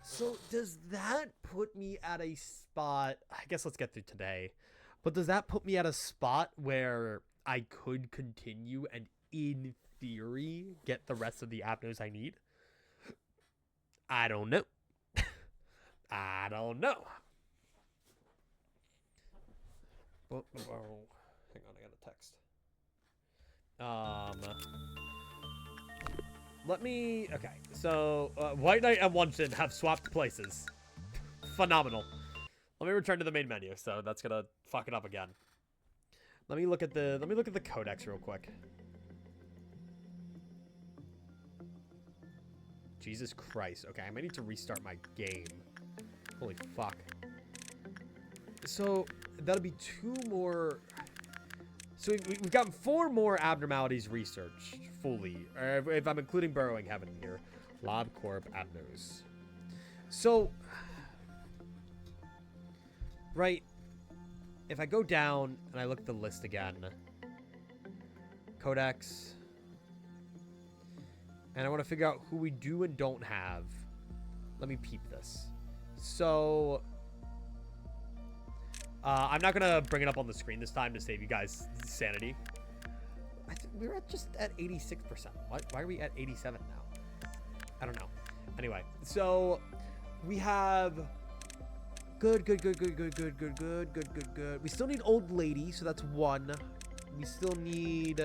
So, does that put me at a spot... I guess let's get through today. But does that put me at a spot where I could continue and, in theory, get the rest of the abnos I need? I don't know. I don't know. Oh, hang on, I got a text. Let me... Okay, so White Knight and Luncheon have swapped places. Phenomenal. Let me return to the main menu, so that's gonna fuck it up again. Let me look at the codex real quick. Jesus Christ. Okay, I might need to restart my game. Holy fuck. So, that'll be 2 more... So, we've got 4 more abnormalities researched fully. If I'm including Burrowing Heaven here. LabCorp abnos. So... Right. If I go down and I look at the list again. Codex... And I want to figure out who we do and don't have. Let me peep this. So, I'm not going to bring it up on the screen this time to save you guys sanity. We're just at 86%. Why are we at 87 now? I don't know. Anyway, so we have good. We still need Old Lady, so that's 1. We still need...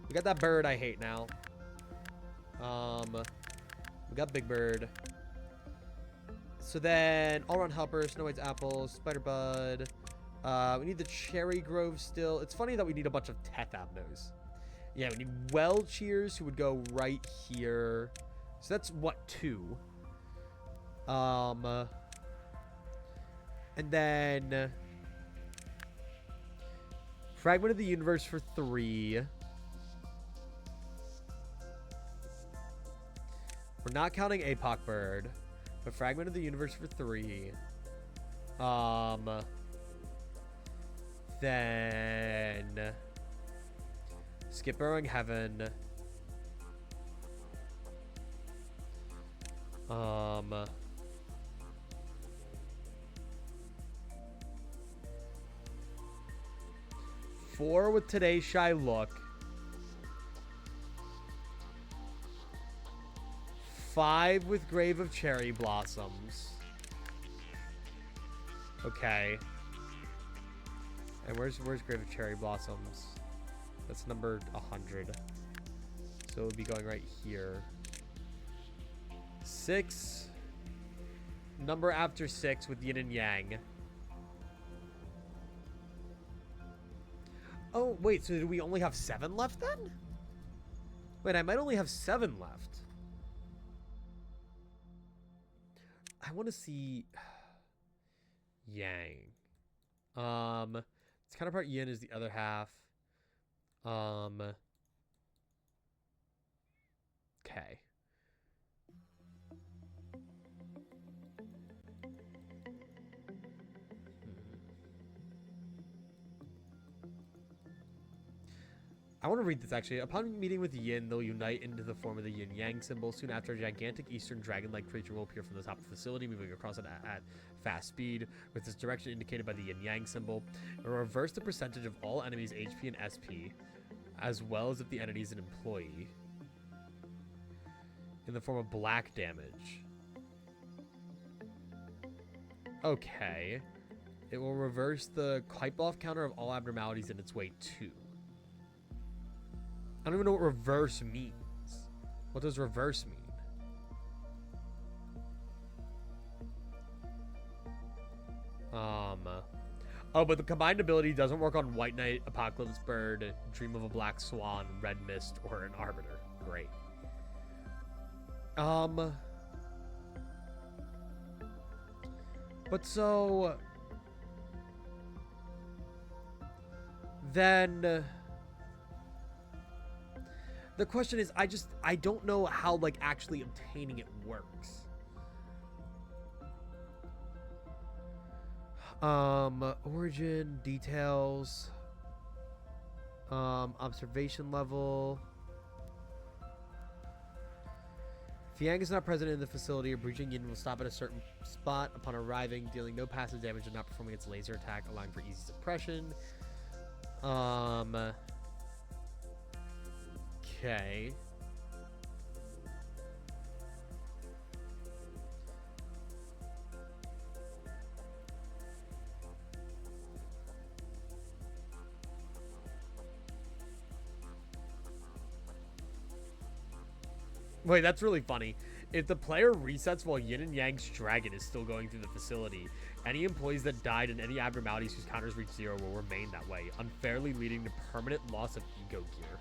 We got that bird I hate now. We got Big Bird. So then, All-Around Helper, Snow White's Apples, Spider Bud. We need the Cherry Grove still. It's funny that we need a bunch of Teth Abnos. Yeah, we need Well Cheers, who would go right here. So that's, what, 2? And then... Fragment of the Universe for 3. We're not counting APOC Bird, but Fragment of the Universe for 3. Then Skip Burrowing Heaven. 4 with Today's Shy Look. 5 with Grave of Cherry Blossoms. Okay. And where's Grave of Cherry Blossoms? That's number 100. So it would be going right here. 6. Number after 6 with Yin and Yang. Oh, wait, so do we only have 7 left then? Wait, I might only have 7 left. I want to see Yang. Its counterpart Yin is the other half. Okay. I want to read this actually. Upon meeting with Yin, they'll unite into the form of the yin-yang symbol. Soon after, a gigantic eastern dragon-like creature will appear from the top of the facility, moving across it at fast speed, with its direction indicated by the yin-yang symbol. It will reverse the percentage of all enemies' HP and SP, as well as if the entity is an employee, in the form of black damage. Okay. It will reverse the hype off counter of all abnormalities in its way too. I don't even know what reverse means. What does reverse mean? Oh, but the combined ability doesn't work on White Knight, Apocalypse Bird, Dream of a Black Swan, Red Mist, or an Arbiter. Great. But so... Then... The question is, I don't know how, like, actually obtaining it works. Origin, details, observation level. If Yang is not present in the facility, or breaching Yin will stop at a certain spot upon arriving, dealing no passive damage and not performing its laser attack, allowing for easy suppression. Okay. Wait, that's really funny. If the player resets while Yin and Yang's dragon is still going through the facility, any employees that died and any abnormalities whose counters reach 0 will remain that way, unfairly leading to permanent loss of ego gear.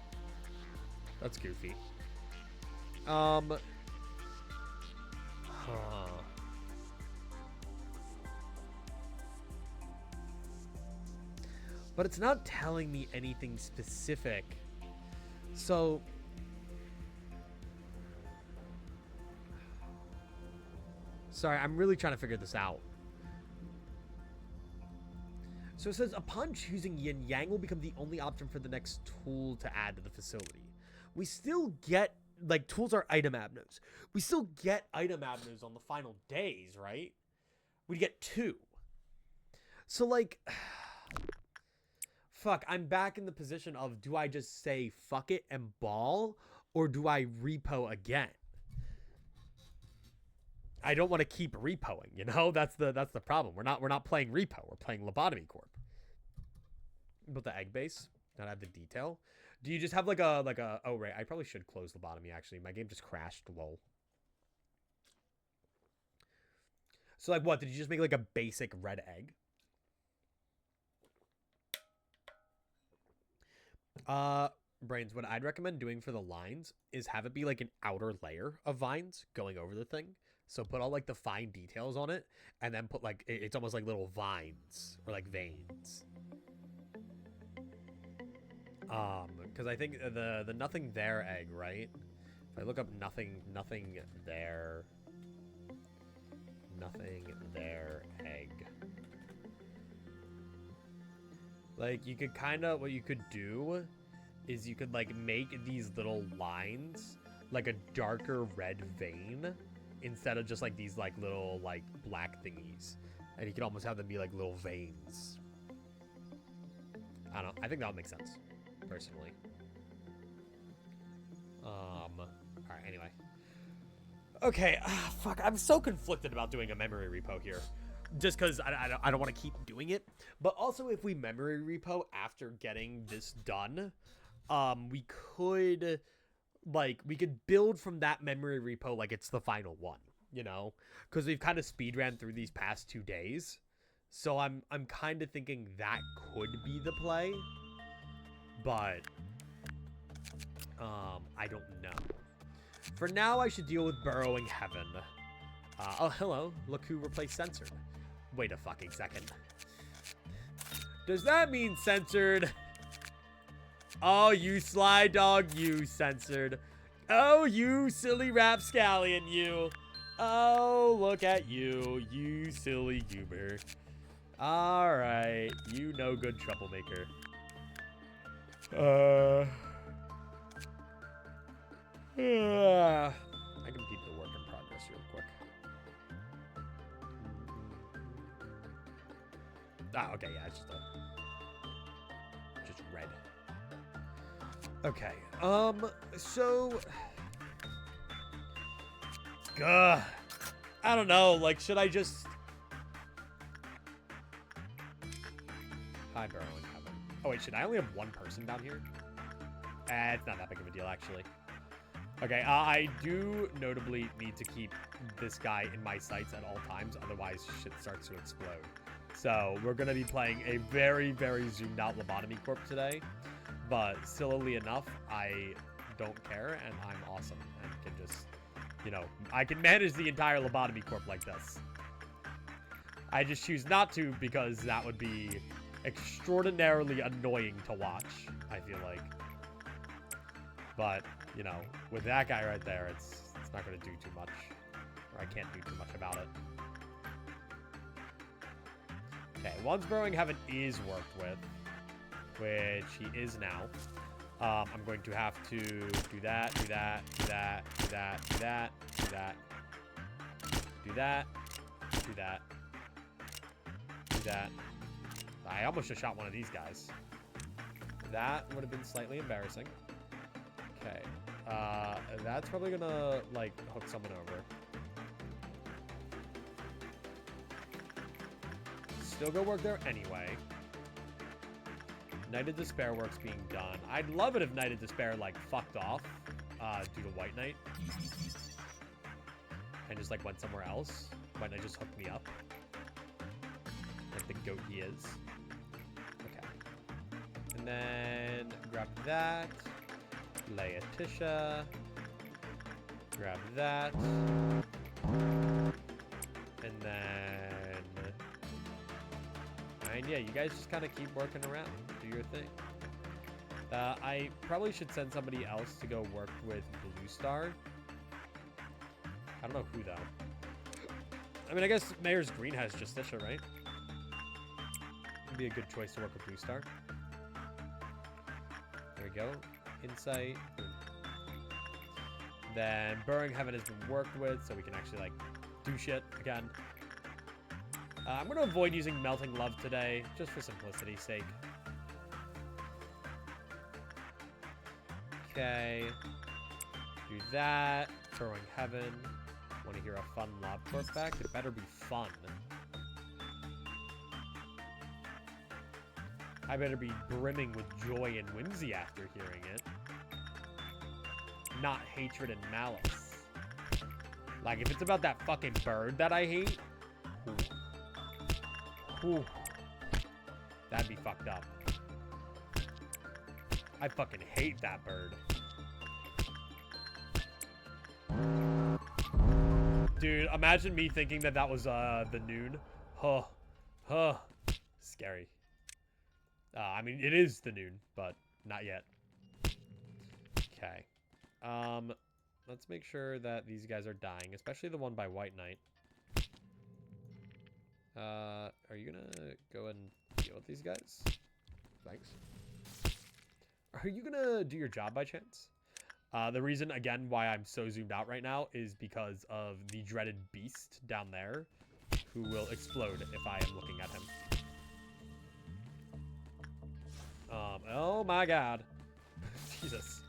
That's goofy. But it's not telling me anything specific. So... Sorry, I'm really trying to figure this out. So it says, upon choosing Yin, Yang will become the only option for the next tool to add to the facility. We still get, like, tools are item abnos. We still get item abnos on the final days, right? We get 2. So, like, fuck, I'm back in the position of, do I just say fuck it and ball, or do I repo again? I don't want to keep repoing, you know? That's the problem. We're not playing repo. We're playing Lobotomy Corp. But the egg base, not have the detail. Do you just have like a oh right, I probably should close Lobotomy actually. My game just crashed, lol. So like what? Did you just make like a basic red egg? Brains, what I'd recommend doing for the lines is have it be like an outer layer of vines going over the thing. So put all like the fine details on it, and then put like, it's almost like little vines or like veins. Because I think the nothing there egg, right? If I look up nothing there egg. Like you could kind of, what you could do is you could like make these little lines like a darker red vein instead of just like these like little like black thingies, and you could almost have them be like little veins. I don't know. I think that would make sense, personally. All right. Anyway. Okay. Fuck. I'm so conflicted about doing a memory repo here, just because I don't want to keep doing it. But also, if we memory repo after getting this done, we could build from that memory repo like it's the final one, you know, because we've kind of speed ran through these past 2 days. So I'm kind of thinking that could be the play, but I don't know. For now, I should deal with Burrowing Heaven. Oh, hello. Look who replaced Censored. Wait a fucking second. Does that mean Censored? Oh, you sly dog, you Censored. Oh, you silly rapscallion, you. Oh, look at you, you silly goober. All right, you no good troublemaker. I can keep the work in progress real quick. Ah, okay, yeah, it's just red. Okay, so... I don't know, like, should I just... Hi, Barrow in Heaven. Oh, wait, should I only have one person down here? It's not that big of a deal, actually. Okay, I do notably need to keep this guy in my sights at all times, otherwise shit starts to explode. So, we're going to be playing a very, very zoomed out Lobotomy Corp today, but sillily enough, I don't care, and I'm awesome, and can just, you know, I can manage the entire Lobotomy Corp like this. I just choose not to because that would be extraordinarily annoying to watch, I feel like. But, you know, with that guy right there, it's not going to do too much. Or I can't do too much about it. Okay, once Burrowing Heaven is worked with, which he is now, I'm going to have to do that, do that, do that, do that, do that, do that, do that, do that, do that. I almost just shot one of these guys. That would have been slightly embarrassing. Okay, that's probably gonna, like, hook someone over. Still go work there anyway. Night of Despair work's being done. I'd love it if Night of Despair, like, fucked off, due to White Knight. And just, like, went somewhere else. White Knight just hooked me up. Like the goat he is. Okay. And then grab that. Laetitia. Grab that. And then... And yeah, you guys just kind of keep working around. Do your thing. I probably should send somebody else to go work with Blue Star. I don't know who, though. I mean, I guess Mayor's Green has Justicia, right? Would be a good choice to work with Blue Star. There we go. Insight. Then Burrowing Heaven has been worked with, so we can actually, like, do shit again. I'm going to avoid using Melting Love today, just for simplicity's sake. Okay. Do that. Burrowing Heaven. Want to hear a fun Loblocke fact? It better be fun. I better be brimming with joy and whimsy after hearing it. Not hatred and malice. Like, if it's about that fucking bird that I hate... Ooh. That'd be fucked up. I fucking hate that bird. Dude, imagine me thinking that that was the noon. Huh. Huh. Scary. I mean, it is the noon, but not yet. Okay. Let's make sure that these guys are dying, especially the one by White Knight. Are you gonna go and deal with these guys? Thanks. Are you gonna do your job by chance? The reason, again, why I'm so zoomed out right now is because of the dreaded beast down there, who will explode if I am looking at him. Oh my god. Jesus.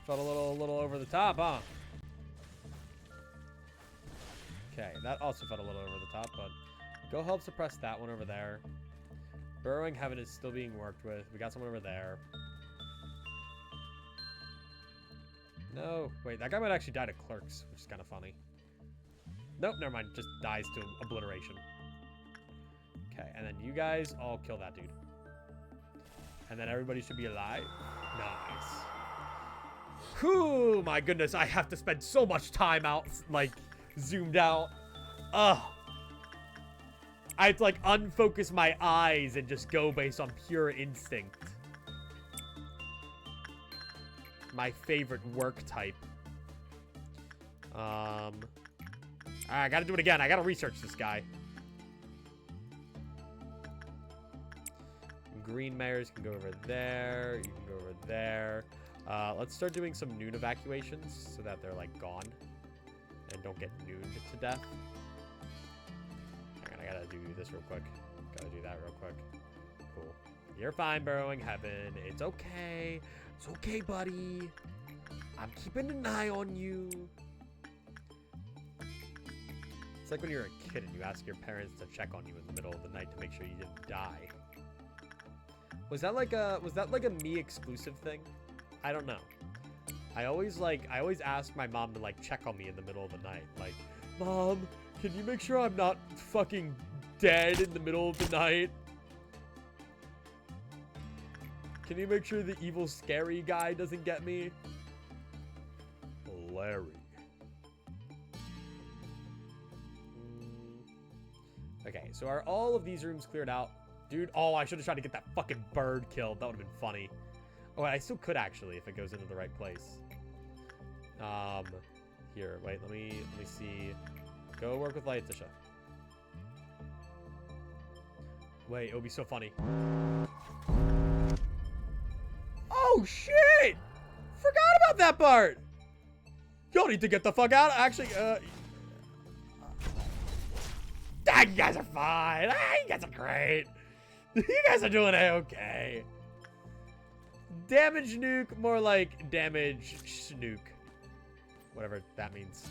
Felt a little over the top, huh? Okay, that also felt a little over the top, but go help suppress that one over there. Burrowing Heaven is still being worked with. We got someone over there. No, wait, that guy might actually die to clerks, which is kind of funny. Nope, never mind. Just dies to obliteration. Okay, and then you guys all kill that dude. And then everybody should be alive. Nice. Whew, my goodness, I have to spend so much time out, like, zoomed out. Ugh. I have to, like, unfocus my eyes and just go based on pure instinct. My favorite work type. I gotta do it again. I gotta research this guy. Green mayors can go over there. You can go over there. Let's start doing some noon evacuations so that they're, like, gone. And don't get nooned to death. Hang on, I gotta do this real quick. Gotta do that real quick. Cool. You're fine, Burrowing Heaven. It's okay. It's okay, buddy. I'm keeping an eye on you. It's like when you're a kid and you ask your parents to check on you in the middle of the night to make sure you didn't die. Was that like a me exclusive thing? I don't know. I always ask my mom to like check on me in the middle of the night. Like, Mom, can you make sure I'm not fucking dead in the middle of the night? Can you make sure the evil scary guy doesn't get me? Larry. Okay, so are all of these rooms cleared out? Dude, oh, I should have tried to get that fucking bird killed. That would have been funny. Oh, I still could actually if it goes into the right place. Here, wait, let me see. Go work with Letitia. Wait, it would be so funny. Oh shit! Forgot about that part! Y'all need to get the fuck out. Actually, you guys are fine. You guys are great. You guys are doing okay. Damage nuke, more like damage snook. Whatever that means.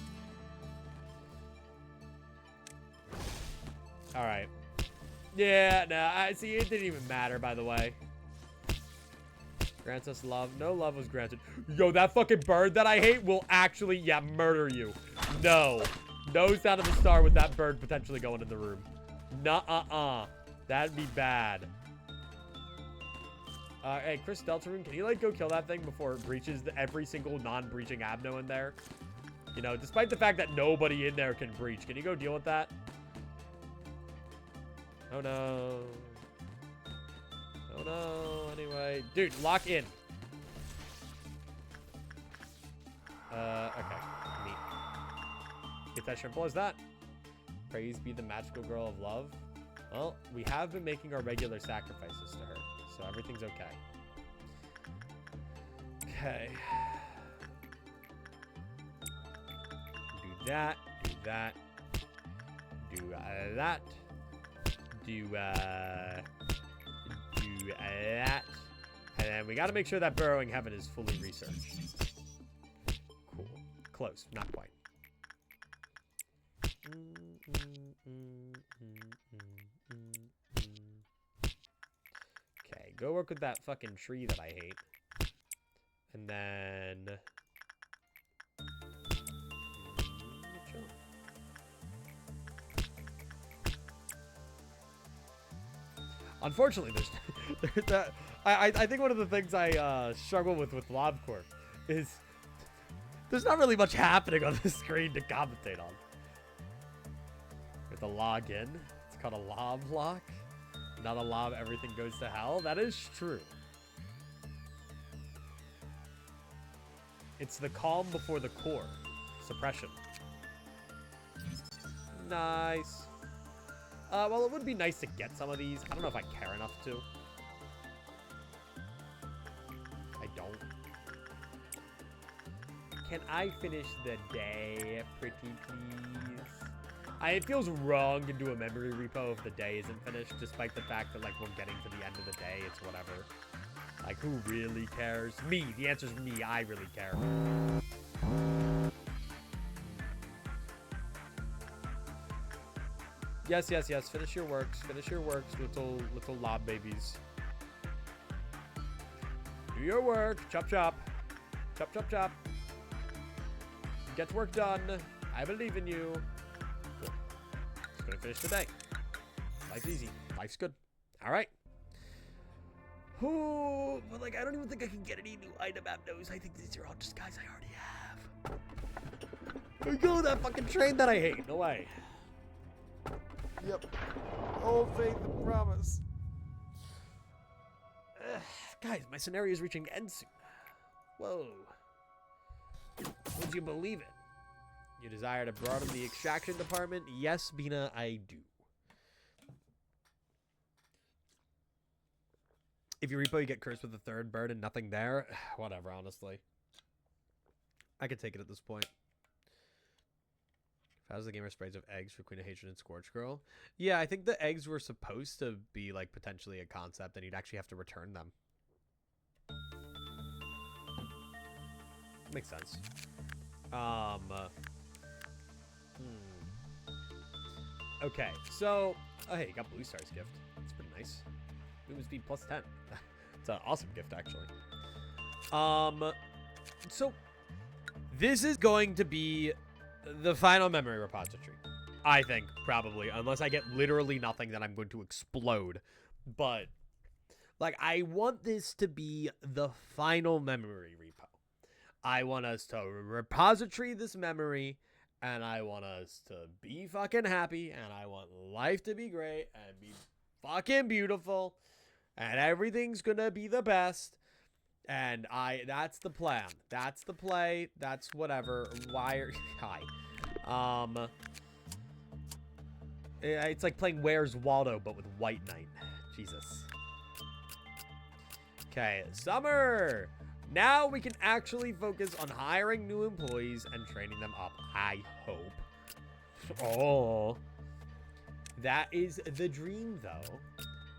Alright. Yeah, no, I see, it didn't even matter, by the way. Grants us love. No love was granted. Yo, that fucking bird that I hate will actually, yeah, murder you. No. No sound of the star with that bird potentially going in the room. Nuh-uh-uh. That'd be bad. Hey, Chris Deltarune, can you, like, go kill that thing before it breaches every single non-breaching abno in there? You know, despite the fact that nobody in there can breach. Can you go deal with that? Oh, no. Oh, no. Anyway. Dude, lock in. Okay. Neat. Get that simple as that. Praise be the magical girl of love. Well, we have been making our regular sacrifices to her, so everything's okay. Okay. Do that. Do that. Do that. Do that. And then we got to make sure that Burrowing Heaven is fully researched. Cool. Close. Not quite. Okay, go work with that fucking tree that I hate. And then... Unfortunately, there's that. I think one of the things I struggle with Lobcorp is there's not really much happening on the screen to commentate on. With a login, it's called a Loblocke. Not a lob, everything goes to hell. That is true. It's the calm before the core. Suppression. Nice. Well, it would be nice to get some of these. I don't know if I care enough to. I don't. Can I finish the day, pretty please? It feels wrong to do a memory repo if the day isn't finished, despite the fact that, like, we're getting to the end of the day. It's whatever. Like, who really cares? Me. The answer's me. I really care. Yes, yes, yes. Finish your works. Finish your works, little lob babies. Do your work. Chop, chop. Chop, chop, chop. Get work done. I believe in you. Cool. Just gonna finish the day. Life's easy. Life's good. All right. Ooh, but like, I don't even think I can get any new item abnos. I think these are all just guys I already have. There you go, that fucking train that I hate. No way. Yep. Old faith and promise. Guys, my scenario is reaching the end soon. Whoa. Would you believe it? You desire to broaden the extraction department? Yes, Bina, I do. If you repo, you get cursed with a third bird and nothing there. Whatever, honestly. I could take it at this point. How's the gamer sprays of eggs for Queen of Hatred and Scorch Girl? Yeah, I think the eggs were supposed to be like potentially a concept, and you'd actually have to return them. Makes sense. Okay, so oh hey, you got Blue Star's gift. That's pretty nice. Movement speed plus 10. It's an awesome gift, actually. So this is going to be the final memory repository. I think, probably. Unless I get literally nothing, then I'm going to explode. But, like, I want this to be the final memory repo. I want us to repository this memory, and I want us to be fucking happy, and I want life to be great, and be fucking beautiful, and everything's gonna be the best. And that's the plan. That's the play. That's whatever. Hi. It's like playing Where's Waldo, but with White Knight. Jesus. Okay, summer. Now we can actually focus on hiring new employees and training them up. I hope. Oh. That is the dream, though.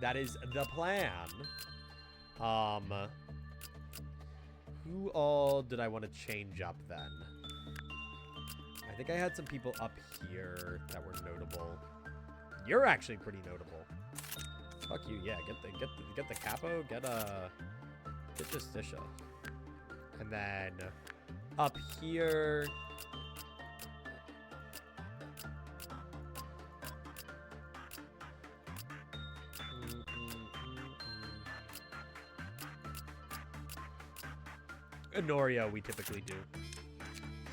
That is the plan. Who all did I want to change up then? I think I had some people up here that were notable. You're actually pretty notable. Fuck you, yeah. Get the capo. Get Justicia. And then up here. Honorio, we typically do.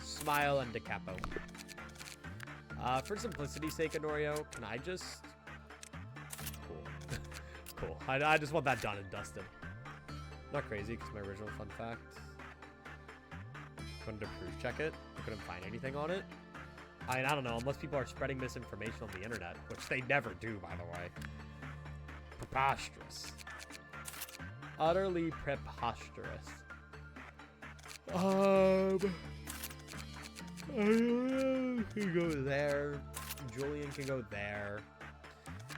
Smile and DeCapo. For simplicity's sake, Honorio, can I just... Cool. Cool. I just want that done and dusted. Not crazy, because my original fun fact... Couldn't proof check it. I couldn't find anything on it. I don't know, unless people are spreading misinformation on the internet, which they never do, by the way. Preposterous. Utterly preposterous. Can go there. Julian can go there.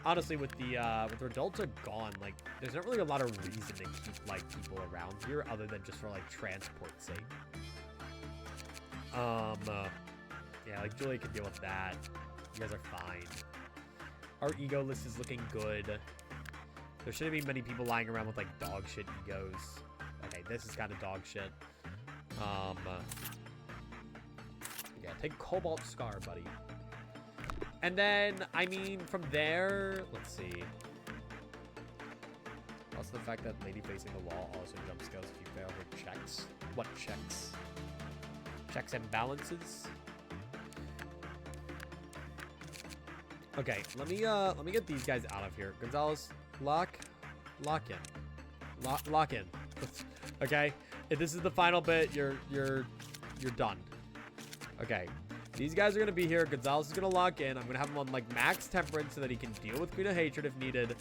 Honestly, with the Redulta gone, like, there's not really a lot of reason to keep like people around here other than just for like transport's sake. Yeah, like Julian can deal with that. You guys are fine. Our ego list is looking good. There shouldn't be many people lying around with like dog shit egos. Okay, this is kind of dog shit. Yeah, take Cobalt Scar, buddy. And then, I mean, from there, let's see. Also, the fact that lady facing the wall also jump scales if you fail her checks. What checks? Checks and balances. Okay, let me get these guys out of here. Gonzalez, lock in. Okay, if this is the final bit, you're done. Okay, these guys are gonna be here. Gonzalez is gonna lock in. I'm gonna have him on like max temperance so that he can deal with Queen of Hatred if needed.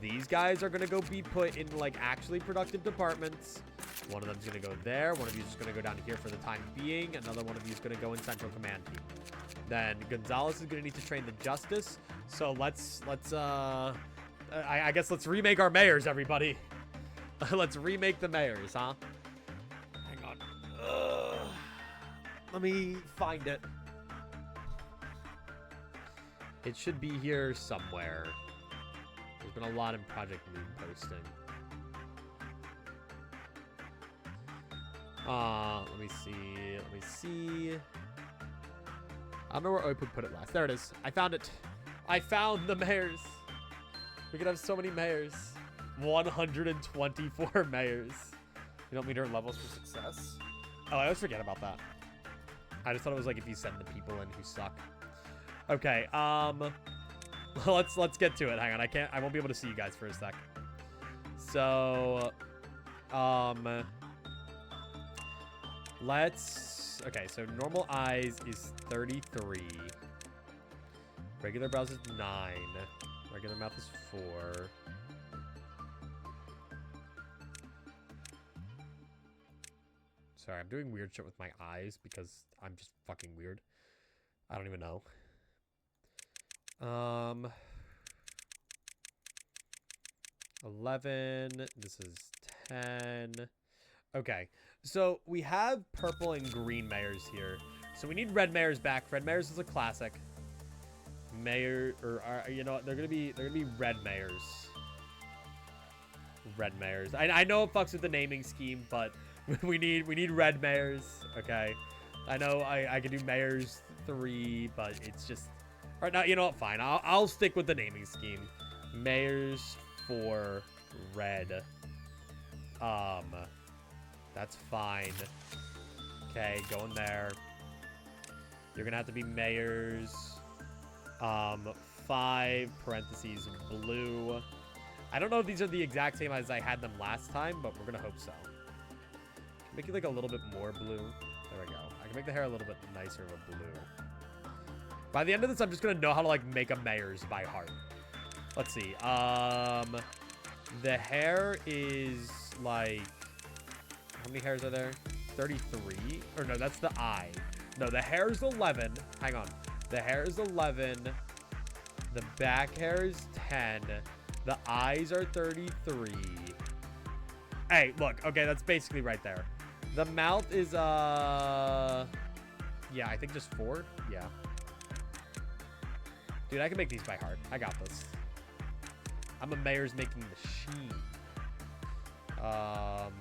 These guys are gonna go be put in like actually productive departments. One of them's gonna go there. One of you is just gonna go down here for the time being. Another one of you is gonna go in Central Command Team. Then Gonzalez is gonna need to train the Justice. So let's I guess let's remake our mayors, everybody. Let's remake the mayors, huh? Hang on. Let me find it. It should be here somewhere. There's been a lot in Project Moon posting. Let me see. I don't know where Oip would put it last. There it is. I found it. I found the mayors. We could have so many mayors. 124 mayors. You don't meet our levels for success? Oh, I always forget about that. I just thought it was like if you send the people in who suck. Okay, let's get to it. Hang on, I won't be able to see you guys for a sec. So, okay, so normal eyes is 33. Regular brows is 9. Regular mouth is 4. Sorry, I'm doing weird shit with my eyes because I'm just fucking weird. I don't even know. 11. This is 10. Okay, so we have purple and green mayors here. So we need red mayors back. Red mayors is a classic. Mayor, or you know what? They're gonna be red mayors. Red mayors. I know it fucks with the naming scheme, but we need red mayors. Okay, I know I can do mayors 3, but it's just. All right, now you know what? Fine, I'll stick with the naming scheme. Mayors for red. That's fine. Okay, go in there. You're gonna have to be mayors. 5 parentheses blue. I don't know if these are the exact same as I had them last time, but we're gonna hope so. Make it like a little bit more blue. There we go. I can make the hair a little bit nicer with blue. By the end of this, I'm just gonna know how to like make a mayor's by heart. Let's see. The hair is like, how many hairs are there? 33? Or no, that's the eye. No, the hair is 11. Hang on. The hair is 11. The back hair is 10. The eyes are 33. Hey, look. Okay, that's basically right there. The mouth is, yeah, I think just 4. Yeah. Dude, I can make these by heart. I got this. I'm a mayor's making machine.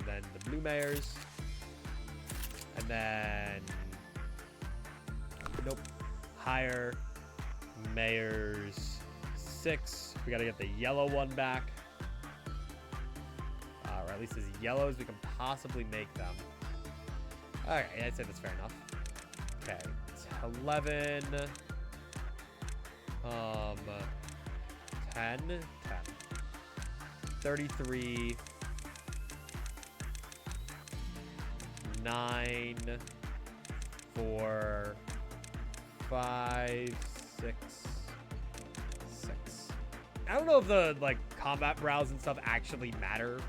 Then the blue mayors. And then... Nope. Higher. Mayors 6. We gotta get the yellow one back. Or at least as yellow as we can possibly make them. Alright, I'd say that's fair enough. Okay. It's 11. 10. 33. 9. 4. 5. 6. 6. I don't know if the, like, combat brows and stuff actually matter.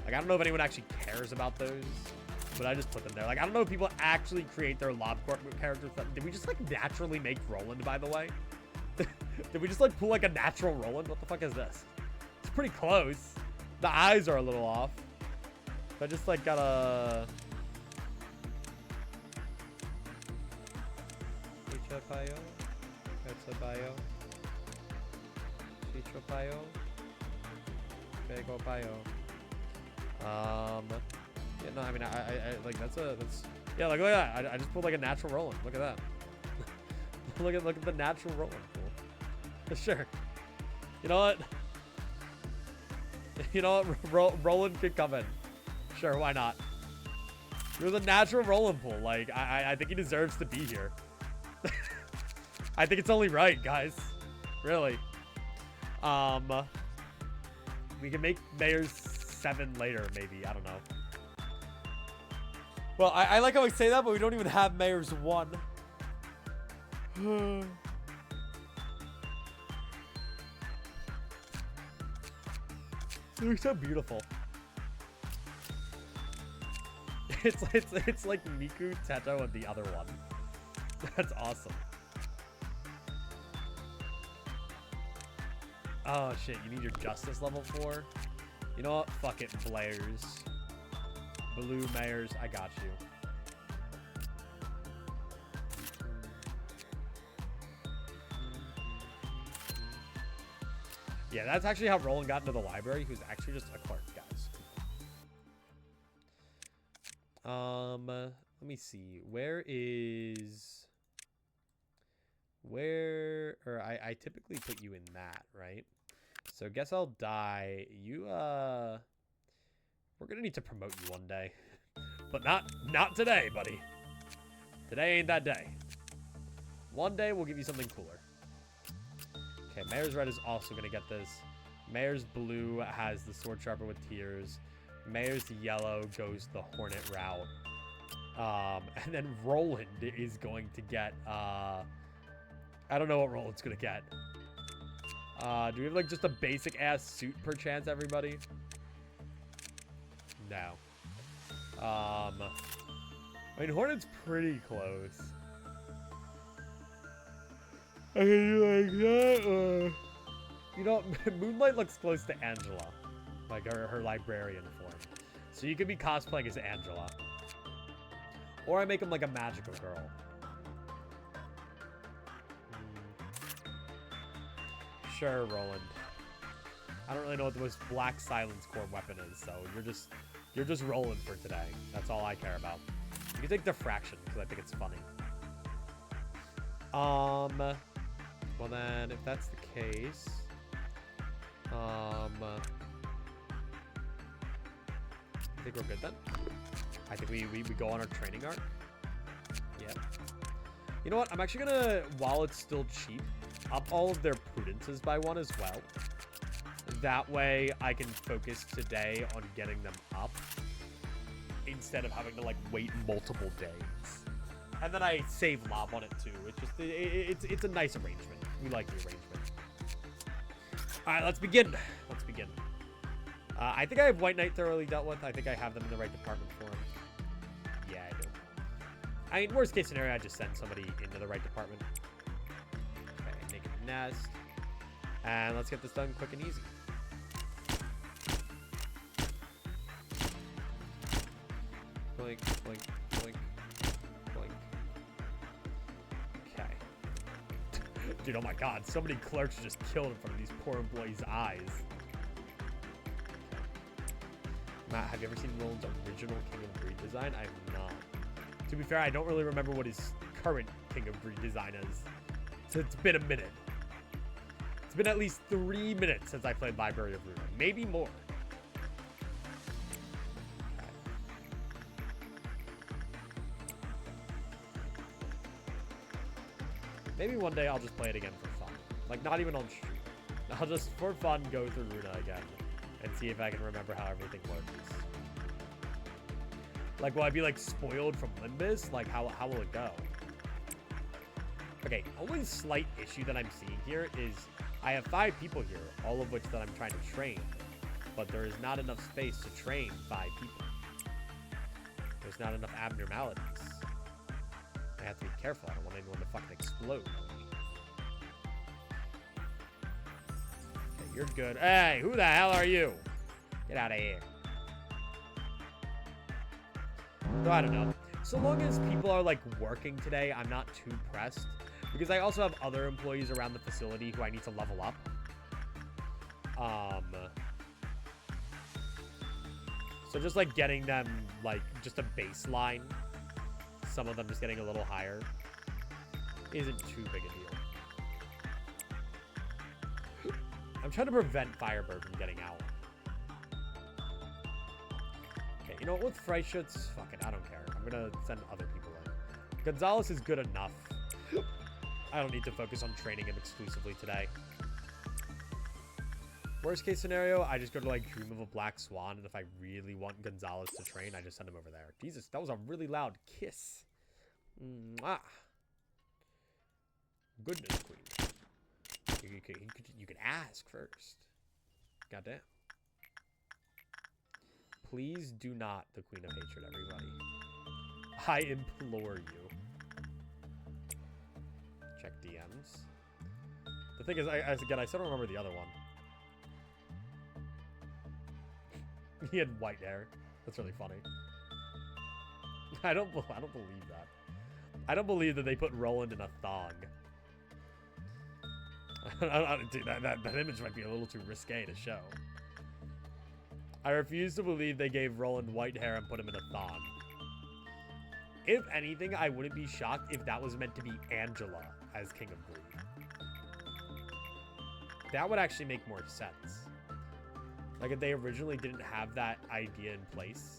Like, I don't know if anyone actually cares about those. But I just put them there. Like, I don't know if people actually create their Loblocke characters. Did we just, like, naturally make Roland, by the way? Did we just, like, pull, like, a natural Roland? What the fuck is this? It's pretty close. The eyes are a little off. So I just, like, gotta... Chicho-payo. Ketsupayo. Chicho-payo. Bego-payo. Yeah, no, I mean, I like, that's, yeah, like, look at that. I just pulled, like, a natural Roland. Look at that. look at the natural Roland pool. Sure. You know what? You know what? Roland could come in. Sure, why not? It was a natural Roland pool. Like, I think he deserves to be here. I think it's only right, guys. Really. We can make Mayor's 7 later, maybe. I don't know. Well, I like how we say that, but we don't even have Mayor's 1. They're so beautiful. It's like Miku, Teto, and the other one. That's awesome. Oh shit, you need your justice level 4? You know what? Fuck it, Blairs. Blue mayors, I got you. Yeah, that's actually how Roland got into the library. He was actually just a clerk, guys. Let me see. Or I typically put you in that, right? So guess I'll die. You, we're gonna need to promote you one day. But not today, buddy. Today ain't that day. One day we'll give you something cooler. Okay, Mayor's Red is also gonna get this. Mayor's Blue has the Sword Sharper with Tears. Mayor's Yellow goes the Hornet route. And then Roland is going to get, I don't know what Roland's gonna get. Do we have like just a basic ass suit per chance, everybody? No. I mean, Hornet's pretty close. I can do like that, or... You know, Moonlight looks close to Angela. Like her librarian form. So you could be cosplaying as Angela. Or I make him like a magical girl. Sure, Roland. I don't really know what the most black silence core weapon is, so you're just rolling for today. That's all I care about. You can take diffraction because I think it's funny. Well then, if that's the case, I think we're good then. I think we go on our training arc. Yep. You know what? I'm actually gonna, while it's still cheap, up all of their prudences by 1 as well. That way I can focus today on getting them up instead of having to like wait multiple days. And then I save lob on it too. It's a nice arrangement. We like the arrangement. All right, let's begin. Let's begin. I think I have White Knight thoroughly dealt with. I think I have them in the right department for him. Yeah, I do. I mean, worst case scenario, I just send somebody into the right department. Okay, naked nest. And let's get this done quick and easy. Blink, blink, blink, blink. Okay. Dude, oh my god, so many clerks just killed in front of these poor employees' eyes. Matt, have you ever seen Roland's original King of Breed design? I have not. To be fair, I don't really remember what his current King of Breed design is. So it's been a minute. It's been at least 3 minutes since I played Library of Runa. Maybe more. Maybe one day I'll just play it again for fun. Like, not even on stream. I'll just, for fun, go through Runa again and see if I can remember how everything works. Like, will I be, like, spoiled from Limbus? Like, how will it go? Okay, only slight issue that I'm seeing here is I have 5 people here, all of which that I'm trying to train. But there is not enough space to train 5 people. There's not enough abnormalities. I have to be careful. I don't want anyone to fucking explode. Okay, you're good. Hey, who the hell are you? Get out of here. So I don't know. So long as people are like working today, I'm not too pressed. Because I also have other employees around the facility who I need to level up. So just like getting them like just a baseline. Some of them just getting a little higher isn't too big a deal. I'm trying to prevent Firebird from getting out. Okay, you know what? With Freischutz, fuck it, I don't care. I'm gonna send other people in. Gonzalez is good enough. I don't need to focus on training him exclusively today. Worst case scenario, I just go to like Dream of a Black Swan, and if I really want Gonzalez to train, I just send him over there. Jesus, that was a really loud kiss. Mwah. Goodness, Queen. You could ask first. Goddamn. Please do not the Queen of Hatred, everybody. I implore you. Check DMs. The thing is, again, I still don't remember the other one. He had white hair. That's really funny. I don't believe that. I don't believe that they put Roland in a thong. Dude, that image might be a little too risque to show. I refuse to believe they gave Roland white hair and put him in a thong. If anything, I wouldn't be shocked if that was meant to be Angela as King of Greed. That would actually make more sense. Like, if they originally didn't have that idea in place.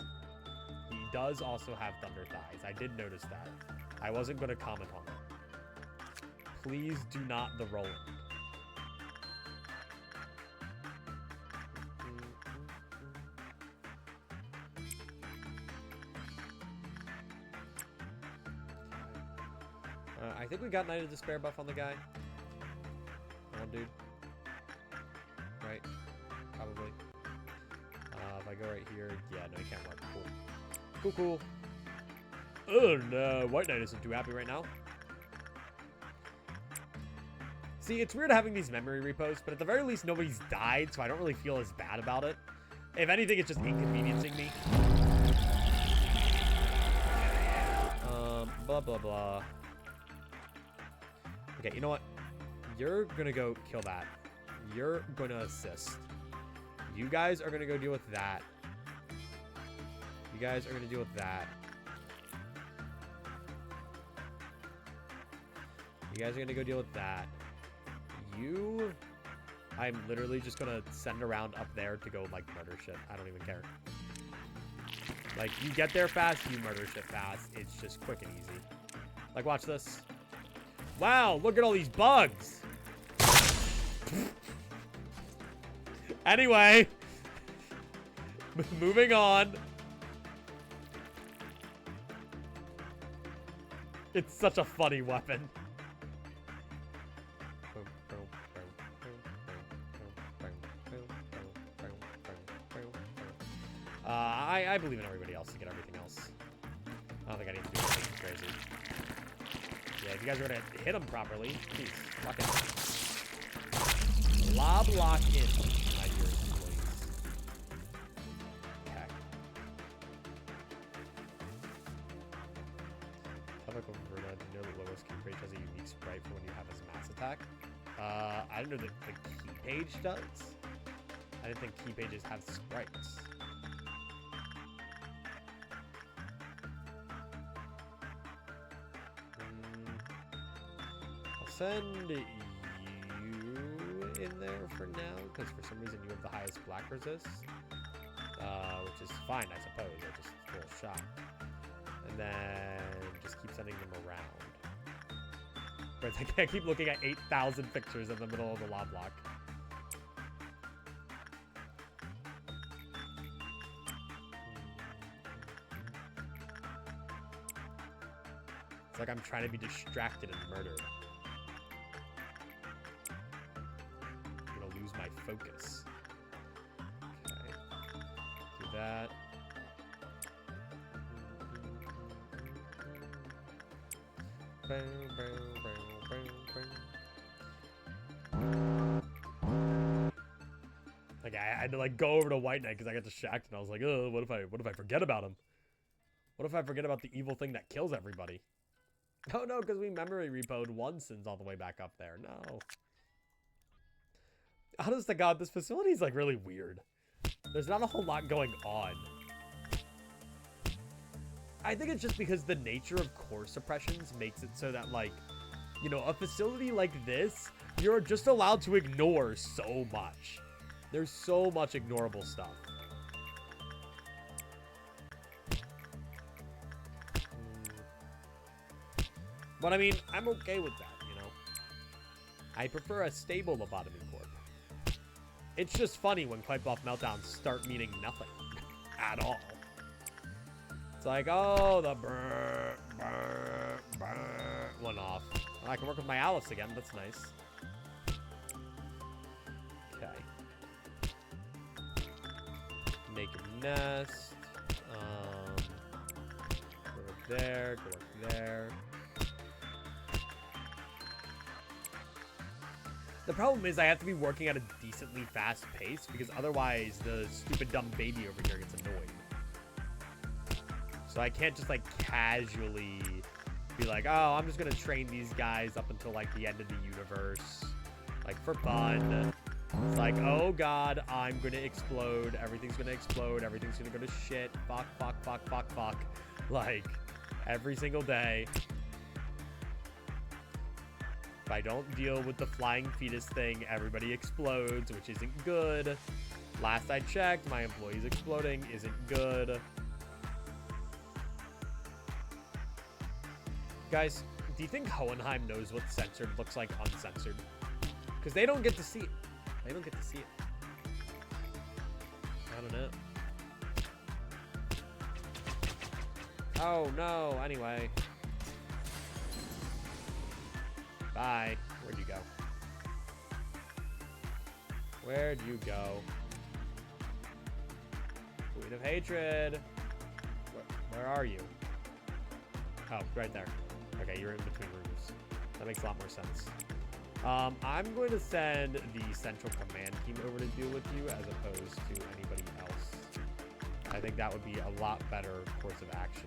He does also have thunder thighs. I did notice that. I wasn't going to comment on it. Please do not the Roland. I think we got Night of Despair buff on the guy. One dude. Right? Probably. If I go right here, yeah, no, he can't work. Cool. Cool, cool. Oh no, White Knight isn't too happy right now. See, it's weird having these memory repos, but at the very least, nobody's died, so I don't really feel as bad about it. If anything, it's just inconveniencing me. Blah, blah, blah. Okay, you know what? You're gonna go kill that. You're gonna assist. You guys are gonna go deal with that. You guys are gonna deal with that. You guys are gonna go deal with that. You... I'm literally just gonna send around up there to go, like, murder shit. I don't even care. Like, you get there fast, you murder shit fast. It's just quick and easy. Like, watch this. Wow, look at all these bugs! Anyway. Moving on. It's such a funny weapon. I believe in everybody else to get everything else. I don't think I need to do anything crazy. Yeah, if you guys were to hit them properly, please, lock in. Loblocke in, my dear employees. Okay. Topic of Verna, do you know that Lobos key page has a unique sprite for when you have his mass attack? I didn't know that the key page does. I didn't think key pages have sprites. Send you in there for now, because for some reason you have the highest black resist, which is fine, I suppose. I just a little shocked. And then just keep sending them around. But I keep looking at 8,000 pictures in the middle of the Loblocke. It's like I'm trying to be distracted and murdered. My focus. Okay. Do that. Like I had to like go over to White Knight because I got distracted and I was like, oh, what if I forget about him? What if I forget about the evil thing that kills everybody? Oh no, because we memory repoed one sins all the way back up there. No. Honest to God, this facility is like really weird. There's not a whole lot going on. I think it's just because the nature of core suppressions makes it so that, like, you know, a facility like this, you're just allowed to ignore so much. There's so much ignorable stuff. But I mean, I'm okay with that, you know? I prefer a stable Lobotomy Corp. It's just funny when Clipe Off Meltdowns start meaning nothing at all. It's like, oh, the brr, brr, brr, went off. I can work with my Alice again. That's nice. Okay. Make a nest. Go up there. Go up there. The problem is I have to be working at a decently fast pace because otherwise the stupid dumb baby over here gets annoyed. So I can't just like casually be like, oh, I'm just going to train these guys up until like the end of the universe. Like for fun. It's like, oh God, I'm going to explode. Everything's going to explode. Everything's going to go to shit. Fuck, fuck, fuck, fuck, fuck. Like every single day. If I don't deal with the flying fetus thing, everybody explodes, which isn't good. Last I checked, my employees exploding isn't good. Guys, do you think Hohenheim knows what censored looks like uncensored? Because they don't get to see it. They don't get to see it. I don't know. Oh, no. Anyway. Bye. Where'd you go? Where'd you go? Queen of Hatred. Where are you? Oh, right there. Okay, you're in between rooms. That makes a lot more sense. I'm going to send the central command team over to deal with you as opposed to anybody else. I think that would be a lot better course of action.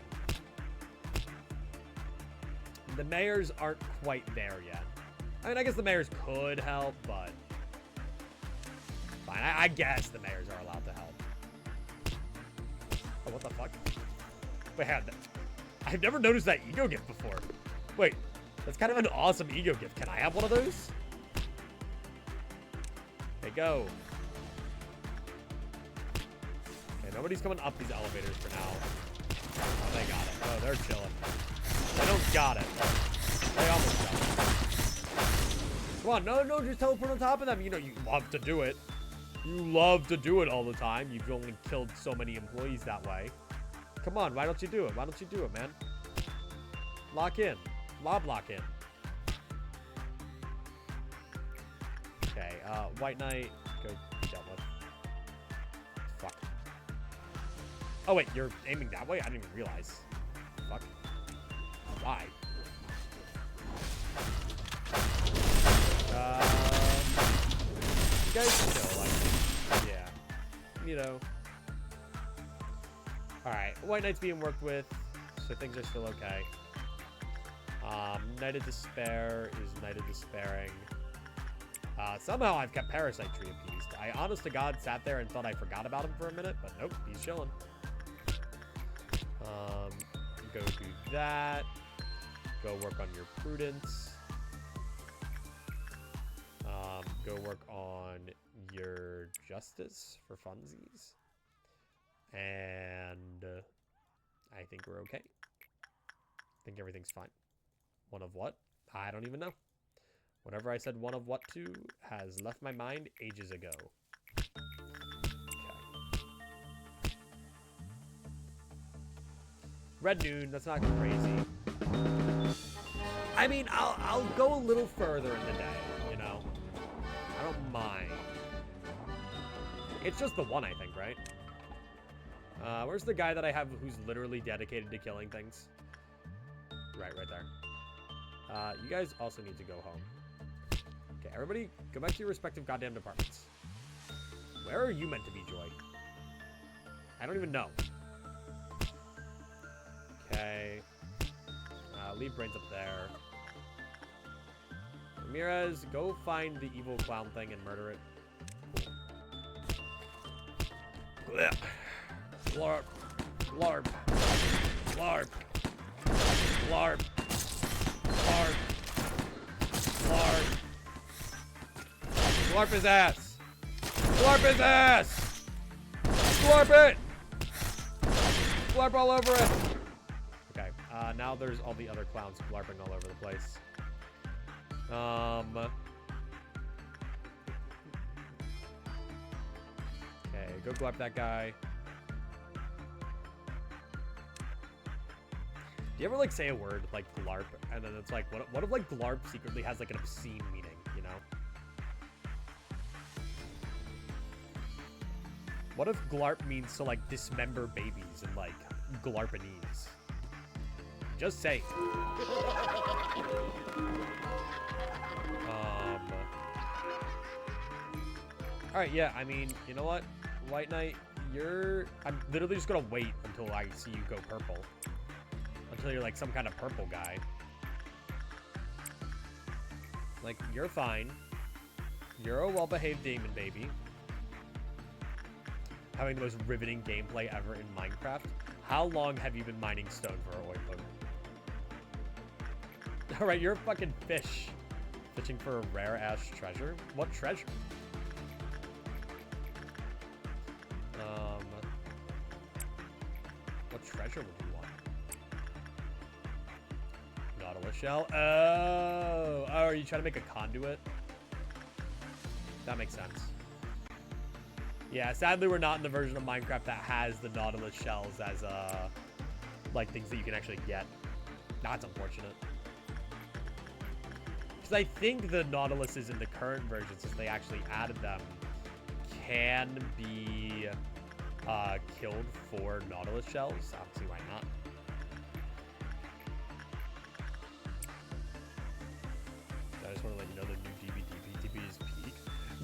The mayors aren't quite there yet. I mean, I guess the mayors could help, but... Fine, I guess the mayors are allowed to help. Oh, what the fuck? Wait, I've never noticed that ego gift before. Wait, that's kind of an awesome ego gift. Can I have one of those? Okay, go. Okay, nobody's coming up these elevators for now. Oh, they got it. Oh, they're chilling. They don't got it. They almost got it. Come on, no, just teleport on top of them. You know, you love to do it. You love to do it all the time. You've only killed so many employees that way. Come on, why don't you do it? Why don't you do it, man? Lock in. Loblocke in. Okay, White Knight, go dealt with. Fuck. Oh, wait, you're aiming that way? I didn't even realize. Fuck. Why? You guys chill, like, yeah. You know. Alright, White Knight's being worked with, so things are still okay. Knight of Despair is Knight of Despairing. Somehow I've kept Parasite Tree appeased. I honest to God sat there and thought I forgot about him for a minute, but nope, he's chilling. Go do that. Go work on your Prudence. Go work on your Justice for funsies. And I think we're okay. I think everything's fine. One of what? I don't even know. Whatever I said one of what to has left my mind ages ago. Okay. Red Noon, that's not crazy. I mean, I'll go a little further in the day, you know? I don't mind. It's just the one, I think, right? Where's the guy that I have who's literally dedicated to killing things? Right there. You guys also need to go home. Okay, everybody, go back to your respective goddamn departments. Where are you meant to be, Joy? I don't even know. Okay. Leave Brains up there. Ramirez, go find the evil clown thing and murder it. Cool. Glarp. Glarp. Glarp. Glarp. Glarp. Glarp. Glarp his ass. Glarp his ass. Glarp it. Glarp all over it. Okay. Now there's all the other clowns glarping all over the place. Okay, go glarp that guy. Do you ever, like, say a word like glarp, and then it's like, what if, like, glarp secretly has, like, an obscene meaning, you know? What if glarp means to, like, dismember babies in, like, glarpanese? Just say. Alright, yeah, I mean, you know what? White Knight, I'm literally just gonna wait until I see you go purple. Until you're like some kind of purple guy. Like, you're fine. You're a well-behaved demon baby. Having the most riveting gameplay ever in Minecraft. How long have you been mining stone for a oil? Alright, you're a fucking fish. Fishing for a rare-ass treasure? What treasure? What treasure would you want? Nautilus shell? Oh, are you trying to make a conduit? That makes sense. Yeah, sadly we're not in the version of Minecraft that has the Nautilus shells as, like, things that you can actually get. That's unfortunate. Because I think the Nautiluses in the current version, since they actually added them, can be killed for Nautilus shells. I don't see why not.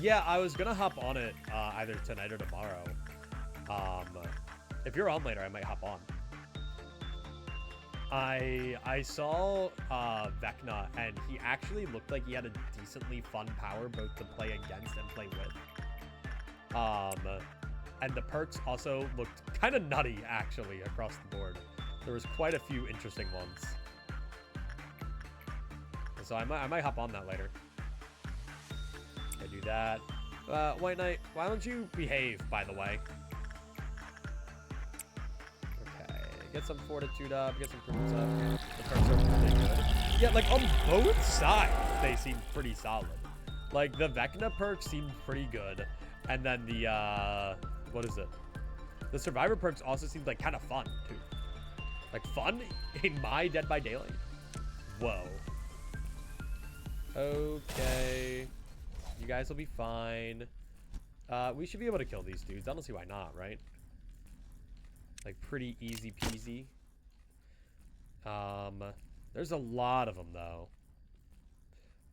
Yeah, I was gonna hop on it either tonight or tomorrow. If you're on later, I might hop on. I saw Vecna, and he actually looked like he had a decently fun power both to play against and play with. And the perks also looked kind of nutty, actually, across the board. There was quite a few interesting ones. So I might hop on that later. I do that. White Knight, why don't you behave, by the way? Okay, get some fortitude up, get some prudence up. The perks are pretty good. Yeah, like on both sides, they seem pretty solid. Like the Vecna perks seemed pretty good. And then the, what is it? The Survivor perks also seemed like kind of fun, too. Like fun in my Dead by Daylight. Whoa. Okay. You guys will be fine. We should be able to kill these dudes. I don't see why not, right? Like, pretty easy peasy. There's a lot of them, though.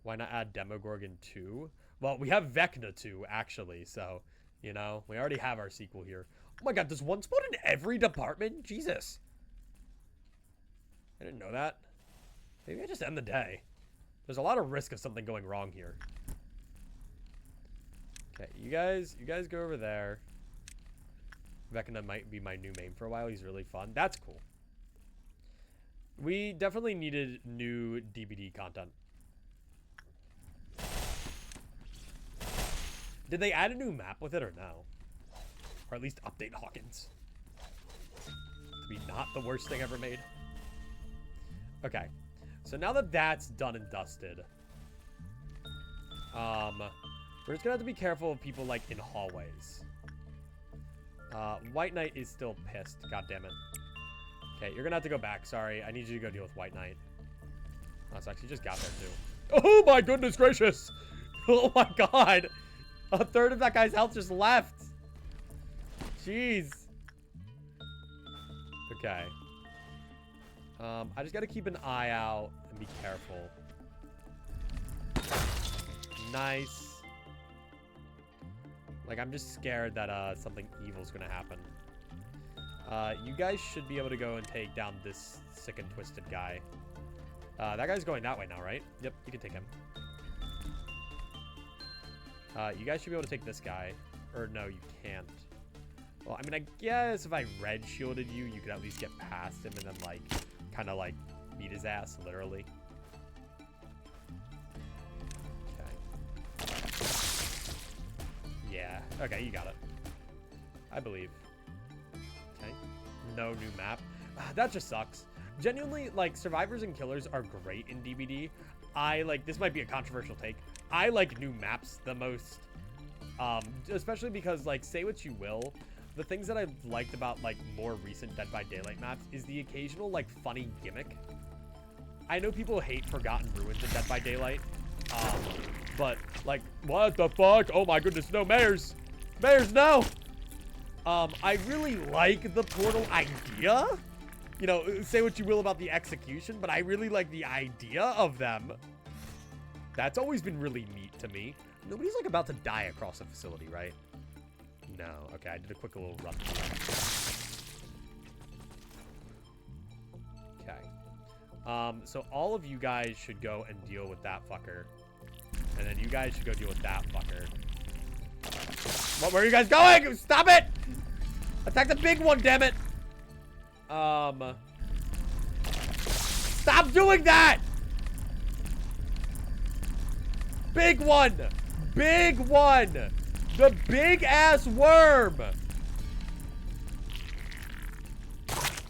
Why not add Demogorgon 2? Well, we have Vecna 2, actually, so, you know, we already have our sequel here. Oh my god, does one spawn in every department? Jesus. I didn't know that. Maybe I just end the day. There's a lot of risk of something going wrong here. Okay, you guys go over there. Vecna might be my new main for a while. He's really fun. That's cool. We definitely needed new DBD content. Did they add a new map with it or no? Or at least update Hawkins? To be not the worst thing ever made. Okay. So now that that's done and dusted, we're just gonna have to be careful of people like in hallways. White Knight is still pissed. God damn it. Okay, you're gonna have to go back. Sorry, I need you to go deal with White Knight. Oh, so actually just got there too. Oh my goodness gracious! Oh my god! A third of that guy's health just left. Jeez. Okay. I just gotta keep an eye out and be careful. Nice. Like, I'm just scared that something evil's gonna happen. You guys should be able to go and take down this sick and twisted guy. That guy's going that way now, right? Yep, you can take him. You guys should be able to take this guy. Or no, you can't. Well, I mean, I guess if I red shielded you, you could at least get past him and then, like, kind of, like, beat his ass, literally. Okay. Yeah. Okay, you got it. I believe. Okay. No new map. That just sucks. Genuinely, like, survivors and killers are great in DBD. This might be a controversial take. I like new maps the most. Especially because, like, say what you will, the things that I've liked about, like, more recent Dead by Daylight maps is the occasional, like, funny gimmick. I know people hate Forgotten Ruins in Dead by Daylight, but, like, what the fuck? Oh my goodness, no, Mayors! Mayors, no! I really like the portal idea. You know, say what you will about the execution, but I really like the idea of them. That's always been really neat to me. Nobody's, like, about to die across a facility, right? No. Okay, I did a quick little run through. Okay. So all of you guys should go and deal with that fucker. And then you guys should go deal with that fucker. What, where are you guys going? Stop it! Attack the big one, damn it! Stop doing that! Big one! Big one! The big ass worm!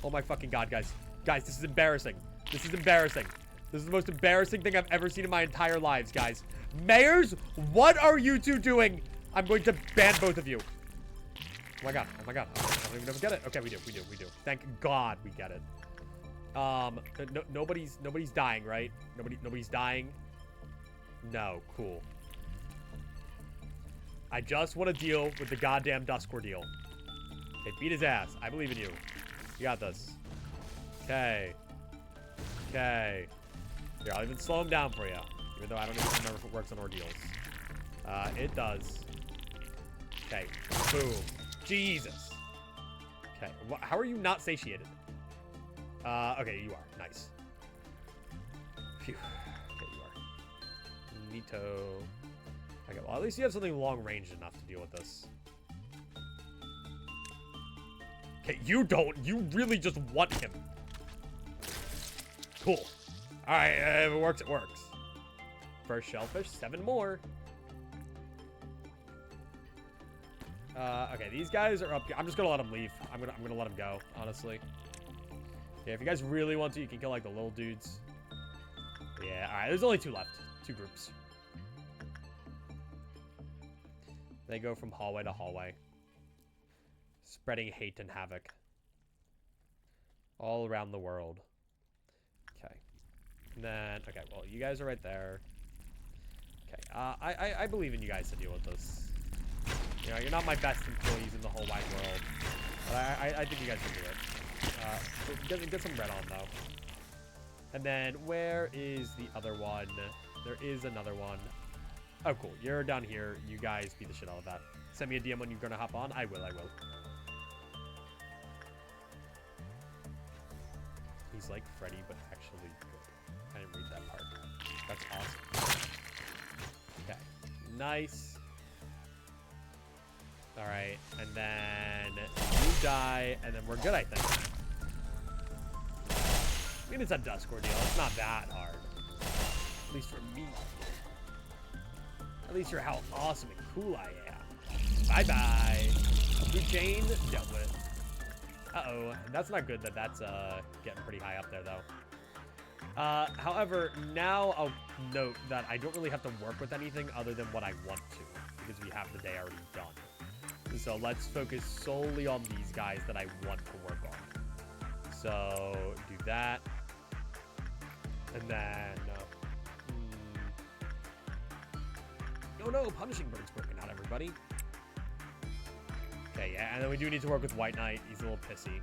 Oh my fucking god, guys. Guys, this is embarrassing. This is embarrassing. This is the most embarrassing thing I've ever seen in my entire lives, guys. Mayors, what are you two doing? I'm going to ban both of you. Oh my god. Oh my god. I don't even know if we get it. Okay, we do. Thank God we get it. Nobody's dying, right? Nobody's dying. No, cool. I just want to deal with the goddamn Dusk Ordeal. Okay, beat his ass. I believe in you. You got this. Okay. Okay. Here, I'll even slow him down for you. Even though I don't even remember if it works on ordeals. It does. Okay. Boom. Jesus. Okay. How are you not satiated? Okay, you are. Nice. Phew. Okay, you are. Neato. Okay, well, at least you have something long-range enough to deal with this. Okay, you don't. You really just want him. Cool. Alright, if it works, it works. First shellfish, 7 more. Okay, these guys are up here. I'm just gonna let them leave. I'm gonna let them go, honestly. Yeah, if you guys really want to, you can kill, like, the little dudes. Yeah, alright, there's only 2 left. 2 groups. They go from hallway to hallway. Spreading hate and havoc. All around the world. Okay. And then, okay, well, you guys are right there. Okay, I believe in you guys to deal with this. You know, you're not my best employees in the whole wide world. But I think you guys can do it. Get some red on, though. And then, where is the other one? There is another one. Oh, cool. You're down here. You guys beat the shit out of that. Send me a DM when you're going to hop on. I will. He's like Freddy, but actually good. I didn't read that part. That's awesome. Okay. Nice. Alright. And then you die, and then we're good, I think. I mean, it's a Dusk Ordeal. It's not that hard. At least for me. At least for how awesome and cool I am. Bye-bye. Food chain dealt with. Uh-oh. That's not good that that's getting pretty high up there, though. However, now I'll note that I don't really have to work with anything other than what I want to, because we have the day already done. So let's focus solely on these guys that I want to work on. So do that. And then... Oh no, Punishing Bird's broken out, everybody. Okay, yeah, and then we do need to work with White Knight. He's a little pissy.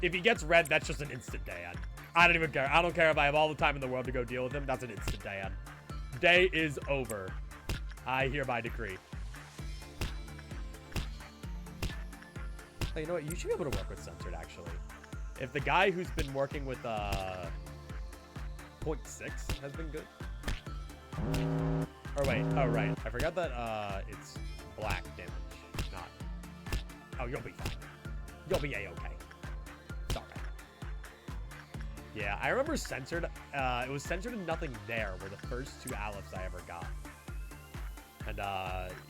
If he gets red, that's just an instant day. I don't even care. I don't care if I have all the time in the world to go deal with him. That's an instant day. Day is over. I hereby decree. Oh, you know what? You should be able to work with Censored, actually. If the guy who's been working with 0.6 has been good. Or wait, oh right. I forgot that it's black damage, not... Oh, you'll be fine. You'll be a-okay. It's alright. Yeah, I remember Censored. It was Censored and Nothing There were the first 2 Alephs I ever got. And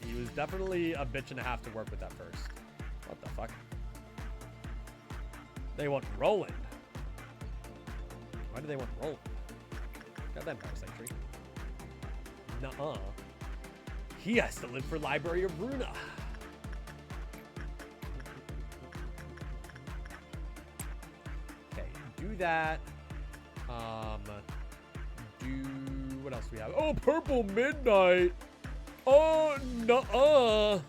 he was definitely a bitch and a half to work with at first. What the fuck? They want Roland. Why do they want Roland? Goddamn Parasite Tree. Nuh-uh. He has to live for Library of Runa. Okay, do that. What else do we have? Oh, Purple Midnight. Oh, nuh-uh.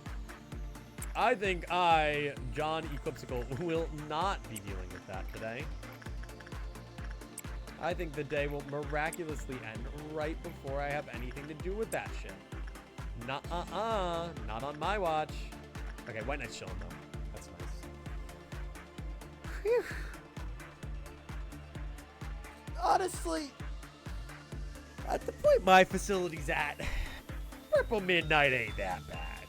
I think John Eclipsical, will not be dealing with that today. I think the day will miraculously end right before I have anything to do with that shit. Nuh-uh-uh. Not on my watch. Okay, White Knight's chilling, though. That's nice. Whew. Honestly, at the point my facility's at, Purple Midnight ain't that bad.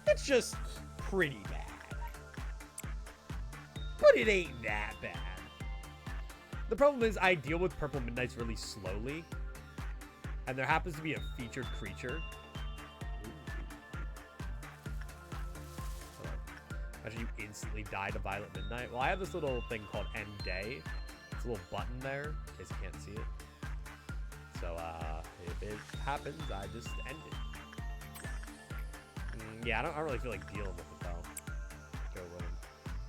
It's just pretty bad. But it ain't that bad. The problem is I deal with Purple Midnights really slowly. And there happens to be a featured creature. Imagine you instantly die to Violet Midnight. Well, I have this little thing called End Day. It's a little button there, in case you can't see it. So, if it happens, I just end it. Yeah, I don't really feel like dealing with it, though. Go with him.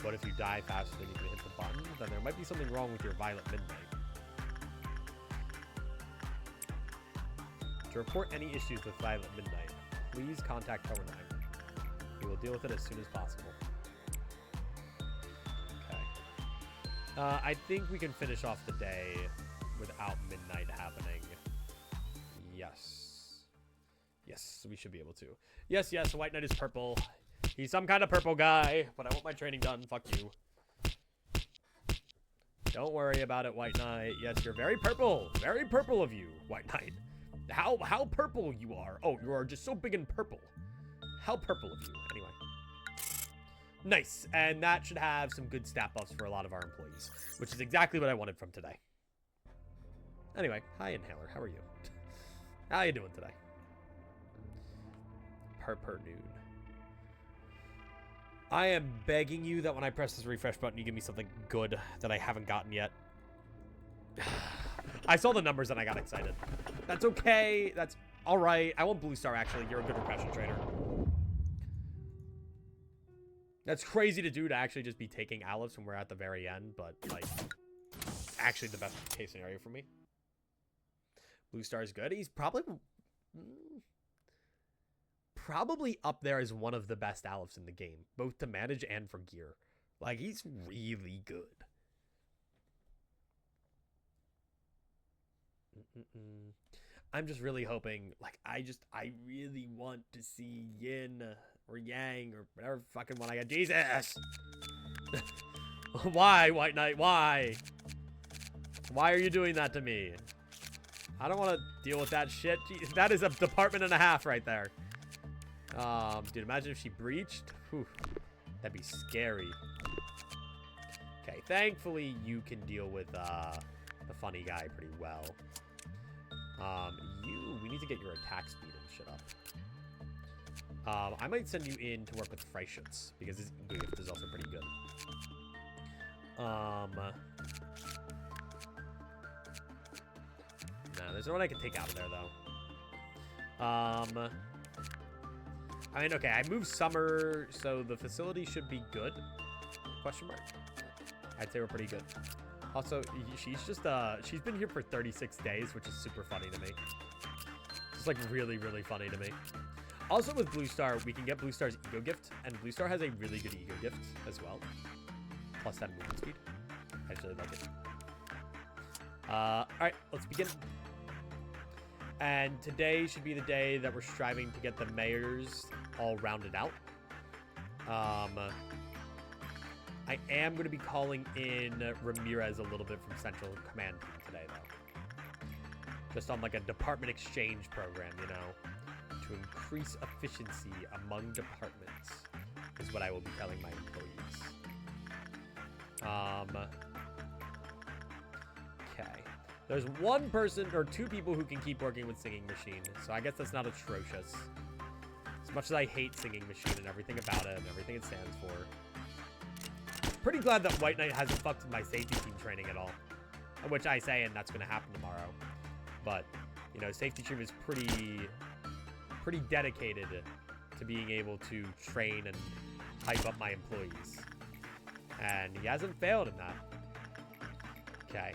But if you die faster than you can hit the button, then there might be something wrong with your Violet Midnight. To report any issues with Violet Midnight, please contact Tower 9. We will deal with it as soon as possible. Okay. I think we can finish off the day without midnight happening. Yes. Yes, we should be able to. Yes, yes, White Knight is purple. He's some kind of purple guy, but I want my training done. Fuck you. Don't worry about it, White Knight. Yes, you're very purple. Very purple of you, White Knight. How purple you are. Oh, you are just so big and purple. How purple of you. Anyway. Nice. And that should have some good stat buffs for a lot of our employees, which is exactly what I wanted from today. Anyway, hi, Inhaler. How are you? How you doing today? Per noon. I am begging you that when I press this refresh button, you give me something good that I haven't gotten yet. I saw the numbers and I got excited. That's okay. That's all right. I want Blue Star, actually. You're a good repression trader. That's crazy to do, to actually just be taking Aleph when we're at the very end, but, like, actually the best case scenario for me. Blue Star is good. He's probably up there as one of the best Alephs in the game, both to manage and for gear. Like, he's really good. I'm just really hoping, like, I really want to see Yin or Yang or whatever fucking one I got. Jesus! Why, White Knight? Why? Why are you doing that to me? I don't want to deal with that shit. Jeez, that is a department and a half right there. Dude, imagine if she breached. Whew, that'd be scary. Okay, thankfully you can deal with the funny guy pretty well. We need to get your attack speed and shit up. I might send you in to work with Freischutz, because his gift is also pretty good. No, there's no one I can take out of there, though. I mean, okay, I moved Summer, so the facility should be good. Question mark. I'd say we're pretty good. Also, she's been here for 36 days, which is super funny to me. It's like really, really funny to me. Also with Blue Star, we can get Blue Star's Ego Gift, and Blue Star has a really good Ego Gift as well. Plus 10 movement speed. I actually like it. Alright, let's begin. And today should be the day that we're striving to get the mayors all rounded out. I am going to be calling in Ramirez a little bit from Central Command Team today, though. Just on, like, a department exchange program, you know, to increase efficiency among departments is what I will be telling my employees. Okay. There's one person, or two people who can keep working with Singing Machine, so I guess that's not atrocious. As much as I hate Singing Machine and everything about it and everything it stands for. Pretty glad that White Knight hasn't fucked with my safety team training at all. Which I say, and that's going to happen tomorrow. But, you know, safety team is pretty dedicated to being able to train and hype up my employees. And he hasn't failed in that. Okay.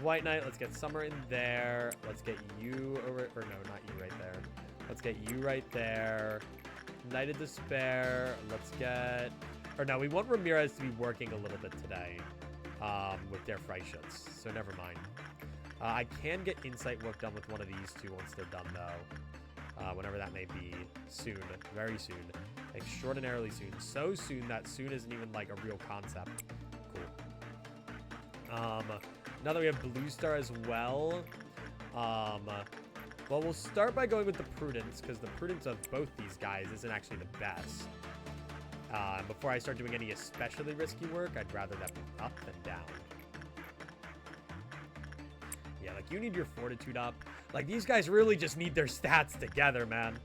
White Knight, let's get Summer in there. Let's get you over, or no, not you right there. Let's get you right there. Knight of Despair. Let's get, or no, we want Ramirez to be working a little bit today with their Freischutz, so never mind. I can get Insight work done with one of these two once they're done, though. Whenever that may be. Soon. Very soon. Extraordinarily soon. So soon that soon isn't even, like, a real concept. Cool. Now that we have Blue Star as well, well, we'll start by going with the Prudence, because the Prudence of both these guys isn't actually the best. Before I start doing any especially risky work, I'd rather them be up than down. Yeah, like, you need your Fortitude up. Like, these guys really just need their stats together, man.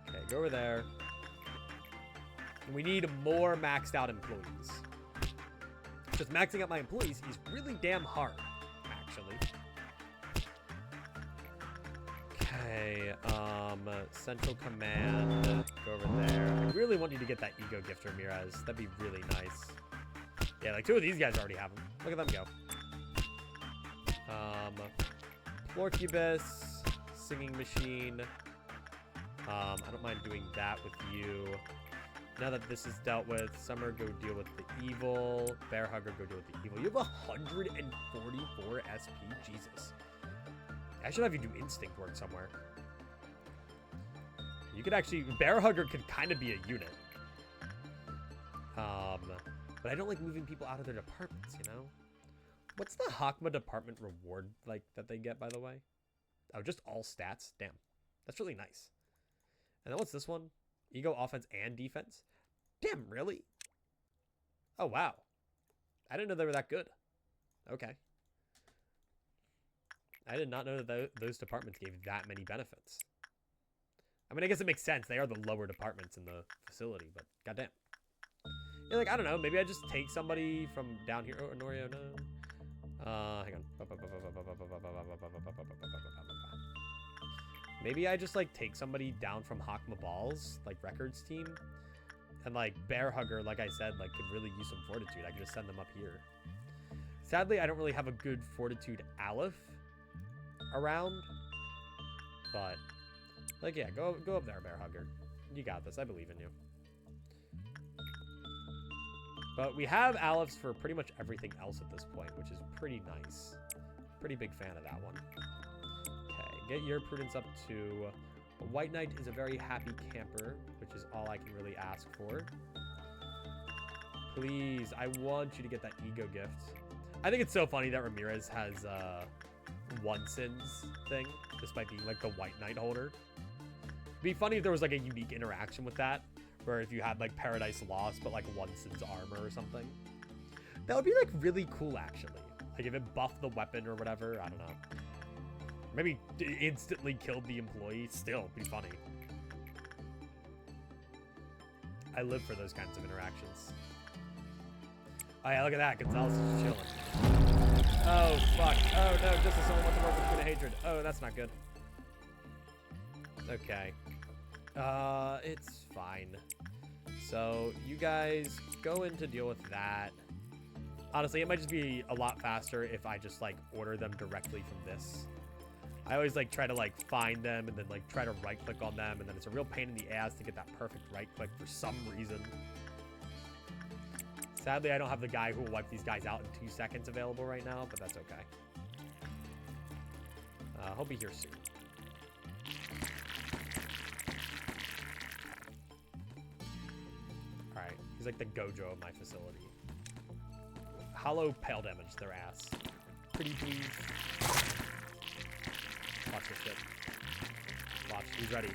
Okay, go over there. And we need more maxed out employees. Just maxing out my employees is really damn hard, actually. Okay, Central Command, go over there. I really want you to get that Ego Gift, Ramirez. That'd be really nice. Yeah, like, two of these guys already have them. Look at them go. Florcubus, Singing Machine. I don't mind doing that with you. Now that this is dealt with, Summer, go deal with the evil. Bear Hugger, go deal with the evil. You have 144 SP? Jesus. I should have you do instinct work somewhere. You could actually... Bear Hugger could kind of be a unit. But I don't like moving people out of their departments, you know? What's the Hokma department reward, like, that they get, by the way? Oh, just all stats? Damn. That's really nice. And then what's this one? Ego, offense, and defense? Damn, really? Oh, wow. I didn't know they were that good. Okay. I did not know that those departments gave that many benefits. I mean, I guess it makes sense. They are the lower departments in the facility, but goddamn. You're like, I don't know. Maybe I just take somebody from down here. Oh, Norio, no. Hang on. Maybe I just, like, take somebody down from Hokma Balls, like, Records team. And, like, Bear Hugger, like I said, like, could really use some Fortitude. I could just send them up here. Sadly, I don't really have a good Fortitude Aleph around. But, like, yeah, go up there, Bear Hugger. You got this. I believe in you. But we have Alephs for pretty much everything else at this point, which is pretty nice. Pretty big fan of that one. Okay, get your Prudence up to... White Knight is a very happy camper, which is all I can really ask for. Please, I want you to get that ego gift. I think it's so funny that Ramirez has one sins thing, despite being like the White Knight holder. It'd be funny if there was like a unique interaction with that, where if you had like Paradise Lost, but like one sin's armor or something. That would be like really cool, actually. Like if it buffed the weapon or whatever, I don't know. Maybe instantly killed the employee, still be funny. I live for those kinds of interactions. Oh yeah, look at that, Gonzalez is chilling. Oh fuck, oh no, just as someone wants to work with Queen of Hatred. Oh, that's not good. Okay. It's fine. So, you guys go in to deal with that. Honestly, it might just be a lot faster if I just, like, order them directly from this. I always, like, try to, like, find them and then, like, try to right-click on them, and then it's a real pain in the ass to get that perfect right-click for some reason. Sadly, I don't have the guy who will wipe these guys out in 2 seconds available right now, but that's okay. He'll be here soon. Alright, he's like the Gojo of my facility. Hollow pale damage their ass. Pretty please. Watch this shit. Watch, he's ready.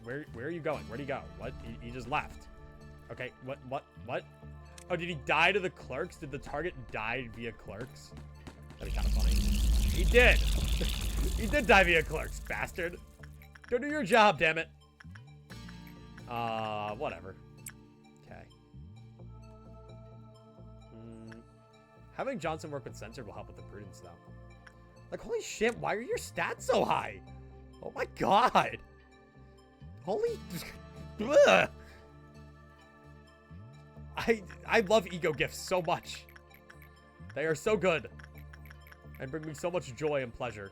Where are you going? Where'd he go? What? He just left. Okay, what? Oh, did he die to the clerks? Did the target die via clerks? That'd be kind of funny. He did! He did die via clerks, bastard. Go do your job, damn it. Whatever. Okay. Having Johnson work with Censored will help with the Prudence, though. Like, holy shit, why are your stats so high? Oh my god. Holy... Ugh. I love ego gifts so much. They are so good. And bring me so much joy and pleasure.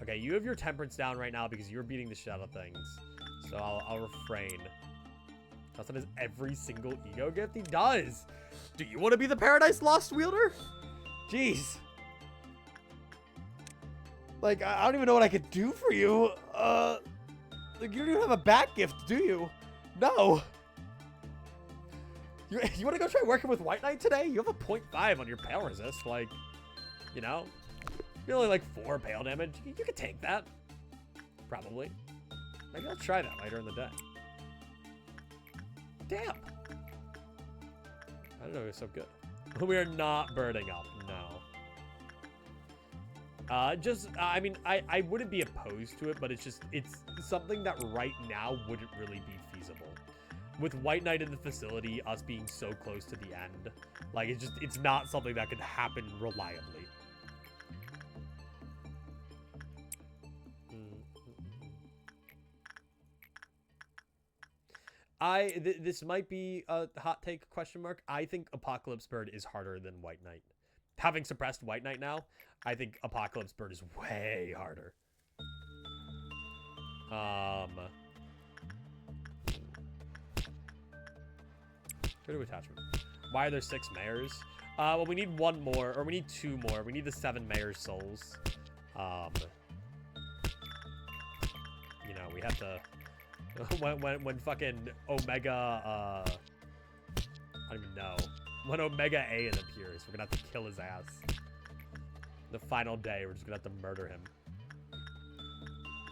Okay, you have your temperance down right now because you're beating the shit out of things. So I'll refrain. Justin has every single ego gift? He does! Do you want to be the Paradise Lost wielder? Jeez. Like, I don't even know what I could do for you. Like, you don't even have a back gift, do you? No. You want to go try working with White Knight today? You have a 0.5 on your pale resist. Like, you know, you're only like 4 pale damage. You could take that. Probably. Maybe I'll try that later in the day. Damn. I don't know, it was so good. We are not burning up. No. I mean, I wouldn't be opposed to it, but it's something that right now wouldn't really be feasible. With White Knight in the facility, us being so close to the end, like, it's not something that could happen reliably. This might be a hot take question mark. I think Apocalypse Bird is harder than White Knight. Having suppressed White Knight now, I think Apocalypse Bird is way harder. Go to attachment. Why are there 6 mayors? Well, we need 1 more, or we need 2 more. We need the 7 mayor's souls. You know, we have to... when fucking Omega, I don't even know. When Omega A appears, we're gonna have to kill his ass. The final day, we're just gonna have to murder him.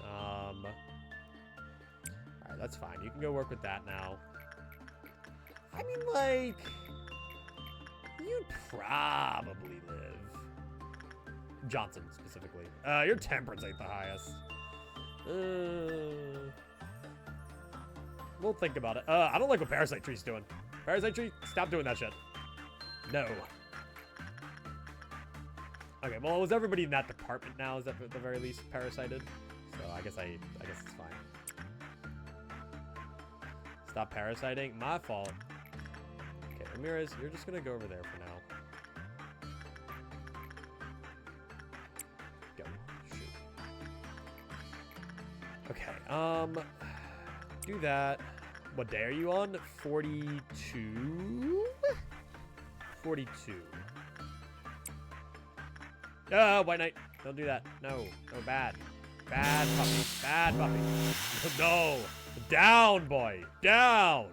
Alright, that's fine. You can go work with that now. I mean, like... You'd probably live. Johnson, specifically. Your temperance ain't the highest. We'll think about it. I don't like what Parasite Tree's doing. Parasite Tree, stop doing that shit. No. Okay, well, was everybody in that department now? Is that at the very least parasited? So I guess it's fine. Stop parasiting. My fault. Okay, Ramirez, you're just gonna go over there for now. Go. Shoot. Okay, do that. What day are you on? 42? 42. White Knight. Don't do that. No. No, bad. Bad puppy. Bad puppy. No. Down, boy. Down.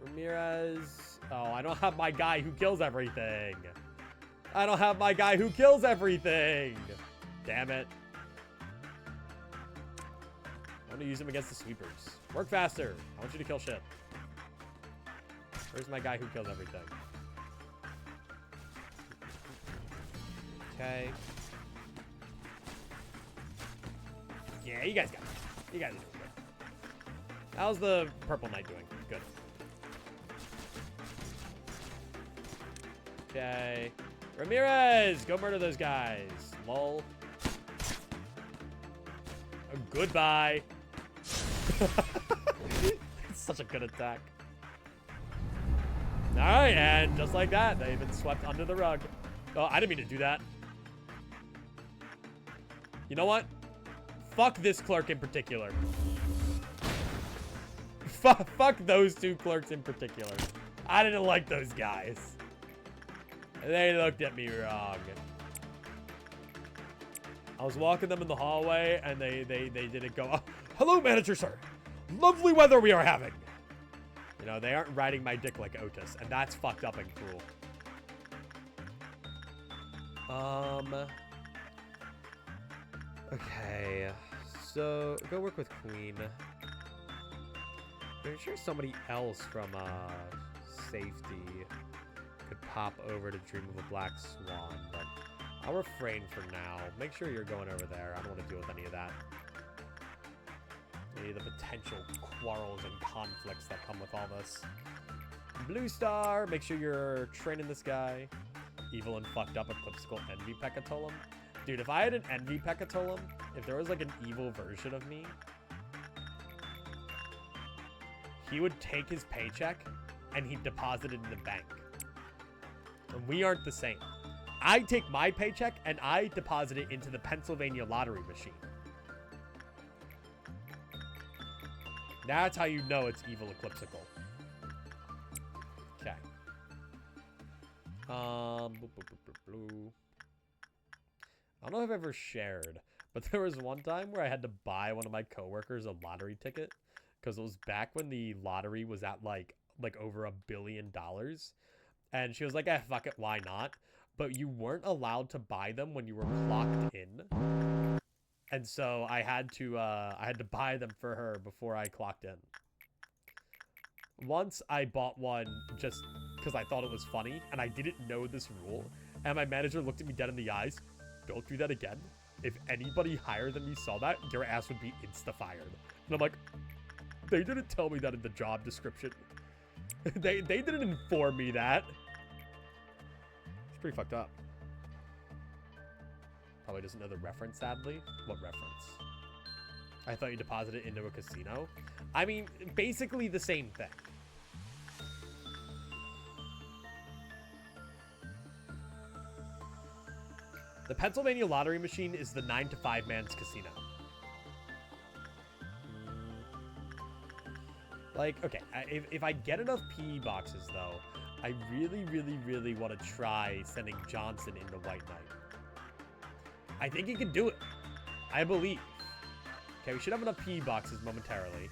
Ramirez. Oh, I don't have my guy who kills everything. I don't have my guy who kills everything. Damn it. I want to use him against the sweepers. Work faster. I want you to kill shit. Where's my guy who kills everything? Okay. Yeah, you guys got it. You guys are doing good. How's the purple knight doing? Good. Okay. Ramirez! Go murder those guys. Lol. Goodbye. It's such a good attack. Alright, and just like that, they've been swept under the rug. Oh, I didn't mean to do that. You know what? Fuck this clerk in particular. Fuck those 2 clerks in particular. I didn't like those guys. They looked at me wrong. I was walking them in the hallway, and they didn't go, oh, hello, manager, sir. Lovely weather we are having. You know, they aren't riding my dick like Otis, and that's fucked up and cruel. Okay. So, go work with Queen. I'm sure somebody else from, safety could pop over to Dream of a Black Swan, but I'll refrain for now. Make sure you're going over there. I don't want to deal with any of that. Any of the potential quarrels and conflicts that come with all this. Blue Star, make sure you're training this guy. Evil and fucked up Eclipsical Envy Pecatolum. Dude, if I had an Envy Pecatolum, if there was like an evil version of me, he would take his paycheck and he'd deposit it in the bank. And we aren't the same. I take my paycheck and I deposit it into the Pennsylvania lottery machine. That's how you know it's evil Eclipsical. Okay. I don't know if I've ever shared, but there was one time where I had to buy one of my coworkers a lottery ticket because it was back when the lottery was at like over $1 billion. And she was like, eh, fuck it, why not? But you weren't allowed to buy them when you were clocked in. And so I had to buy them for her before I clocked in. Once I bought one just because I thought it was funny, and I didn't know this rule. And my manager looked at me dead in the eyes. Don't do that again. If anybody higher than me saw that, your ass would be insta-fired. And I'm like, they didn't tell me that in the job description. they didn't inform me that. It's pretty fucked up. Probably doesn't know the reference, sadly. What reference? I thought you deposited it into a casino. I mean, basically the same thing. The Pennsylvania lottery machine is the 9 to 5 man's casino. Like, okay, if I get enough PE boxes, though, I really, really, really want to try sending Johnson into White Knight. I think he can do it. I believe. Okay, we should have enough PE boxes momentarily.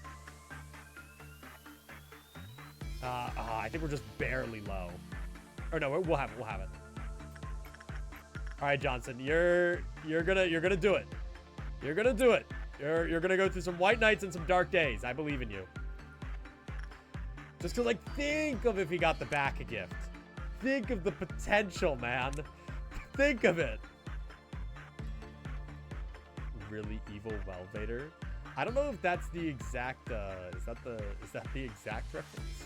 I think we're just barely low. Or no, we'll have it. We'll have it. All right, Johnson, you're gonna do it. You're gonna do it. You're gonna go through some white nights and some dark days. I believe in you. Just cause, like, think of if he got the back a gift. Think of the potential, man. Think of it. Really evil Welvader. I don't know if that's the exact. Is that the exact reference?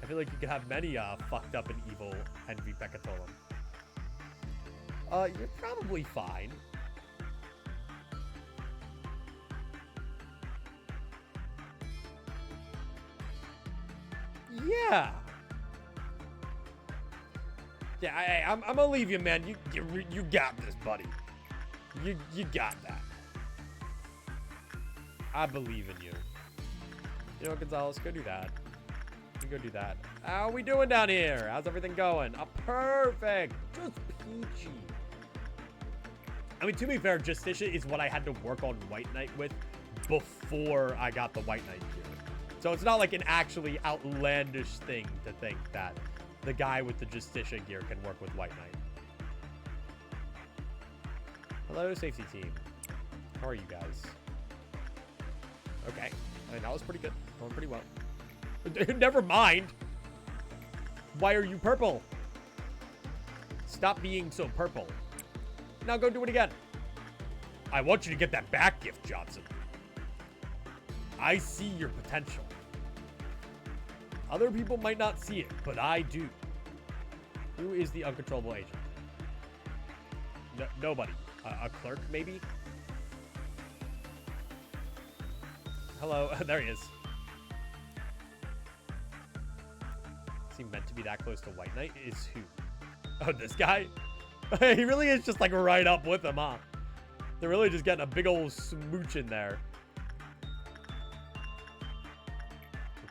I feel like you could have many fucked up and evil Envy Pecatorum. You're probably fine. Yeah. Yeah, I'm gonna leave you, man. You got this, buddy. You got that. I believe in you. You know, Gonzalez, go do that. You go do that. How are we doing down here? How's everything going? Perfect. Just peachy. I mean, to be fair, Justicia is what I had to work on White Knight with before I got the White Knight gear. So it's not like an actually outlandish thing to think that the guy with the Justicia gear can work with White Knight. Hello, safety team. How are you guys? Okay. I mean, that was pretty good. Going pretty well. Never mind. Why are you purple? Stop being so purple. Now go do it again. I want you to get that back gift, Johnson. I see your potential. Other people might not see it, but I do. Who is the uncontrollable agent? No, nobody. A clerk, maybe? Hello. There he is. Is he meant to be that close to White Knight? Is who? Oh, this guy? He really is just like right up with him, huh? They're really just getting a big old smooch in there.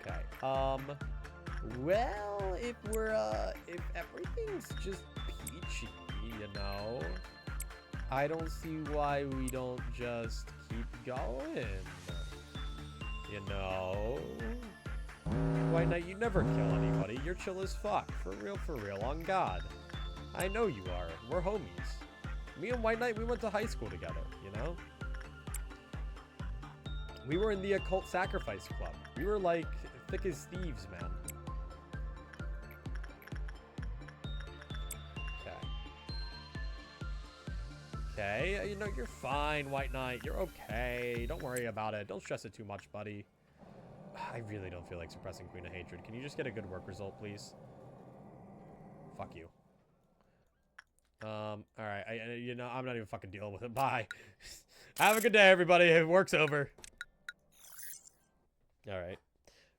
Okay. Well, if everything's just peachy, you know, I don't see why we don't just keep going. You know? White Knight, you never kill anybody. You're chill as fuck. For real, on God. I know you are. We're homies. Me and White Knight, we went to high school together, you know? We were in the Occult Sacrifice Club. We were like thick as thieves, man. Okay, you know, you're fine, White Knight. You're okay. Don't worry about it. Don't stress it too much, buddy. I really don't feel like suppressing Queen of Hatred. Can you just get a good work result, please? Fuck you. Alright. You know, I'm not even fucking dealing with it. Bye. Have a good day, everybody. Work's over. Alright.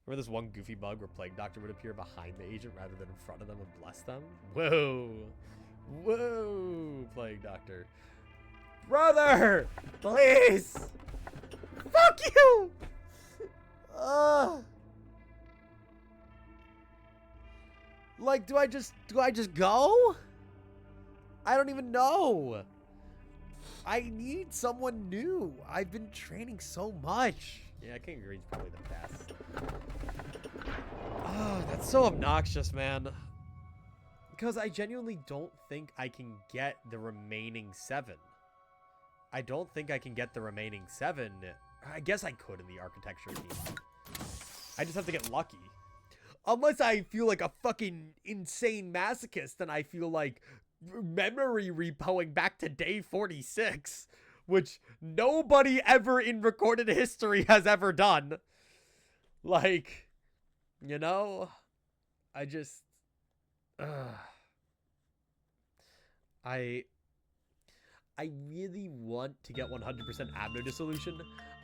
Remember this one goofy bug where Plague Doctor would appear behind the agent rather than in front of them and bless them? Whoa. Whoa, Plague Doctor. Brother! Please! Fuck you! Like, do I just go? I don't even know. I need someone new. I've been training so much. Yeah, King Green's probably the best. Oh, that's so obnoxious, man. Because I genuinely don't think I can get the remaining 7. I don't think I can get the remaining 7. I guess I could in the architecture team. I just have to get lucky. Unless I feel like a fucking insane masochist and I feel like memory repoing back to day 46. Which nobody ever in recorded history has ever done. Like, you know? I just... I really want to get 100% abno dissolution.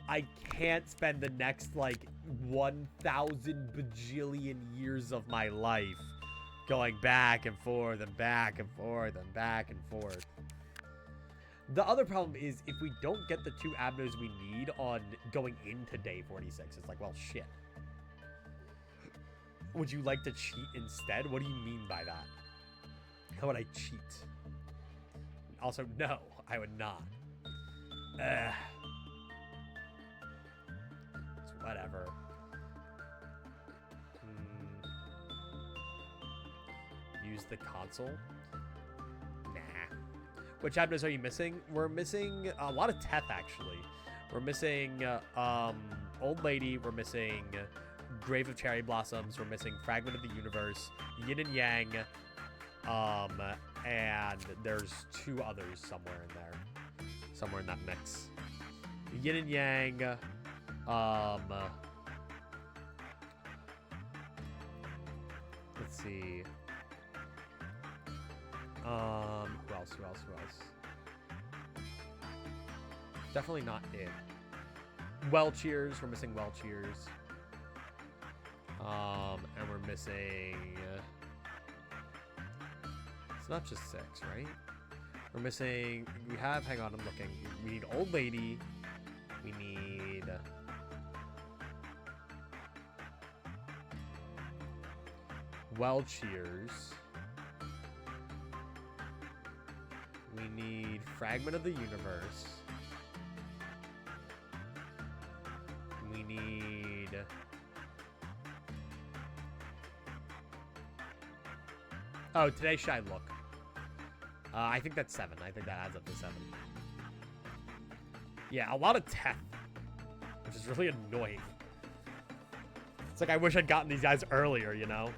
I can't spend the next, like, 1,000 bajillion years of my life going back and forth and back and forth and back and forth. The other problem is if we don't get the 2 abnos we need on going into day 46, it's like, well, shit. Would you like to cheat instead? What do you mean by that? How would I cheat? Also, no, I would not. Ugh. It's whatever. Use the console? Nah. Which abnos are you missing? We're missing a lot of Teth, actually. We're missing Old Lady. We're missing Grave of Cherry Blossoms. We're missing Fragment of the Universe. Yin and Yang. And there's 2 others somewhere in there. Somewhere in that mix. Yin and Yang. Let's see. Who else? Definitely not it. Well Cheers. We're missing Well Cheers. And we're missing... It's not just 6, right? We're missing... We have... Hang on, I'm looking. We need Old Lady. We need... Well Cheers. We need Fragment of the Universe. We need... Oh, Today Shy Look. I think that's 7. I think that adds up to 7. Yeah, a lot of Teth, which is really annoying. It's like I wish I'd gotten these guys earlier, you know?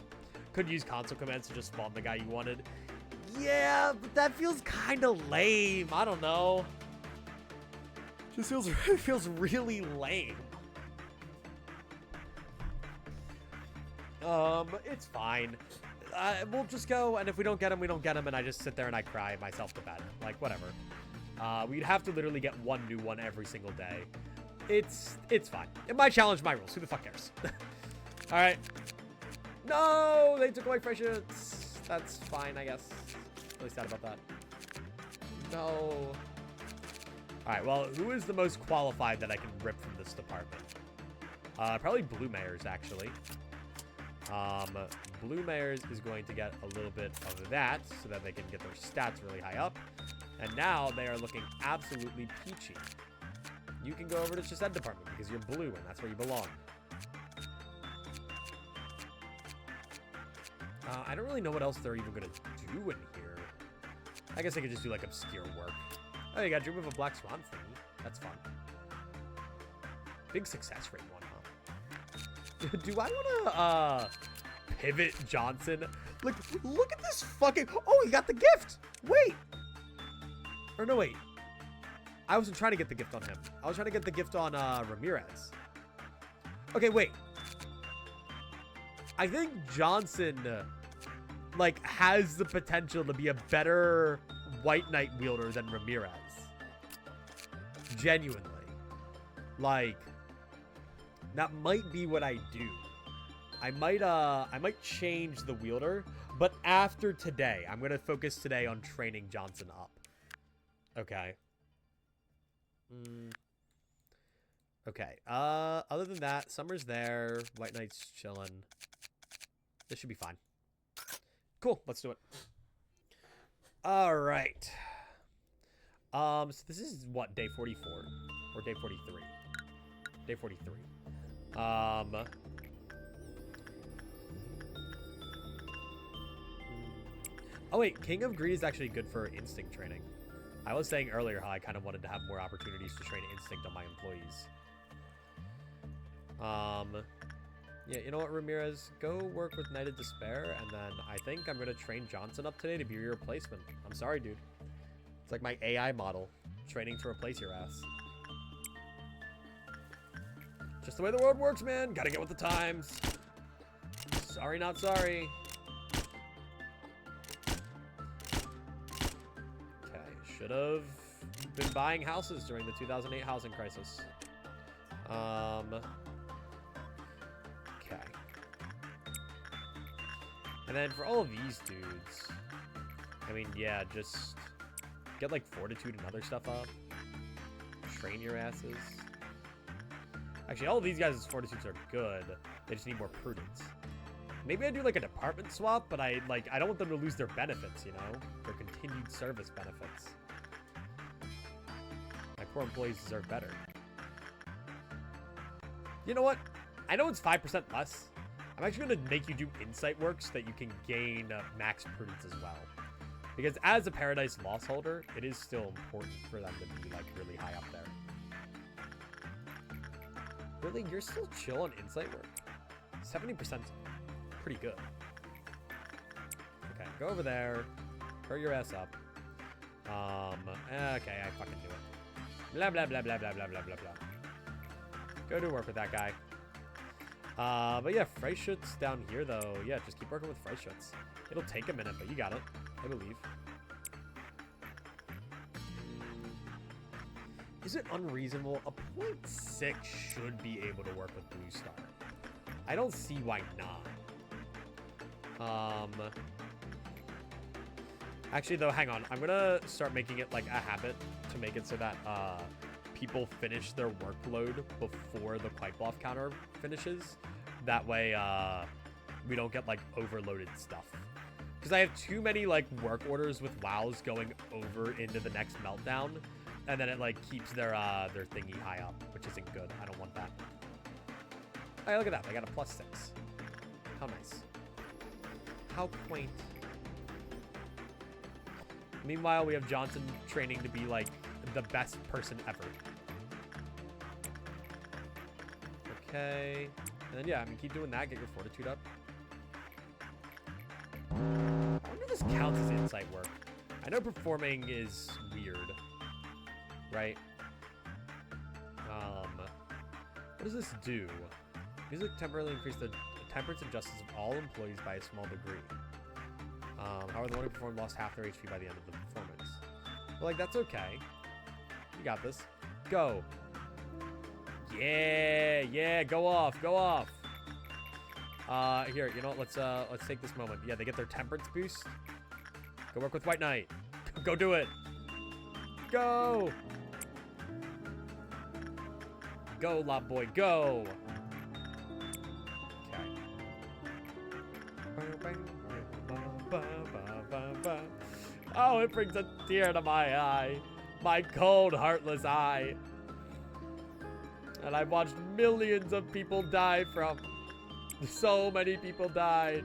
Could use console commands to just spawn the guy you wanted. Yeah, but that feels kind of lame. I don't know. Just feels really lame. It's fine. We'll just go, and if we don't get him, we don't get him, and I just sit there and I cry myself to bed. Like, whatever. We'd have to literally get one new one every single day. It's fine. It might challenge my rules. Who the fuck cares? All right. No, they took away friendships. That's fine, I guess. Really sad about that. No. All right, well, who is the most qualified that I can rip from this department? Probably Blue Mayors, actually. Blue Mayors is going to get a little bit of that so that they can get their stats really high up. And now they are looking absolutely peachy. You can go over to Chesed department because you're blue and that's where you belong. I don't really know what else they're even going to do in here. I guess they could just do, like, obscure work. Oh, you got Dream of a Black Swan thingy. That's fun. Big success rate one, huh? Do I want to, pivot Johnson? Like, look at this fucking... Oh, he got the gift! Wait! Or no, wait. I wasn't trying to get the gift on him. I was trying to get the gift on, Ramirez. Okay, wait. I think Johnson, like, has the potential to be a better White Knight wielder than Ramirez. Genuinely. Like, that might be what I do. I might change the wielder, but after today, I'm going to focus today on training Johnson up. Okay. Okay. Other than that, Summer's there. White Knight's chilling. This should be fine. Cool. Let's do it. All right. So this is what, day 44 or day 43? Day 43. Oh wait, King of Greed is actually good for instinct training. I was saying earlier how I kind of wanted to have more opportunities to train instinct on my employees. Yeah, you know what, Ramirez? Go work with Knighted Despair, and then I think I'm going to train Johnson up today to be your replacement. I'm sorry, dude. It's like my AI model. Training to replace your ass. Just the way the world works, man. Gotta get with the times. Sorry, not sorry. Okay, should have been buying houses during the 2008 housing crisis. Okay. And then for all of these dudes, I mean, yeah, just Get, like, fortitude and other stuff up. Train your asses. Actually, all of these guys' fortitudes are good. They just need more prudence. Maybe I do, like, a department swap, but I don't want them to lose their benefits, you know? Their continued service benefits. My poor employees deserve better. You know what? I know it's 5% less. I'm actually going to make you do insight work so that you can gain max prudence as well. Because as a Paradise Lost holder, it is still important for them to be, like, really high up there. Really? You're still chill on insight work? 70% is pretty good. Okay, go over there. Hurry your ass up. Okay, I fucking do it. Blah, blah, blah, blah, blah, blah, blah, blah, blah. Go do work with that guy. But yeah, Freischutz down here, though. Yeah, just keep working with Freischutz. It'll take a minute, but you got it. I believe. Is it unreasonable? A 0.6 should be able to work with Blue Star. I don't see why not. Actually, though, hang on. I'm going to start making it like a habit to make it so that people finish their workload before the Quite counter finishes. That way, we don't get, like, overloaded stuff. Because I have too many, like, work orders with WoWs going over into the next meltdown. And then it, like, keeps their thingy high up, which isn't good. I don't want that. Hey, look at that. I got a +6. How nice. How quaint. Meanwhile, we have Johnson training to be, like, the best person ever. Okay. And then, yeah, I mean, keep doing that. Get your fortitude up. I wonder if this counts as insight work. I know performing is weird. Right? What does this do? Music temporarily increase the temperance and justice of all employees by a small degree. However, the one who performed lost half their HP by the end of the performance. But, like, that's okay. You got this. Go. Yeah, go off. Here, you know what? Let's take this moment. Yeah, they get their temperance boost. Go work with White Knight. Go do it. Go. Go, Lob Boy, go. Okay. Oh, it brings a tear to my eye. My cold, heartless eye. And I've watched millions of people die from. So many people died.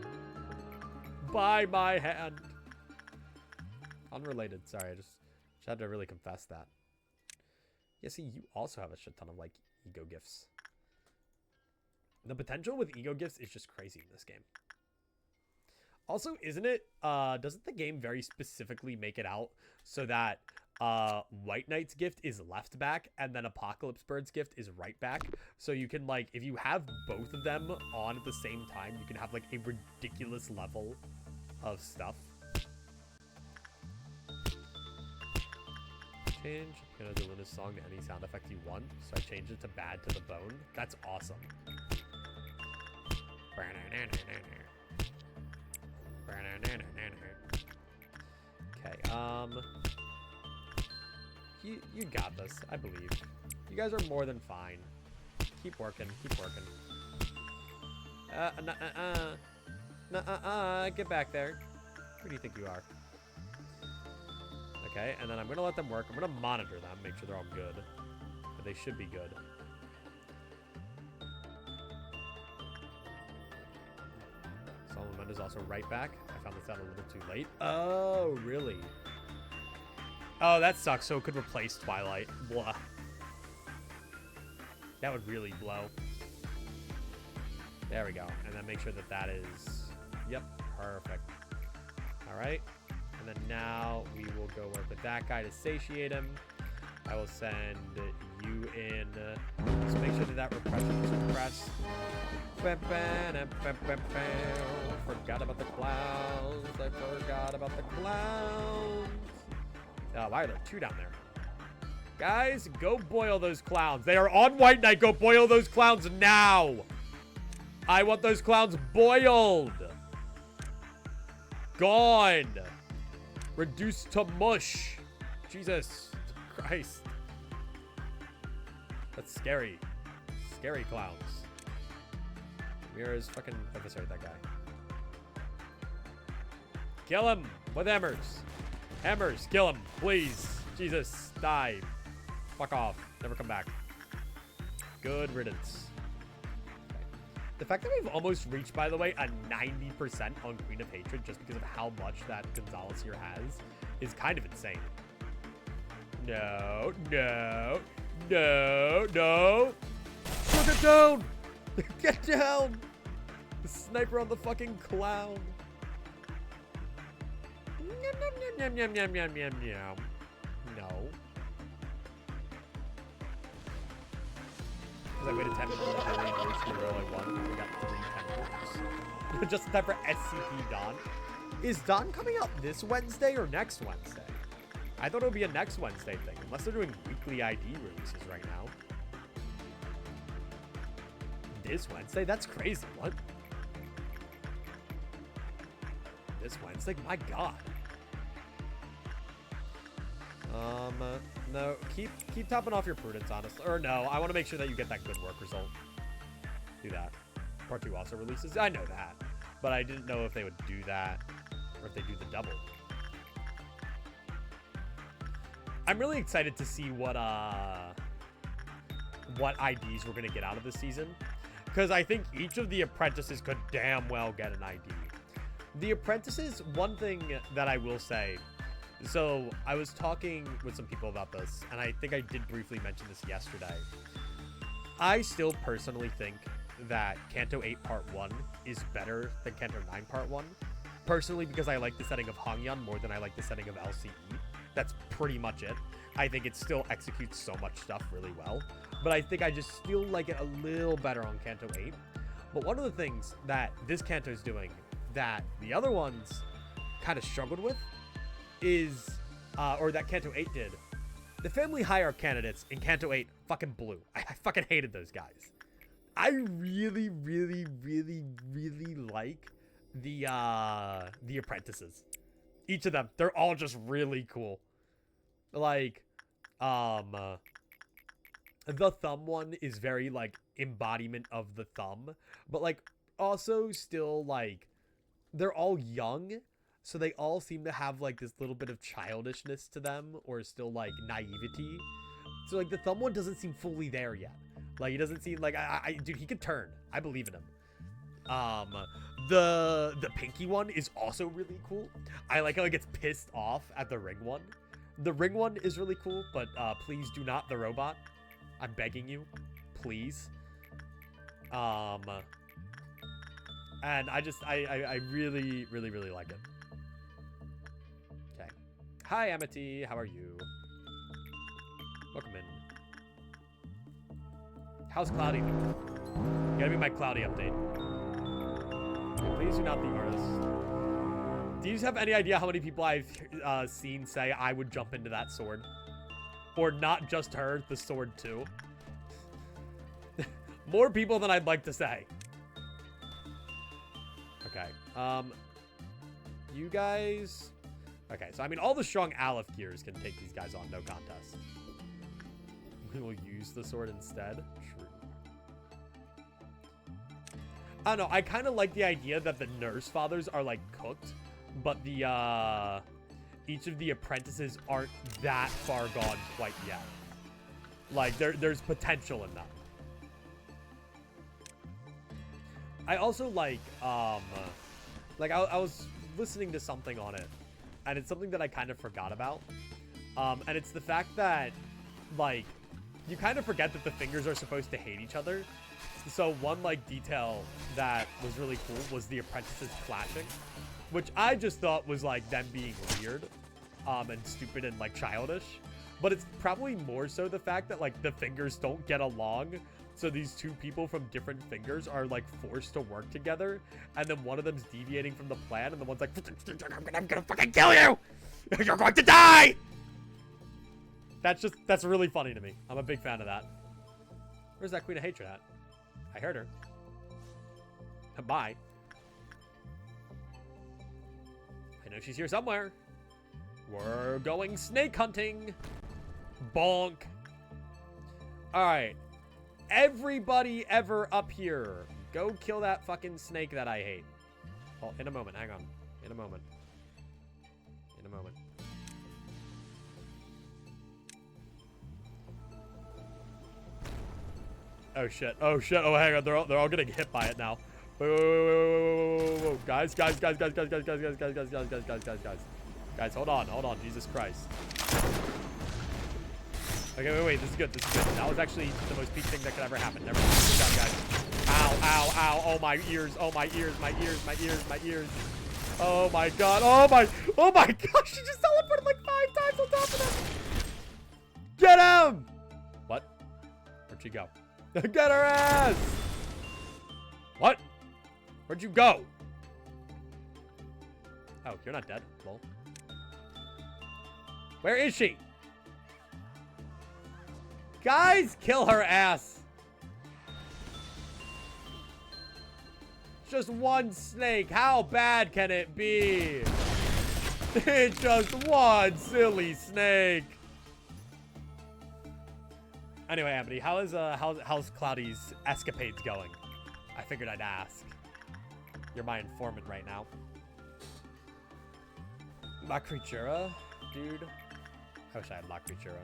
By my hand. Unrelated, sorry, I just had to really confess that. Yeah, see, you also have a shit ton of, like, ego gifts. The potential with ego gifts is just crazy in this game. Also, isn't it, doesn't the game very specifically make it out so that White Knight's gift is left back and then Apocalypse Bird's gift is right back? So you can, like, if you have both of them on at the same time, you can have, like, a ridiculous level of stuff. Change Piano de Luna's song to any sound effect you want. So I changed it to Bad to the Bone. That's awesome. Okay, you got this. I believe. You guys are more than fine. Keep working. Get back there. Who do you think you are? Okay, and then I'm going to let them work. I'm going to monitor them, make sure they're all good. But they should be good. Solomon is also right back. I found this out a little too late. Oh, really? Oh, that sucks. So it could replace Twilight. Blah. That would really blow. There we go. And then make sure that that is... Yep, perfect. All right. And then now we will go work with that guy to satiate him. I will send you in. Just make sure that repression is suppressed. Forgot about the clowns. I forgot about the clowns. Why are there two down there? Guys, go boil those clowns. They are on White Knight. Go boil those clowns now. I want those clowns boiled. Gone. Reduced to mush. Jesus Christ. That's scary. Scary clowns. Mira's fucking eviscerate that guy. Kill him with hammers. Hammers, kill him, please. Jesus, die. Fuck off. Never come back. Good riddance. The fact that we've almost reached, by the way, a 90% on Queen of Hatred just because of how much that Gonzalez here has is kind of insane. No, no, no, no. Get down! Get down! The sniper on the fucking clown. Yum, yum, yum, yum, yum, yum, yum. No. Because I waited 10 minutes for the race to roll like one. We got 3 10 minutes. Just in time for SCP Dawn. Is Dawn coming out this Wednesday or next Wednesday? I thought it would be a next Wednesday thing, unless they're doing weekly ID releases right now. This Wednesday? That's crazy. What? This Wednesday? My God. No, keep topping off your prudence, honestly. Or no, I want to make sure that you get that good work result. Do that. Part 2 also releases. I know that, but I didn't know if they would do that or if they do the double. I'm really excited to see what IDs we're gonna get out of this season, because I think each of the apprentices could damn well get an ID. The apprentices, one thing that I will say. So I was talking with some people about this, and I think I did briefly mention this yesterday. I still personally think that Kanto 8 Part 1 is better than Kanto 9 Part 1. Personally, because I like the setting of Hangyan more than I like the setting of LCE. That's pretty much it. I think it still executes so much stuff really well. But I think I just still like it a little better on Kanto 8. But one of the things that this Kanto is doing that the other ones kind of struggled with is, or that Kanto 8 did, the family hierarch candidates in Kanto 8 fucking blew. I fucking hated those guys. I really, really, really, really like the apprentices. Each of them, they're all just really cool. Like, the thumb one is very, like, embodiment of the thumb, but, like, also still, like, they're all young, so they all seem to have, like, this little bit of childishness to them, or still, like, naivety. So, like, the thumb one doesn't seem fully there yet. Like, he doesn't seem, like, dude, he could turn. I believe in him. The pinky one is also really cool. I like how it gets pissed off at the ring one. The ring one is really cool, but, please do not the robot. I'm begging you. Please. And I really, really, really like it. Okay. Hi, Amity. How are you? Welcome in. How's Cloudy doing? Gotta be my Cloudy update. Okay, please do not the artist. Do you have any idea how many people I've seen say I would jump into that sword? Or not just her, the sword too? More people than I'd like to say. Okay, you guys... Okay, so I mean, all the strong Aleph gears can take these guys on, no contest. We will use the sword instead. True. I don't know, I kind of like the idea that the nurse fathers are, like, cooked, but the, each of the apprentices aren't that far gone quite yet. Like, there's potential in that. I also like, I was listening to something on it, and it's something that I kind of forgot about. And it's the fact that, like, you kind of forget that the fingers are supposed to hate each other. So one, like, detail that was really cool was the apprentices clashing, which I just thought was, like, them being weird, and stupid and, like, childish. But it's probably more so the fact that, like, the fingers don't get along. So these two people from different fingers are, like, forced to work together. And then one of them's deviating from the plan. And the one's like, I'm gonna fucking kill you! You're going to die! That's really funny to me. I'm a big fan of that. Where's that Queen of Hatred at? I heard her. Bye. I know she's here somewhere. We're going snake hunting. Bonk. Alright. Everybody ever up here. Go kill that fucking snake that I hate. Oh, in a moment. Hang on. In a moment. In a moment. Oh shit. Oh shit. Oh, hang on. They're all getting hit by it now. Whoa. Guys. Guys, hold on. Jesus Christ. Okay, wait. This is good. That was actually the most peak thing that could ever happen. Never mind. Good job, guys. Ow. Oh, my ears. Oh, my ears. Oh, my God. Oh, my gosh. She just teleported like 5 times on top of them. Get him. What? Where'd she go? Get her ass. What? Where'd you go? Oh, you're not dead. Lol. Where is she? Guys, kill her ass. Just one snake. How bad can it be? It's just one silly snake. Anyway, Amity, how's Cloudy's escapades going? I figured I'd ask. You're my informant right now. La Creatura, dude. I wish I had La Creatura.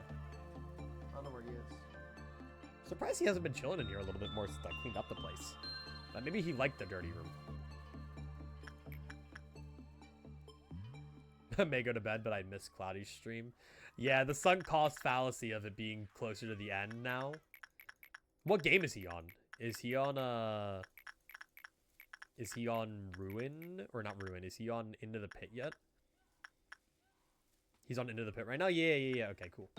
I don't know where he is. Surprised he hasn't been chilling in here a little bit more since I cleaned up the place. But maybe he liked the dirty room. I may go to bed, but I miss Cloudy's stream. Yeah, the sunk cost fallacy of it being closer to the end now. What game is he on? Is he on Ruin? Or not Ruin, is he on Into the Pit yet? He's on Into the Pit right now? Yeah. Okay, cool.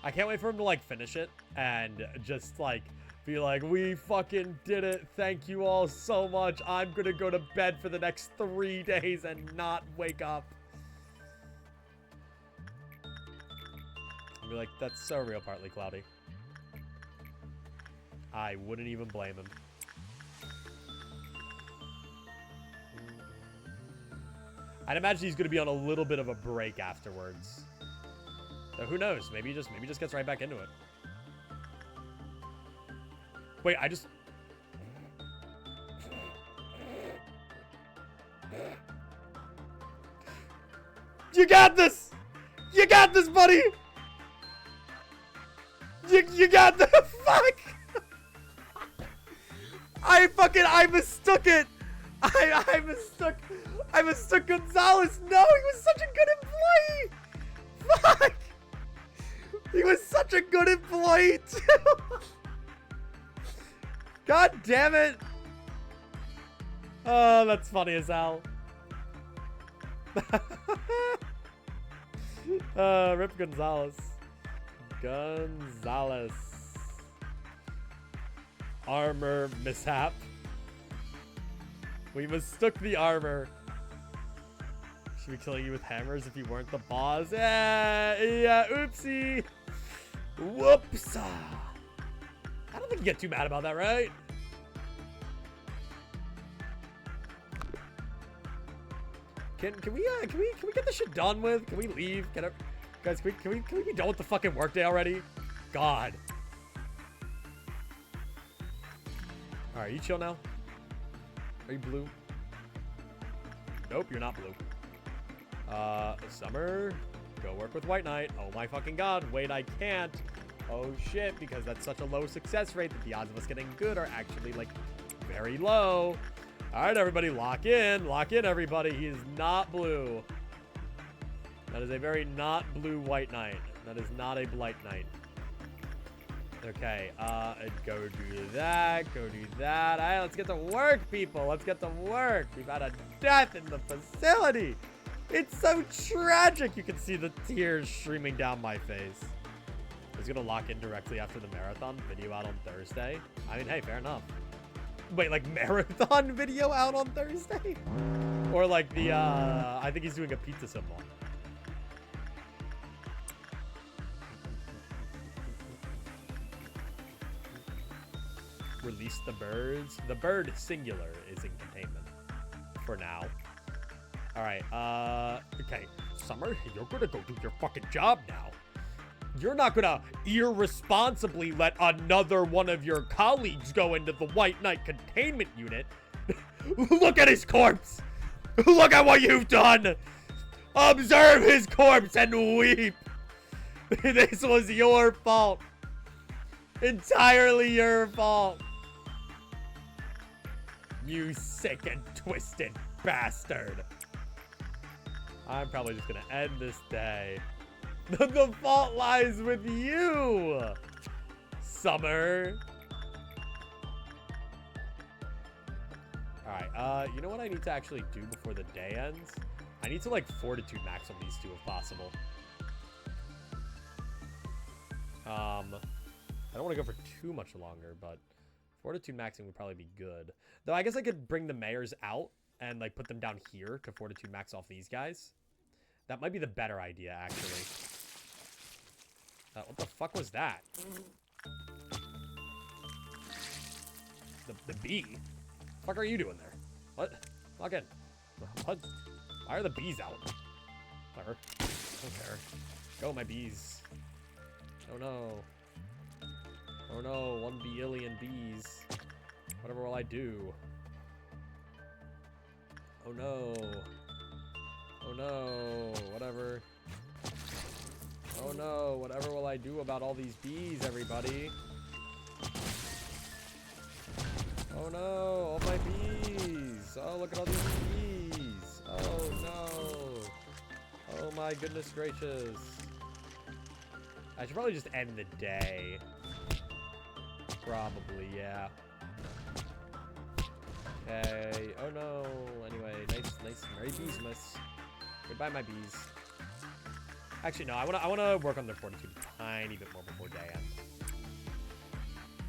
I can't wait for him to, like, finish it and just, like, be like, we fucking did it. Thank you all so much. I'm gonna go to bed for the next 3 days and not wake up. I'll be like, that's so real, Partly Cloudy. I wouldn't even blame him. I'd imagine he's gonna be on a little bit of a break afterwards. So who knows? Maybe he just gets right back into it. Wait, You got this! You got this, buddy! You got the fuck! I mistook it! I mistook Gonzalez! No, he was such a good employee! Fuck! He was such a good employee, too! God damn it! Oh, that's funny as hell. Rip Gonzalez. Armor mishap. We mistook the armor. Should be killing you with hammers if you weren't the boss. Yeah, oopsie. Whoops. I don't think you get too mad about that, right? Can we get this shit done with? Can we leave? Guys, can we be done with the fucking workday already? God. All right, you chill now. Are you blue? Nope, you're not blue. Summer, go work with White Knight. Oh my fucking God. Wait, I can't. Oh shit, because that's such a low success rate that the odds of us getting good are actually like very low. All right, everybody, lock in. Lock in, everybody. He is not blue. That is a very not blue White Knight. That is not a Blight Knight. Okay, go do that. Go do that. All right, let's get to work, people. Let's get to work. We've had a death in the facility. It's so tragic. You can see the tears streaming down my face. I was going to lock in directly after the marathon video out on Thursday. I mean, hey, fair enough. Wait, like marathon video out on Thursday? Or like the, I think he's doing a pizza symbol. release the birds. The bird singular is in containment for now. All right. Okay. Summer, you're gonna go do your fucking job now. You're not gonna irresponsibly let another one of your colleagues go into the White Knight containment unit. Look at his corpse. Look at what you've done. Observe his corpse and weep. This was your fault. Entirely your fault. You sick and twisted bastard. I'm probably just gonna end this day. The fault lies with you, Summer. Alright, you know what I need to actually do before the day ends? I need to, like, fortitude max on these two if possible. I don't want to go for too much longer, but fortitude maxing would probably be good. Though I guess I could bring the mayors out and, like, put them down here to fortitude max off these guys. That might be the better idea, actually. What the fuck was that? The bee? What the fuck are you doing there? What? Log in. What? Why are the bees out? Whatever. I don't care. Go, my bees. Oh no. Oh no, 1 billion bees. Whatever will I do? Oh no. Oh no. Whatever. Oh no, whatever will I do about all these bees, everybody? Oh no, all my bees! Oh, look at all these bees! Oh no! Oh my goodness gracious! I should probably just end the day. Probably, yeah. Okay, oh no, anyway, nice, Merry Beesmas. Goodbye, my bees. Actually, no, I wanna work on their fortitude a tiny bit more before day end.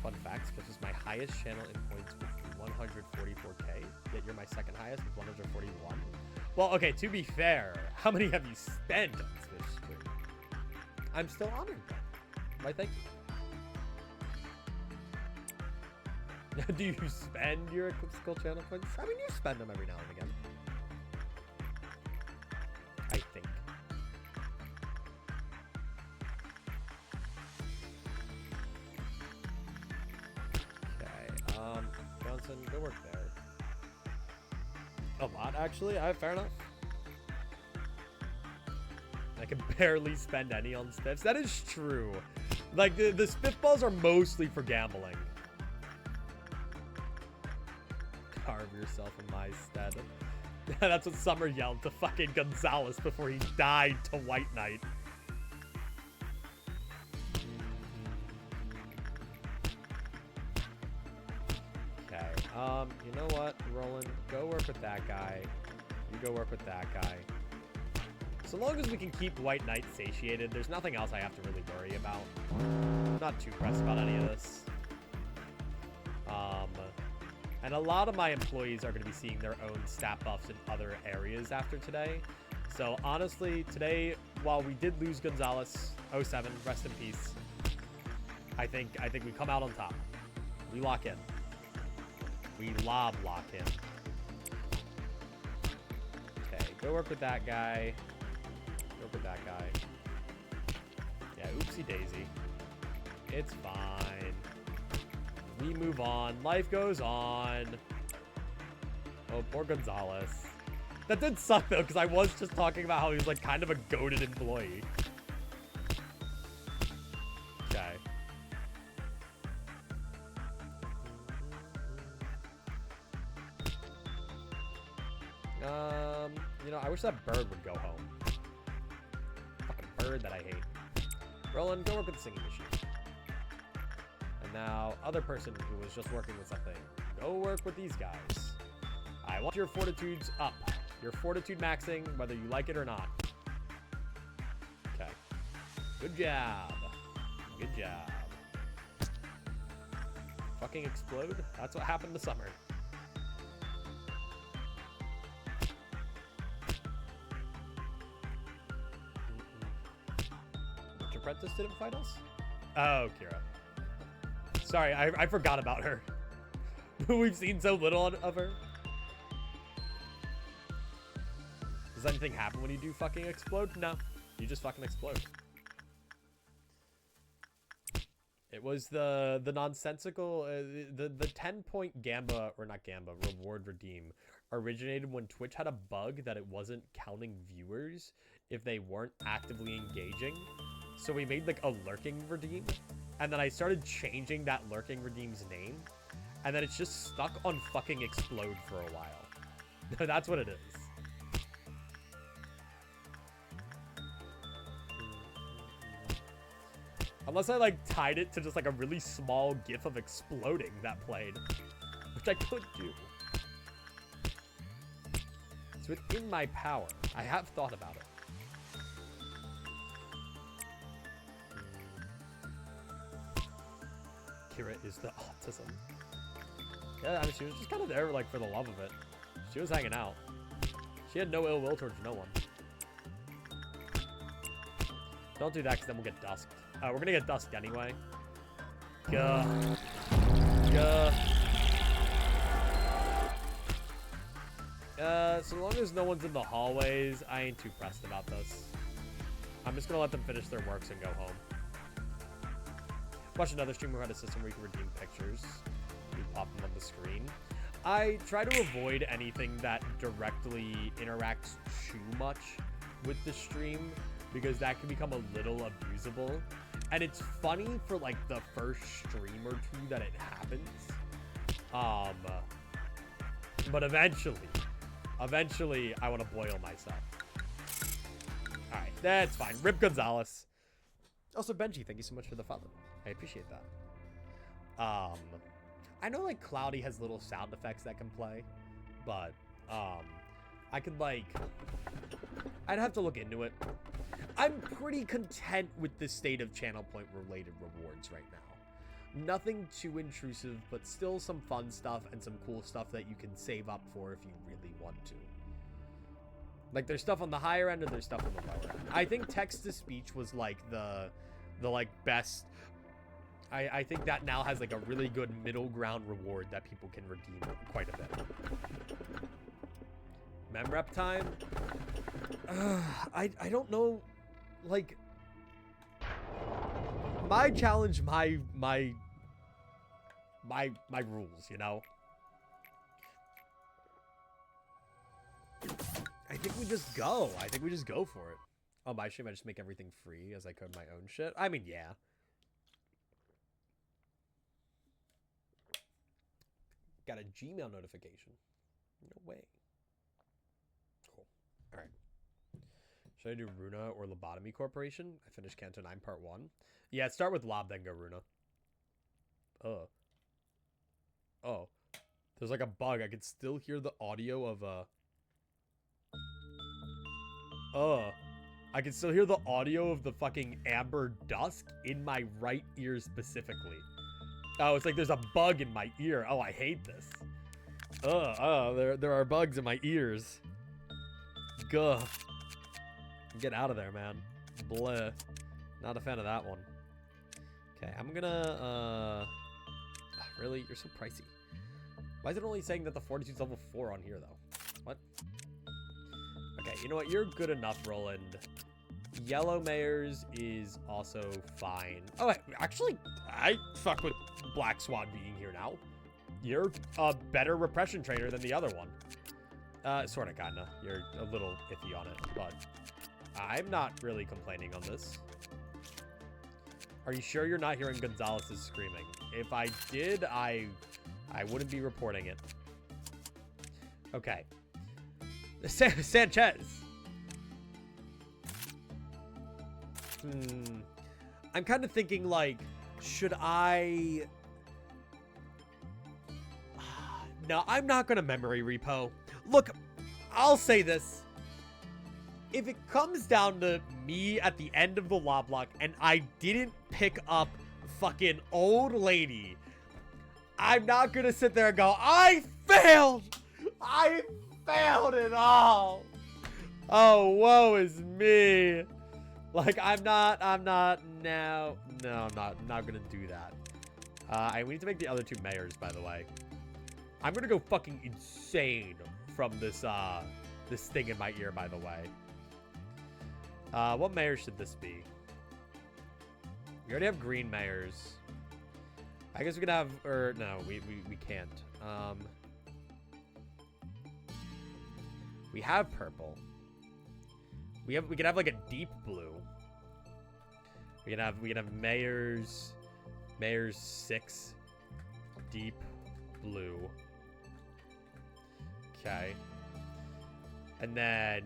Fun facts, this is my highest channel in points with 144k, yet you're my second highest with 141. Well, okay, to be fair, how many have you spent on Switch stream? I'm still honored. Why, thank you. Do you spend your Eclipse Skull channel points? I mean, you spend them every now and again. I think. Johnson, go work there. A lot, actually. Fair enough. I can barely spend any on spiffs. That is true. Like, the spiffballs are mostly for gambling. Carve yourself in my stead. That's what Summer yelled to fucking Gonzalez before he died to White Knight. You know what, Roland? Go work with that guy. You go work with that guy. So long as we can keep White Knight satiated, there's nothing else I have to really worry about. I'm not too pressed about any of this. And a lot of my employees are going to be seeing their own stat buffs in other areas after today. So honestly, today, while we did lose Gonzalez, 07, rest in peace, I think we come out on top. We lock in. We Loblocke him. Okay, go work with that guy. Go work with that guy. Yeah, oopsie daisy. It's fine. We move on. Life goes on. Oh, poor Gonzalez. That did suck, though, because I was just talking about how he was, like, kind of a goated employee. Okay. You know, I wish that bird would go home. Fucking bird that I hate. Roland, go work with the singing machine. And now, other person who was just working with something, go work with these guys. I want your fortitudes up. Your fortitude maxing, whether you like it or not. Okay. Good job. Good job. Fucking explode? That's what happened to Summer. Apprentice didn't fight us? Oh, Kira. Sorry, I forgot about her. We've seen so little of her. Does anything happen when you do fucking explode? No. You just fucking explode. It was the nonsensical, the 10-point Gamba, or not Gamba, reward redeem originated when Twitch had a bug that it wasn't counting viewers if they weren't actively engaging. So we made like a lurking redeem, and then I started changing that lurking redeem's name, and then it's just stuck on fucking explode for a while. That's what it is. Unless I like tied it to just like a really small gif of exploding that played, which I could do. It's within my power. I have thought about it. Kira is the autism. Yeah, I mean, she was just kind of there like for the love of it. She was hanging out. She had no ill will towards no one. Don't do that because then we'll get dusked. We're gonna get dusked anyway. Gah. Gah. So long as no one's in the hallways, I ain't too pressed about this. I'm just gonna let them finish their works and go home. Watch another streamer who had a system where you can redeem pictures. You pop them on the screen. I try to avoid anything that directly interacts too much with the stream, because that can become a little abusable. And it's funny for like the first stream or two that it happens. But eventually I want to boil myself. All right, that's fine. Rip Gonzalez. Also, Benji, thank you so much for the follow. I appreciate that. I know like Cloudy has little sound effects that can play, but I could like, I'd have to look into it. I'm pretty content with the state of channel point related rewards right now. Nothing too intrusive, but still some fun stuff and some cool stuff that you can save up for if you really want to. Like there's stuff on the higher end and there's stuff on the lower end. I think text to speech was like the like best. I think that now has like a really good middle ground reward that people can redeem quite a bit. Memrep time? I don't know. Like, my challenge, my rules, you know? I think we just go. I think we just go for it. Oh, my stream, I just make everything free as I code my own shit? I mean, yeah. Got a Gmail notification. No way. Cool. All right. Should I do Runa or Lobotomy Corporation? I finished Canto 9 Part 1. Yeah, start with Lob, then go Runa. Oh. There's like a bug. I can still hear the audio of I can still hear the audio of the fucking Amber Dusk in my right ear specifically. Oh, it's like there's a bug in my ear. Oh, I hate this. There are bugs in my ears. Gah. Get out of there, man. Bleh. Not a fan of that one. Okay, I'm gonna, really? You're so pricey. Why is it only saying that the fortitude's level 4 on here, though? What? Okay, you know what? You're good enough, Roland. Yellow Mayors is also fine. Oh, actually, I fuck with Black Swan being here now. You're a better repression trainer than the other one. Sorta, kinda. You're a little iffy on it, but I'm not really complaining on this. Are you sure you're not hearing Gonzalez's screaming? If I did, I wouldn't be reporting it. Okay. Sanchez. I'm kind of thinking, like, should I... No, I'm not going to memory repo. Look, I'll say this. If it comes down to me at the end of the Loblocke and I didn't pick up fucking old lady, I'm not going to sit there and go, I failed! I failed it all! Oh, woe is me! Like, I'm not gonna do that. We need to make the other two mayors, by the way. I'm gonna go fucking insane from this this thing in my ear, by the way. What mayor should this be? We already have green mayors. I guess we can have, or no, we can't. We have purple. We can have like a deep blue. We can have mayors 6 deep blue. Okay. And then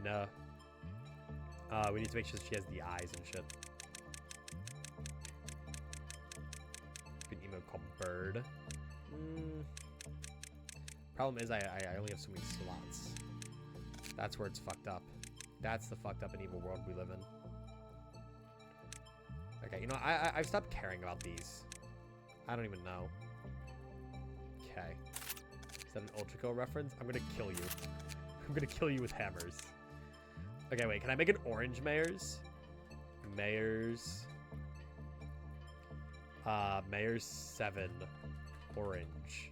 we need to make sure she has the eyes and shit. An emote called bird. Problem is I only have so many slots. That's where it's fucked up. That's the fucked up and evil world we live in. Okay, you know, I've stopped caring about these. I don't even know. Okay. Is that an Ultraco reference? I'm gonna kill you. I'm gonna kill you with hammers. Okay, wait, can I make an orange mayors? Mayors. Mayors 7 orange.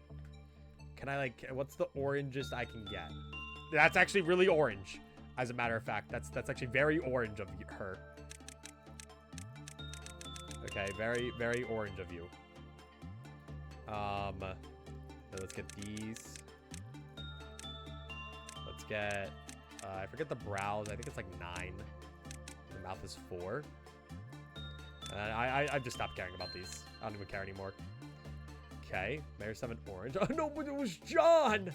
Can I like, what's the orangest I can get? That's actually really orange. As a matter of fact, that's actually very orange of her. Okay, very, very orange of you. Let's get these. Let's get, I forget the brows. I think it's like 9. The mouth is 4. I've just stopped caring about these. I don't even care anymore. Okay, Mayor 7 orange. Oh no, but it was John!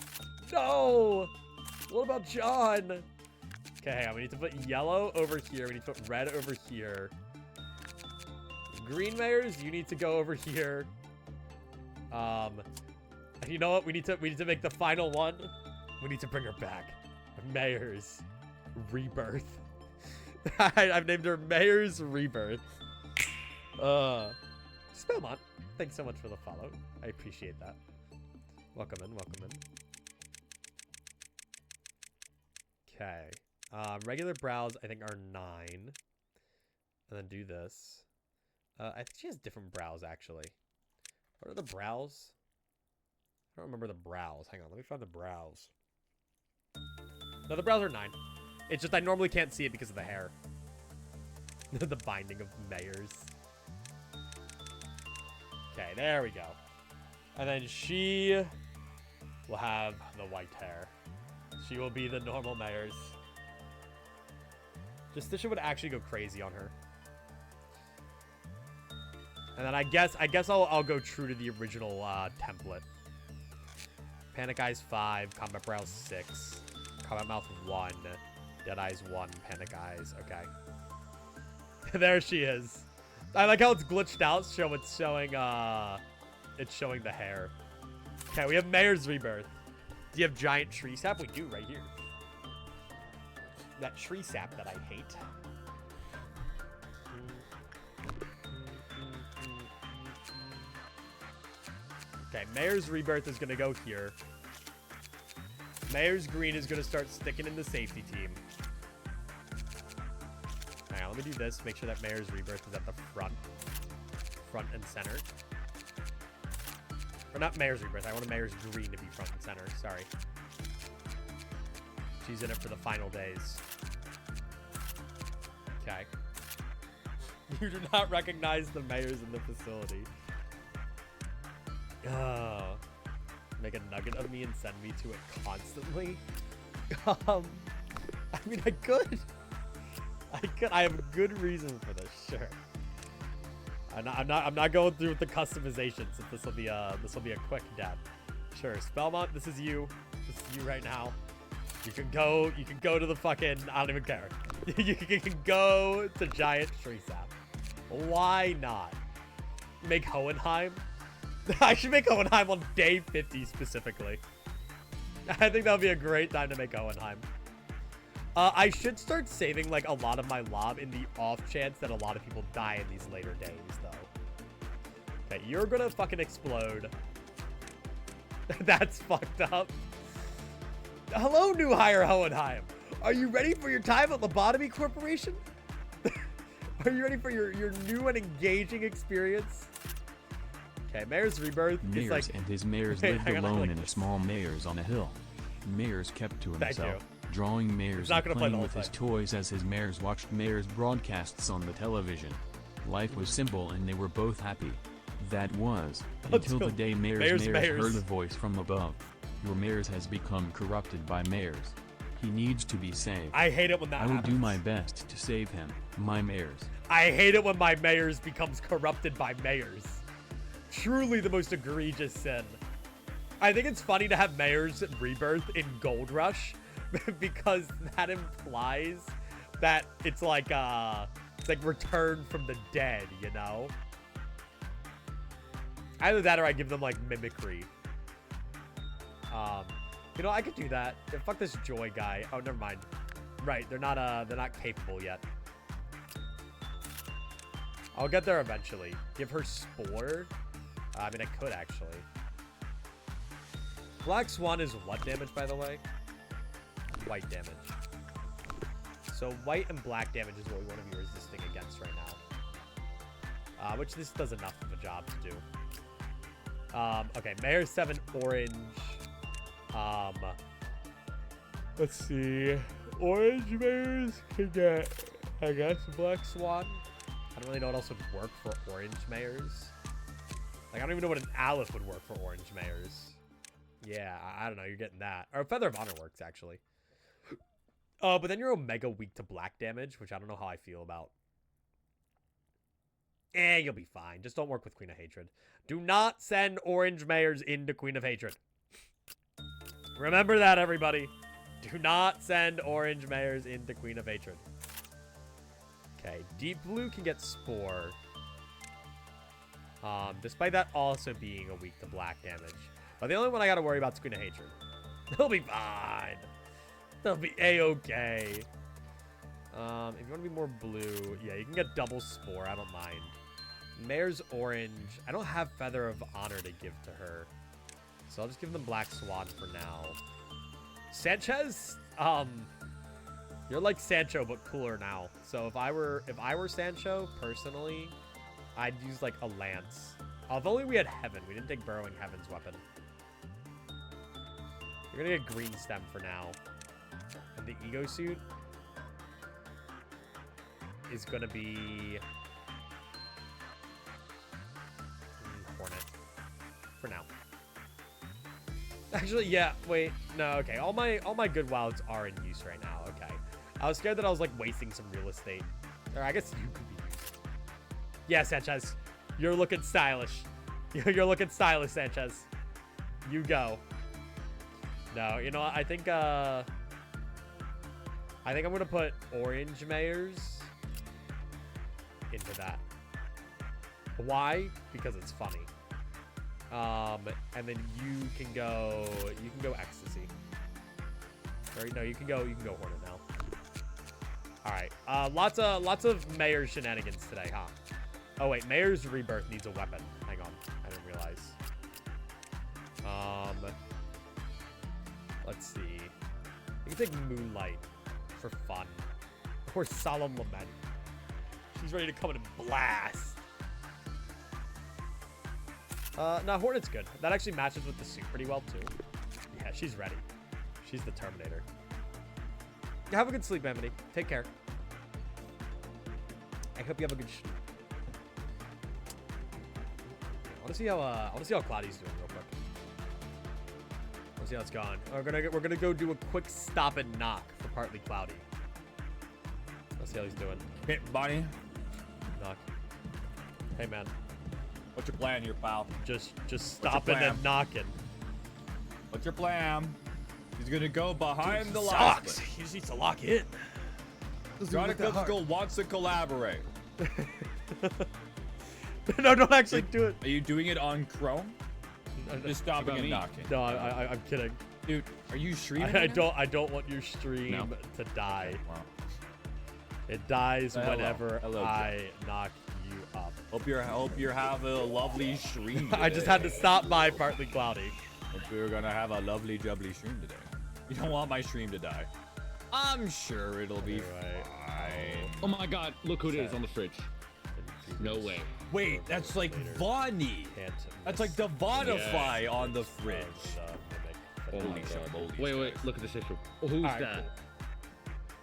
No! What about John? Okay, hang on. We need to put yellow over here. We need to put red over here. Green mayors, you need to go over here. And you know what? We need to make the final one. We need to bring her back. Mayor's Rebirth. I've named her Mayor's Rebirth. Spellmont, thanks so much for the follow. I appreciate that. Welcome in, welcome in. Okay. Regular brows, I think, are 9. And then do this. I think she has different brows, actually. What are the brows? I don't remember the brows. Hang on, let me find the brows. No, the brows are 9. It's just I normally can't see it because of the hair. The binding of mayors. Okay, there we go. And then she will have the white hair. She will be the normal mayors. Justisha would actually go crazy on her. And then I guess I'll go true to the original template. Panic Eyes 5, Combat Brows 6, Combat Mouth 1, Dead Eyes 1, Panic Eyes. Okay. There she is. I like how it's glitched out, so it's showing the hair. Okay, we have Mayor's Rebirth. Do you have giant tree sap? We do right here. That tree sap that I hate. Okay, Mayor's Rebirth is gonna go here. Mayor's Green is gonna start sticking in the safety team. Hang on, let me do this. Make sure that Mayor's Rebirth is at the front and center. Or not Mayor's Rebirth. I want a Mayor's Green to be front and center. Sorry. She's in it for the final days. Okay. You do not recognize the mayors in the facility. Make a nugget of me and send me to it constantly. I mean, I could. I have a good reason for this. Sure. I'm not going through with the customizations. This will be a quick death. Sure. Spellmont, this is you. This is you right now. You can go to the fucking, I don't even care. You can go to Giant Tree Sap. Why not? Make Hohenheim? I should make Hohenheim on day 50 specifically. I think that would be a great time to make Hohenheim. I should start saving like a lot of my lob in the off chance that a lot of people die in these later days though. Okay, you're gonna fucking explode. That's fucked up. Hello, new hire Hohenheim. Are you ready for your time at Lobotomy Corporation? Are you ready for your new and engaging experience? Okay, Mayor's Rebirth is Mayors like... and his mayors Wait, lived hang on, I alone like in a this. small mayors on a hill. Mayors kept to Thank himself, you. drawing mayors not and gonna play the playing whole with his thing. toys as his mayors watched mayors broadcasts on the television. Life was simple and they were both happy. That was, until the day mayors heard a voice from above. Your mayors has become corrupted by mayors. He needs to be saved. I hate it when that I will happens. do my best to save him, my mayors. I hate it when my mayors becomes corrupted by mayors. Truly the most egregious sin. I think it's funny to have Mayor's Rebirth in Gold Rush because that implies that it's like Return from the Dead, you know? Either that or I give them like mimicry. You know, I could do that. Yeah, fuck this Joy guy. Oh, never mind. Right, they're not capable yet. I'll get there eventually. Give her Spore. I mean, I could actually. Black Swan is what damage, by the way? White damage. So white and black damage is what we want to be resisting against right now. Which this does enough of a job to do. Okay, Mayor 7 orange. Let's see. Orange mayors can get, I guess, Black Swan. I don't really know what else would work for orange mayors. Like, I don't even know what an Aleph would work for orange mayors. Yeah, I don't know. You're getting that. Or Feather of Honor works, actually. But then you're Omega weak to black damage, which I don't know how I feel about. You'll be fine. Just don't work with Queen of Hatred. Do not send orange mayors into Queen of Hatred. Remember that, everybody. Do not send orange mayors into Queen of Hatred. Okay, Deep Blue can get Spore. Despite that also being a weak to black damage. But the only one I gotta worry about is Queen of Hatred. They'll be fine. They'll be a-okay. If you want to be more blue, yeah, you can get double Spore. I don't mind. Mayor's orange. I don't have Feather of Honor to give to her. So I'll just give them Black Swan for now. Sanchez, you're like Sancho but cooler now. So if I were Sancho personally, I'd use like a lance. If only we had Heaven. We didn't take Burrowing Heaven's weapon. You're gonna get Green Stem for now. And the Ego Suit is gonna be Hornet for now. Actually, yeah, wait, no, okay. All my good wilds are in use right now, okay. I was scared that I was like wasting some real estate. Or I guess you could be used. Yeah, Sanchez. You're looking stylish. You're looking stylish, Sanchez. You go. No, you know what? I think I'm gonna put orange mayors into that. Why? Because it's funny. And then you can go Ecstasy. Or no, you can go Hornet now. All right. Lots of Mayor shenanigans today, huh? Oh wait, Mayor's Rebirth needs a weapon. Hang on, I didn't realize. Let's see. You can take Moonlight for fun, or Solemn Lament. She's ready to come in and blast. No, Hornet's good. That actually matches with the suit pretty well, too. Yeah, she's ready. She's the Terminator. Have a good sleep, Amity. Take care. I hope you have a good sleep. I want to see how Cloudy's doing real quick. Let's see how it's gone. We're gonna go do a quick stop and knock for Partly Cloudy. Let's see how he's doing. Hey, Bonnie. Knock. Hey, man. What's your plan here, pal? Just stopping and knocking. What's your plan? He's gonna go behind the Sucks. lines. He just needs to lock in. Johnny Clipsicle wants to collaborate. No, don't actually do it. Are you doing it on Chrome? Just stopping and knocking. No, I'm kidding. Dude, are you streaming? I don't want your stream to die. Wow. It dies Hello. whenever Hello, I knock you up. Hope you have a lovely stream. I just had to stop by Partly Cloudy. Hope you're gonna have a lovely jubbly stream today. You don't want my stream to die. I'm sure it'll be Anyway. fine. Oh my god, look who it is on the fridge. No way. Wait, that's like Vonnie. Can't That's like the Vonify on the fridge. Oh my Holy god. shit, Wait, look at this issue. Oh, who's Alright, that?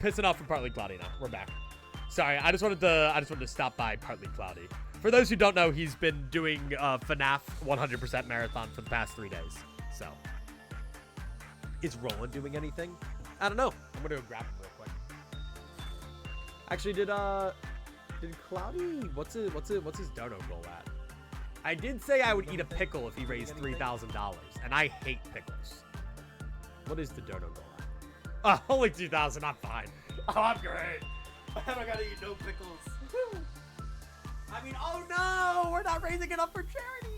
Pissing off and partly cloudy now. We're back. Sorry, I just wanted to stop by partly cloudy. For those who don't know, he's been doing FNAF 100% marathon for the past 3 days. So, is Roland doing anything? I don't know. I'm gonna go grab him real quick. Actually, did Cloudy? What's his dono goal at? I did say I would eat a pickle if he raised $3,000, and I hate pickles. What is the dono goal at? Oh, only 2,000. I'm fine. Oh, I'm great. I don't gotta eat no pickles. I mean, oh no, we're not raising it up for charity.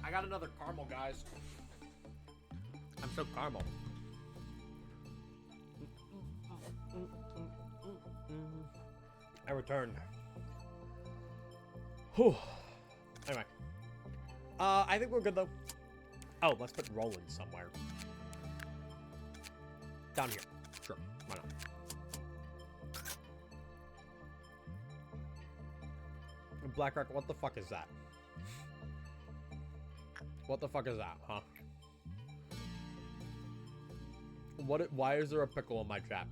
I got another caramel, guys. I'm so caramel. I returned. Whew. Anyway. I think we're good, though. Oh, let's put Roland somewhere. Down here. Sure. Why not? Blackrock, what the fuck is that? What the fuck is that, huh? Why is there a pickle in my chat?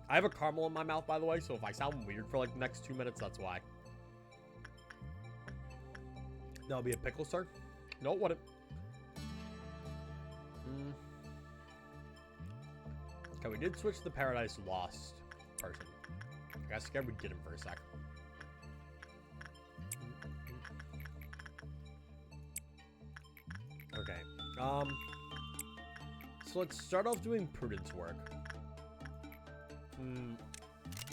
I have a caramel in my mouth, by the way, so if I sound weird for like the next 2 minutes, that's why. There'll be a pickle, sir? No, it wouldn't. Okay, we did switch to the Paradise Lost person. I got scared we did him for a sec. Okay. So let's start off doing prudence work. Then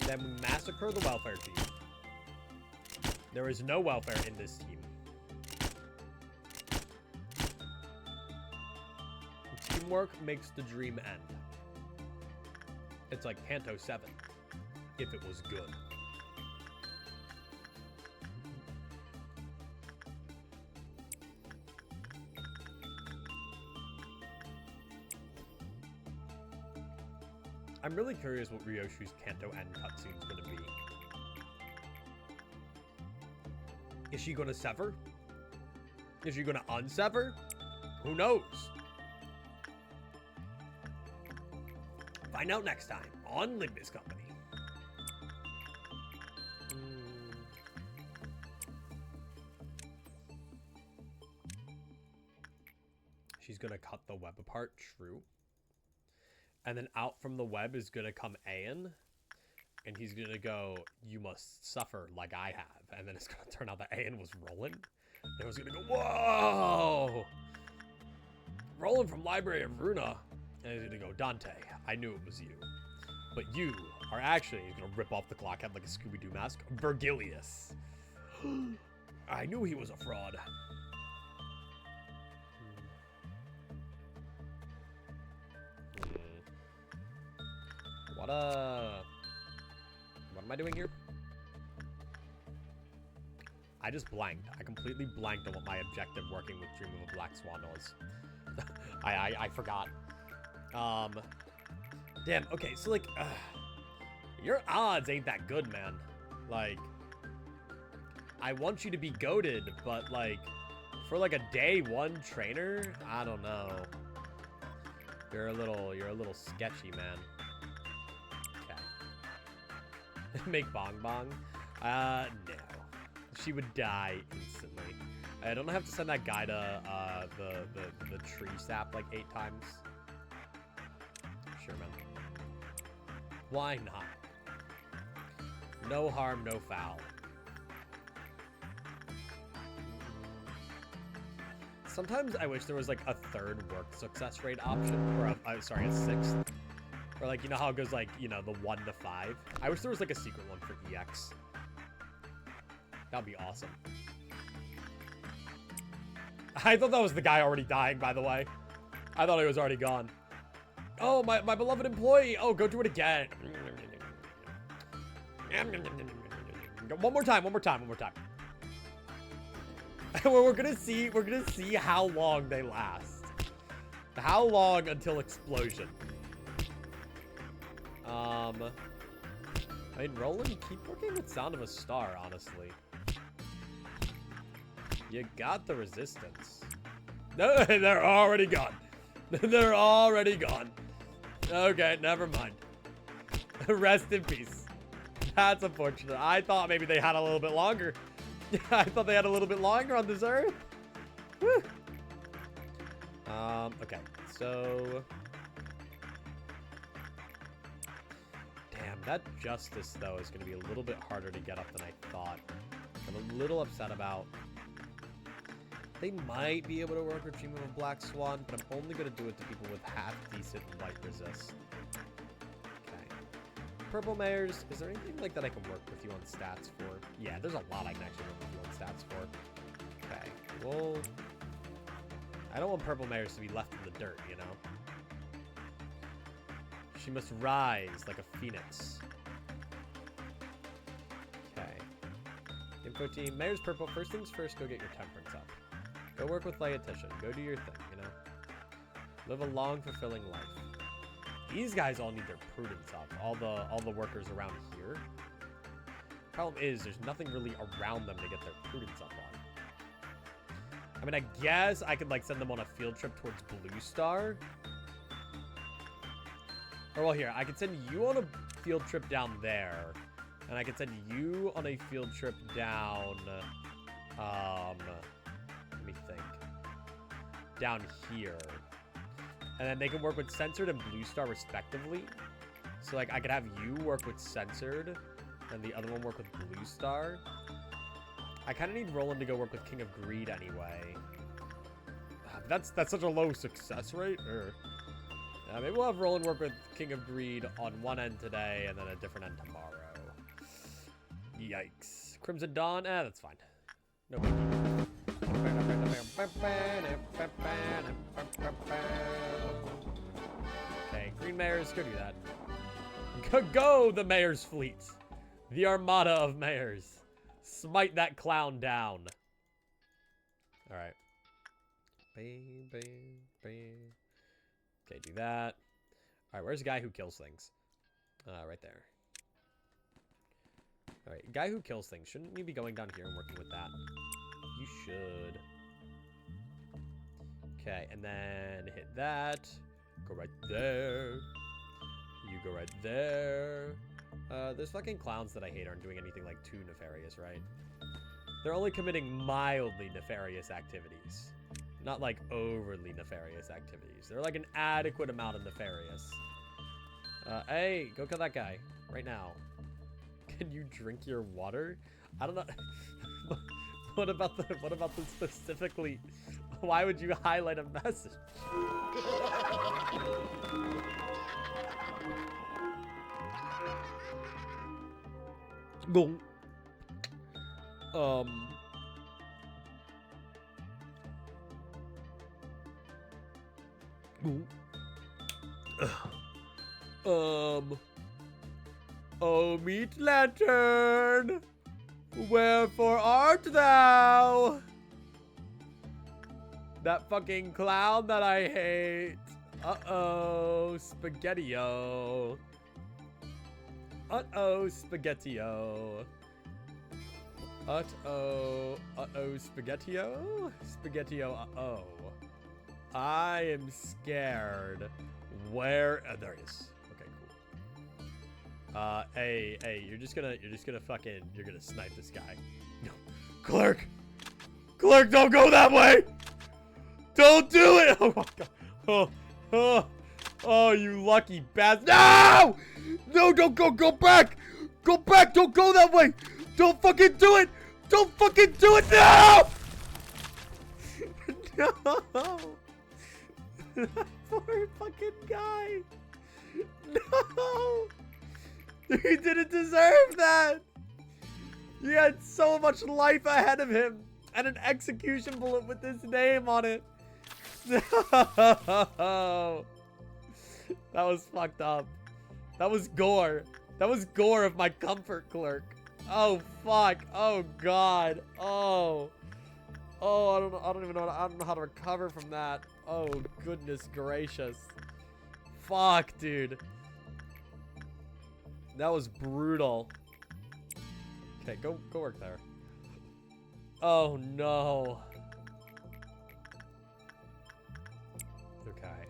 we massacre the welfare team. There is no welfare in this team. Teamwork makes the dream end. It's like Canto 7, if it was good. I'm really curious what Ryoshi's Kanto End cutscene is going to be. Is she going to sever? Is she going to unsever? Who knows? Find out next time on Limbus Company. she's gonna cut the web apart. True. And then out from the web is gonna come Ayan. And he's gonna go, you must suffer like I have. And then it's gonna turn out that Ayan was Roland. And it was gonna go, whoa! Roland from Library of Runa. And he's gonna go, Dante, I knew it was you. But you are actually, he's gonna rip off the clock head like a Scooby-Doo mask, Virgilius. I knew he was a fraud. What am I doing here? I just blanked. I completely blanked on what my objective working with Dream of a Black Swan was. I forgot. Damn, okay, so like, your odds ain't that good, man. Like, I want you to be goated, but like, for like a day one trainer, I don't know. You're a little sketchy, man. Okay. Make Bong Bong? No. She would die instantly. I don't have to send that guy to the tree sap like 8 times. Sure, man. Why not? No harm, no foul. Sometimes I wish there was like a 3rd work success rate option, or sorry, a 6th. Or like, you know how it goes like, you know, the 1 to 5. I wish there was like a secret one for EX. That'd be awesome. I thought that was the guy already dying, by the way. I thought he was already gone. Oh, my beloved employee. Oh, go do it again. One more time. We're gonna see how long they last. How long until explosion? I mean, Roland, keep working with Sound of a Star, honestly. You got the resistance. No, they're already gone. They're already gone. Okay, never mind. Rest in peace. That's unfortunate. I thought maybe they had a little bit longer. I thought they had a little bit longer on this earth. Whew. Okay, so... Damn, that Justice, though, is going to be a little bit harder to get up than I thought. I'm a little upset about. They might be able to work with Dream of a Black Swan, but I'm only going to do it to people with half-decent white resist. Okay. Purple Mares, is there anything like that I can work with you on stats for? Yeah, there's a lot I can actually work with you on stats for. Okay, well... I don't want Purple Mares to be left in the dirt, you know? She must rise like a phoenix. Okay. Info team. Mayor's purple. First things first, go get your temperance up. Go work with Laetitian. Go do your thing, you know? Live a long, fulfilling life. These guys all need their prudence up. All the workers around here. Problem is, there's nothing really around them to get their prudence up on. I mean, I guess I could, like, send them on a field trip towards Blue Star. Or, well, here, I could send you on a field trip down there. And I could send you on a field trip down, let me think. Down here. And then they can work with Censored and Blue Star, respectively. So, like, I could have you work with Censored, and the other one work with Blue Star. I kind of need Roland to go work with King of Greed anyway. That's such a low success rate, or... maybe we'll have Roland work with King of Greed on one end today, and then a different end tomorrow. Yikes. Crimson Dawn? That's fine. No biggie. Okay, Green Mayors, go do that. Go, the Mayor's fleet! The armada of Mayors. Smite that clown down. Alright. Okay, do that. Alright, where's the guy who kills things? Right there. Alright, guy who kills things. Shouldn't you be going down here and working with that? You should. Okay, and then hit that. Go right there. You go right there. Those fucking clowns that I hate aren't doing anything like too nefarious, right? They're only committing mildly nefarious activities. Not like overly nefarious activities. They're like an adequate amount of nefarious. Hey, go kill that guy right now. Can you drink your water? I don't know. What about the specifically? Why would you highlight a message? Go. Oh, meat lantern, wherefore art thou? That fucking clown that I hate. Uh-oh, spaghetti-o. Uh-oh, spaghetti-o. Uh-oh, spaghetti-o? Spaghetti-o, uh-oh. I am scared. Where? Oh, there it is. Okay, cool. Hey, you're just gonna snipe this guy. No, Clerk, don't go that way. Don't do it. Oh my god. Oh, you lucky bastard. No, don't go. Go back. Go back. Don't go that way. Don't fucking do it. Don't fucking do it. No. No. Poor fucking guy. No. He didn't deserve that. He had so much life ahead of him and an execution bullet with his name on it. No. That was fucked up. That was gore. That was gore of my comfort, Clerk. Oh fuck. Oh god. Oh, I don't even know. I don't know how to recover from that. Oh goodness gracious. Fuck, dude. That was brutal. Okay, go work there. Oh no. Okay.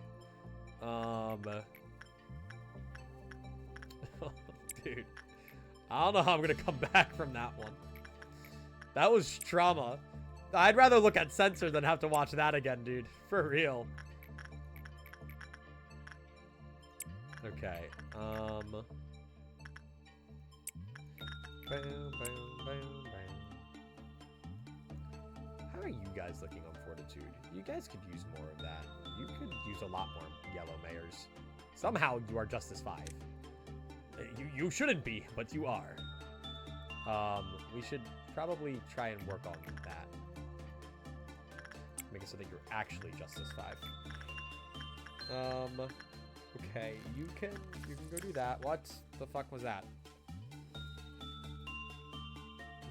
Dude. I don't know how I'm gonna come back from that one. That was trauma. I'd rather look at Censor than have to watch that again, dude. For real. Okay. How are you guys looking on Fortitude? You guys could use more of that. You could use a lot more yellow mayors. Somehow you are Justice 5. You shouldn't be, but you are. We should probably try and work on that. Make it so that you're actually Justice 5. Okay, you can go do that. What the fuck was that?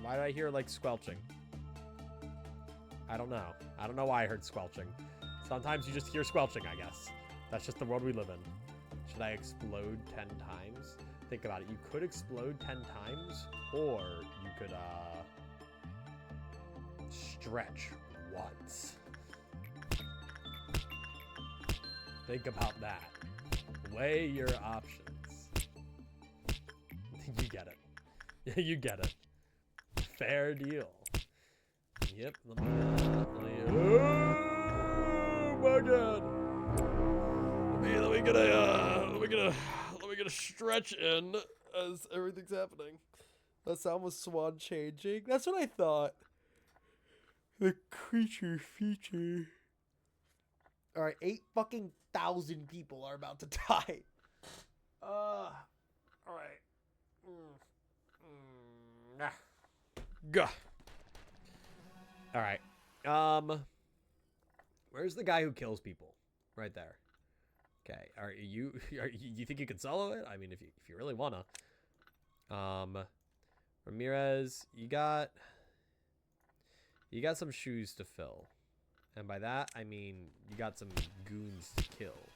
Why did I hear like squelching? I don't know. I don't know why I heard squelching. Sometimes you just hear squelching, I guess. That's just the world we live in. Should I explode 10 times? Think about it. You could explode 10 times, or you could stretch once. Think about that. Weigh your options. You get it. You get it. Fair deal. Yep. Oh my god. Let me get a stretch in as everything's happening. That sound was swan changing. That's what I thought. The creature feature. All right, 8,000 people are about to die. All right. Gah. All right. Where's the guy who kills people? Right there. Okay. You think you can solo it? I mean, if you really wanna. Ramirez, you got some shoes to fill. And by that, I mean you got some goons to kill.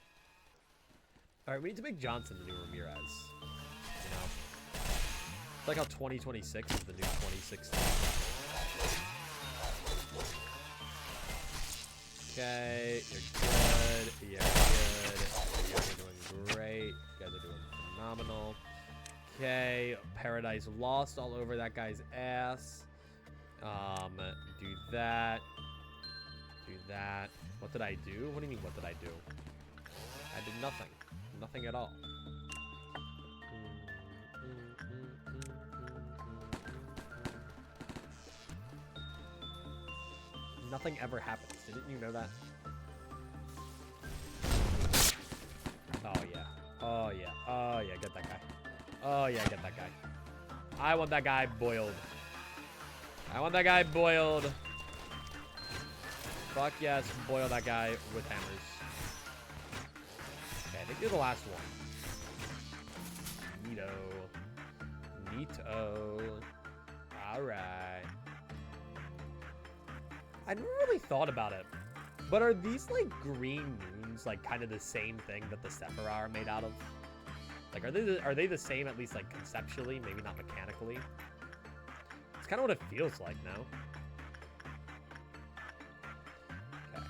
All right, we need to make Johnson the new Ramirez. You know, it's like how 2026 is the new 2016. Okay, you're good. You're good. You guys are doing great. You guys are doing phenomenal. Okay, Paradise Lost all over that guy's ass. Do that. Do that. What did I do? What do you mean, what did I do? I did nothing. Nothing at all. Nothing ever happens. Didn't you know that? Oh, yeah. Oh, yeah. Oh, yeah. Get that guy. Oh, yeah. Get that guy. I want that guy boiled. I want that guy boiled. Fuck yes. Boil that guy with hammers. Okay, I think you're the last one. Neato. Neato. Alright. I never really thought about it. But are these, like, green moons, like, kind of the same thing that the Sephira are made out of? Like, are they the same, at least, like, conceptually? Maybe not mechanically? It's kind of what it feels like now. Okay.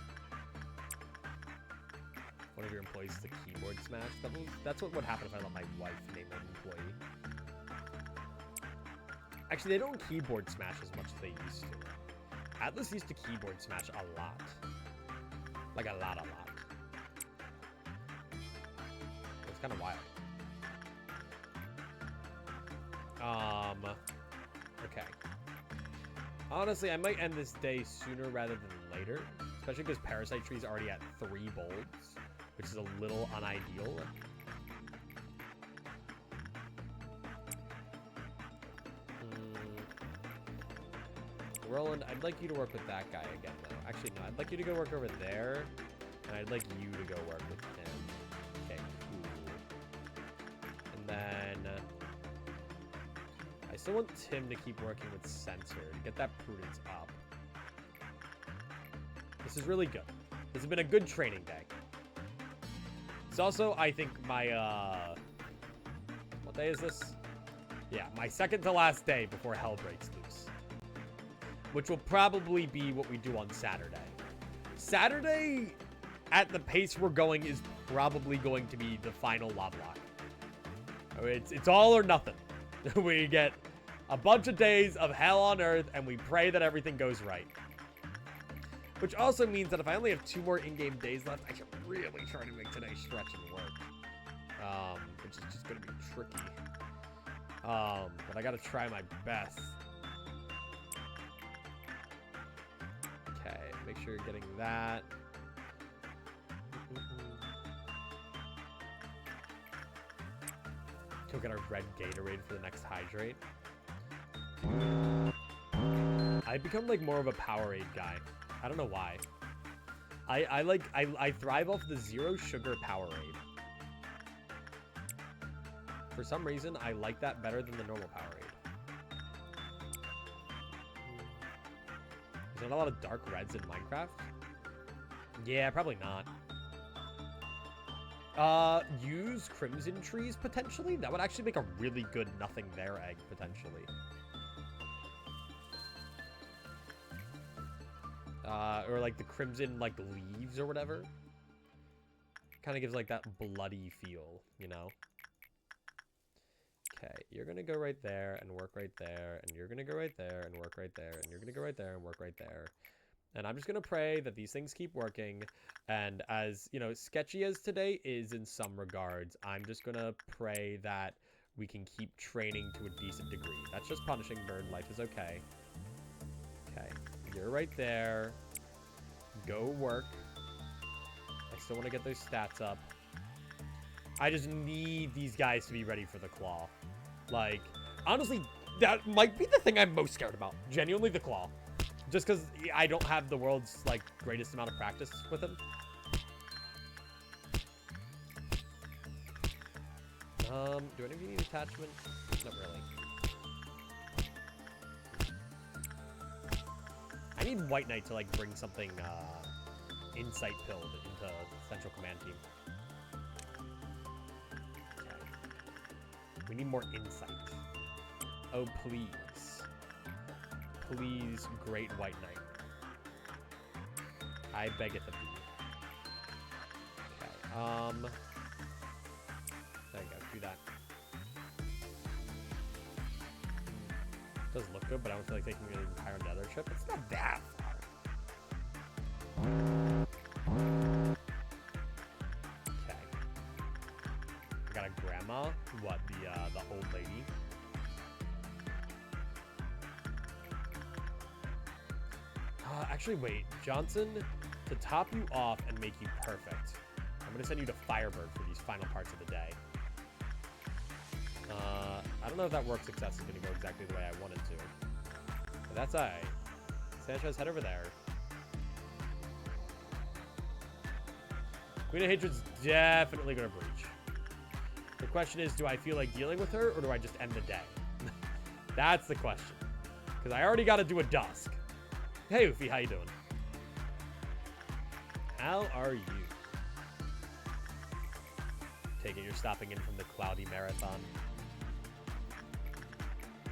One of your employees is a keyboard smash. That's what would happen if I let my wife name an employee. Actually, they don't keyboard smash as much as they used to. Atlas used to keyboard smash a lot. Like, a lot. It's kind of wild. Okay. Honestly, I might end this day sooner rather than later. Especially because Parasite Tree's already at 3 bolts. Which is a little unideal. Roland, I'd like you to work with that guy again, though. Actually, no. I'd like you to go work over there. And I'd like you to go work with him. Okay, cool. And then... I still want Tim to keep working with Sensor to get that prudence up. This is really good. This has been a good training day. It's also, I think, my, what day is this? Yeah, my second to last day before hell breaks loose. Which will probably be what we do on Saturday. Saturday, at the pace we're going, is probably going to be the final Loblocke. It's all or nothing. We get a bunch of days of hell on earth, and we pray that everything goes right. Which also means that if I only have 2 more in-game days left, I should really try to make today stretch and work. Which is just going to be tricky. But I got to try my best. Okay, make sure you're getting that. Go get our red Gatorade for the next hydrate. I've become like more of a Powerade guy. I don't know why. I thrive off the 0 sugar Powerade. For some reason, I like that better than the normal Powerade. Is there not a lot of dark reds in Minecraft? Yeah, probably not. Use Crimson Trees, potentially? That would actually make a really good nothing there egg, potentially. Or like the crimson, like, leaves or whatever. Kind of gives, like, that bloody feel, you know? Okay, you're gonna go right there and work right there, and you're gonna go right there and work right there, and you're gonna go right there and work right there. And I'm just gonna pray that these things keep working, and as, you know, sketchy as today is in some regards, I'm just gonna pray that we can keep training to a decent degree. That's just punishing bird. Life is okay. Okay, you're right there. Go work. I still want to get those stats up. I just need these guys to be ready for the claw. Like, honestly, that might be the thing I'm most scared about. Genuinely, the claw. Just because I don't have the world's, like, greatest amount of practice with him. Do any of you need attachment? Not really. I need White Knight to, like, bring something, insight pilled into Central Command Team. Okay. We need more insight. Oh, please. Please, great White Knight. I beg it of thee. Okay, there you go, do that. Does look good, but I don't feel like taking an entire nether trip. It's not that far. Okay. I got a grandma. What, the old lady? Actually, wait. Johnson, to top you off and make you perfect, I'm going to send you to Firebird for these final parts of the day. I don't know if that work success is going to go exactly the way I wanted to. But that's alright. Sanchez, head over there. Queen of Hatred's definitely going to breach. The question is, do I feel like dealing with her, or do I just end the day? That's the question. Because I already got to do a Dusk. Hey, Ufi, how you doing? How are you? Take it you're stopping in from the Cloudy Marathon.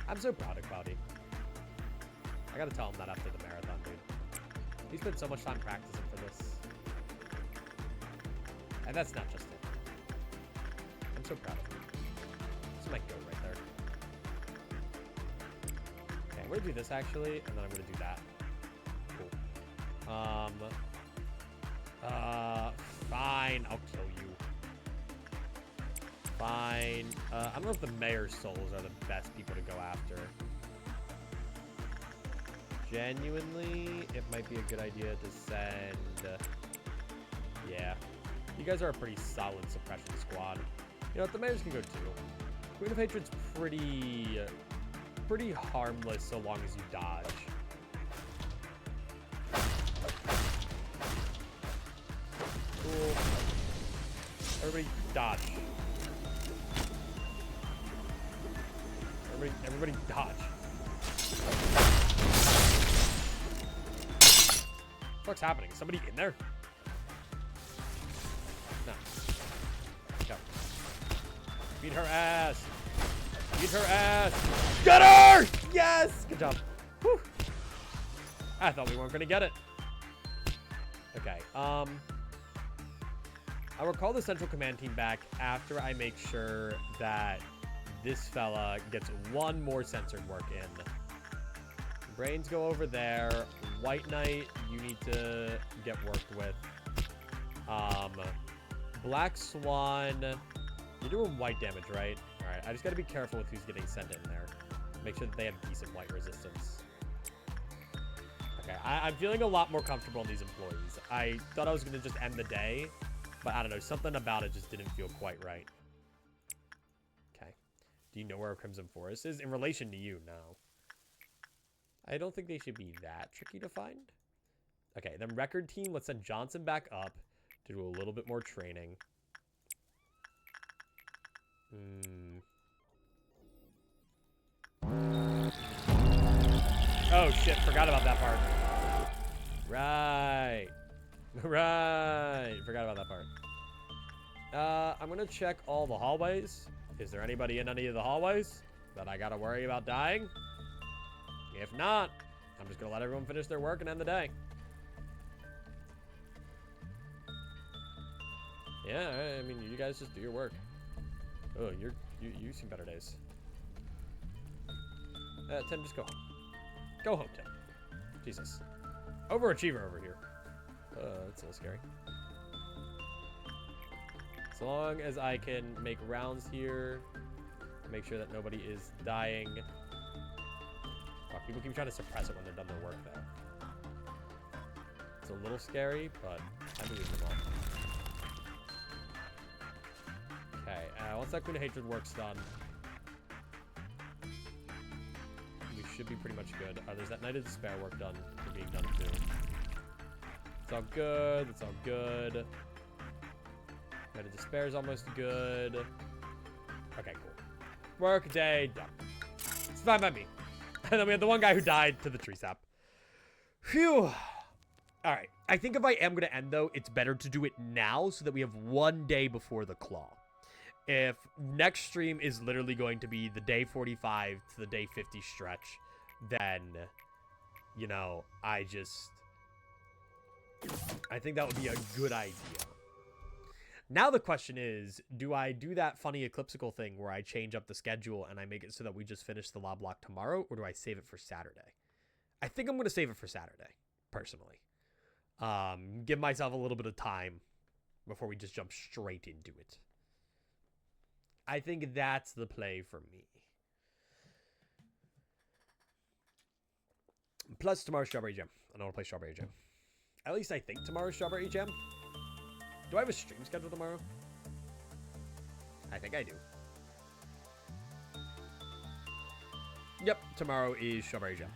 I'm so proud of Cloudy. I gotta tell him that after the marathon, dude. He spent so much time practicing for this. And that's not just it. I'm so proud of him. This is my goat right there. Okay, I'm gonna do this actually, and then I'm gonna do that. Cool. Fine, I'll kill you. Fine. I don't know if the mayor's souls are the best people to go after. Genuinely, it might be a good idea to send... yeah. You guys are a pretty solid suppression squad. You know what, the mayor's can go too. Queen of Hatred's pretty harmless so long as you dodge. Cool. Everybody dodge. Everybody dodge. What's happening? Is somebody in there? No. Go. Beat her ass. Beat her ass. Get her! Yes! Good job. Whew. I thought we weren't going to get it. Okay. I'll recall the Central Command team back after I make sure that this fella gets one more censored work in. Brains go over there. White Knight, you need to get worked with. Black Swan, you're doing white damage, right? All right, I just got to be careful with who's getting sent in there. Make sure that they have decent white resistance. Okay, I'm feeling a lot more comfortable in these employees. I thought I was going to just end the day, but I don't know. Something about it just didn't feel quite right. Okay. Do you know where Crimson Forest is? In relation to you, no. I don't think they should be that tricky to find. Okay, then record team, let's send Johnson back up to do a little bit more training. Oh shit, forgot about that part. Right. Right, forgot about that part. I'm gonna check all the hallways. Is there anybody in any of the hallways that I gotta worry about dying? If not, I'm just gonna let everyone finish their work and end the day. Yeah, I mean, you guys just do your work. Oh, you've seen better days. Tim, just go home. Go home, Tim. Jesus. Overachiever over here. That's a little scary. As long as I can make rounds here, make sure that nobody is dying. Fuck, people keep trying to suppress it when they're done their work, though. It's a little scary, but I believe them all. Okay, once that Queen of Hatred work's done, we should be pretty much good. There's that Knight of Despair work done for being done, too. It's all good. It's all good. Knight of Despair is almost good. Okay, cool. Work day done. It's fine by me. And then we had the one guy who died to the tree sap. Phew. All right. I think if I am going to end, though, it's better to do it now so that we have one day before the claw. If next stream is literally going to be the day 45 to the day 50 stretch, then, you know, I think that would be a good idea. Now the question is, do I do that funny eclipsical thing where I change up the schedule and I make it so that we just finish the Loblocke tomorrow, or do I save it for Saturday? I think I'm going to save it for Saturday, personally. Give myself a little bit of time before we just jump straight into it. I think that's the play for me. Plus tomorrow's Strawberry Jam. I don't want to play Strawberry Jam. At least I think tomorrow's Strawberry Jam. Do I have a stream scheduled tomorrow? I think I do. Yep, tomorrow is Strawberry Jam.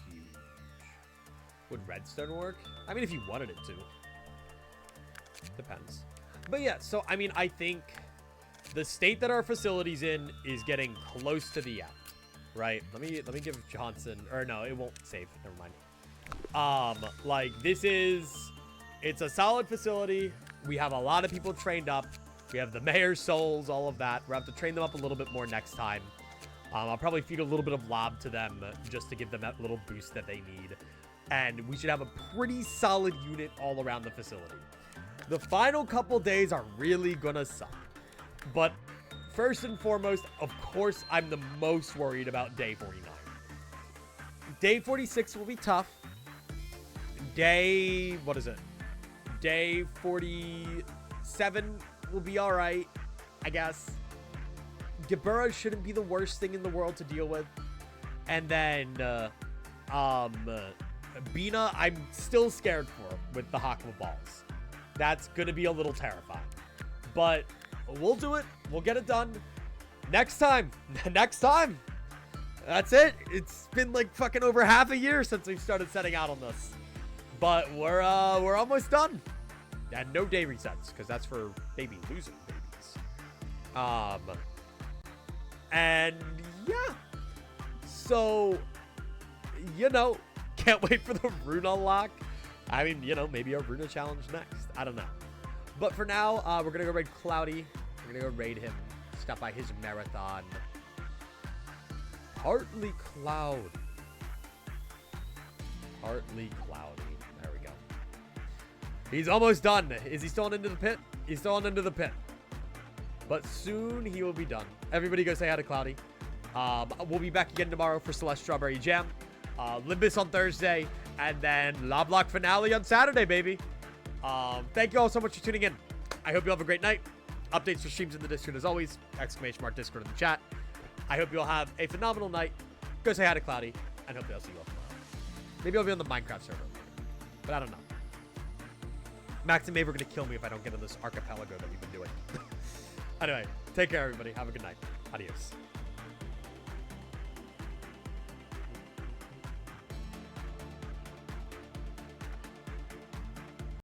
Huge. Would Redstone work? I mean, if you wanted it to. Depends. But yeah, so, I mean, I think the state that our facility's in is getting close to the end. Right? Let me give Johnson... Or no, it won't save. Never mind. Like, this is... It's a solid facility. We have a lot of people trained up. We have the mayor's souls, all of that. We'll have to train them up a little bit more next time. I'll probably feed a little bit of lob to them just to give them that little boost that they need. And we should have a pretty solid unit all around the facility. The final couple days are really gonna suck. But first and foremost, of course, I'm the most worried about day 49. Day 46 will be tough. What is it? Day 47 will be all right, I guess. Gebura shouldn't be the worst thing in the world to deal with. And then, Bina, I'm still scared for with the Hokma balls. That's gonna be a little terrifying. But we'll do it. We'll get it done. Next time. Next time. That's it. It's been like fucking over half a year since we've started setting out on this. But we're almost done. And no day resets, because that's for baby losing babies. And yeah. So, you know, can't wait for the rune unlock. I mean, you know, maybe a rune challenge next. I don't know. But for now, we're going to go raid Cloudy. We're going to go raid him. Stop by his marathon. Partly Cloudy. Partly Cloudy. There we go. He's almost done. Is he still on into the pit? He's still on into the pit. But soon he will be done. Everybody go say hi to Cloudy. We'll be back again tomorrow for Celeste Strawberry Jam. Limbus on Thursday. And then Loblocke finale on Saturday, baby. Thank you all so much for tuning in. I hope you all have a great night. Updates for streams in the Discord as always. !mark Discord in the chat. I hope you all have a phenomenal night. Go say hi to Cloudy. And hopefully I'll see you all tomorrow. Maybe I'll be on the Minecraft server. But I don't know. Max and Maeve are going to kill me if I don't get in this archipelago that we've been doing. Anyway, take care, everybody. Have a good night. Adios.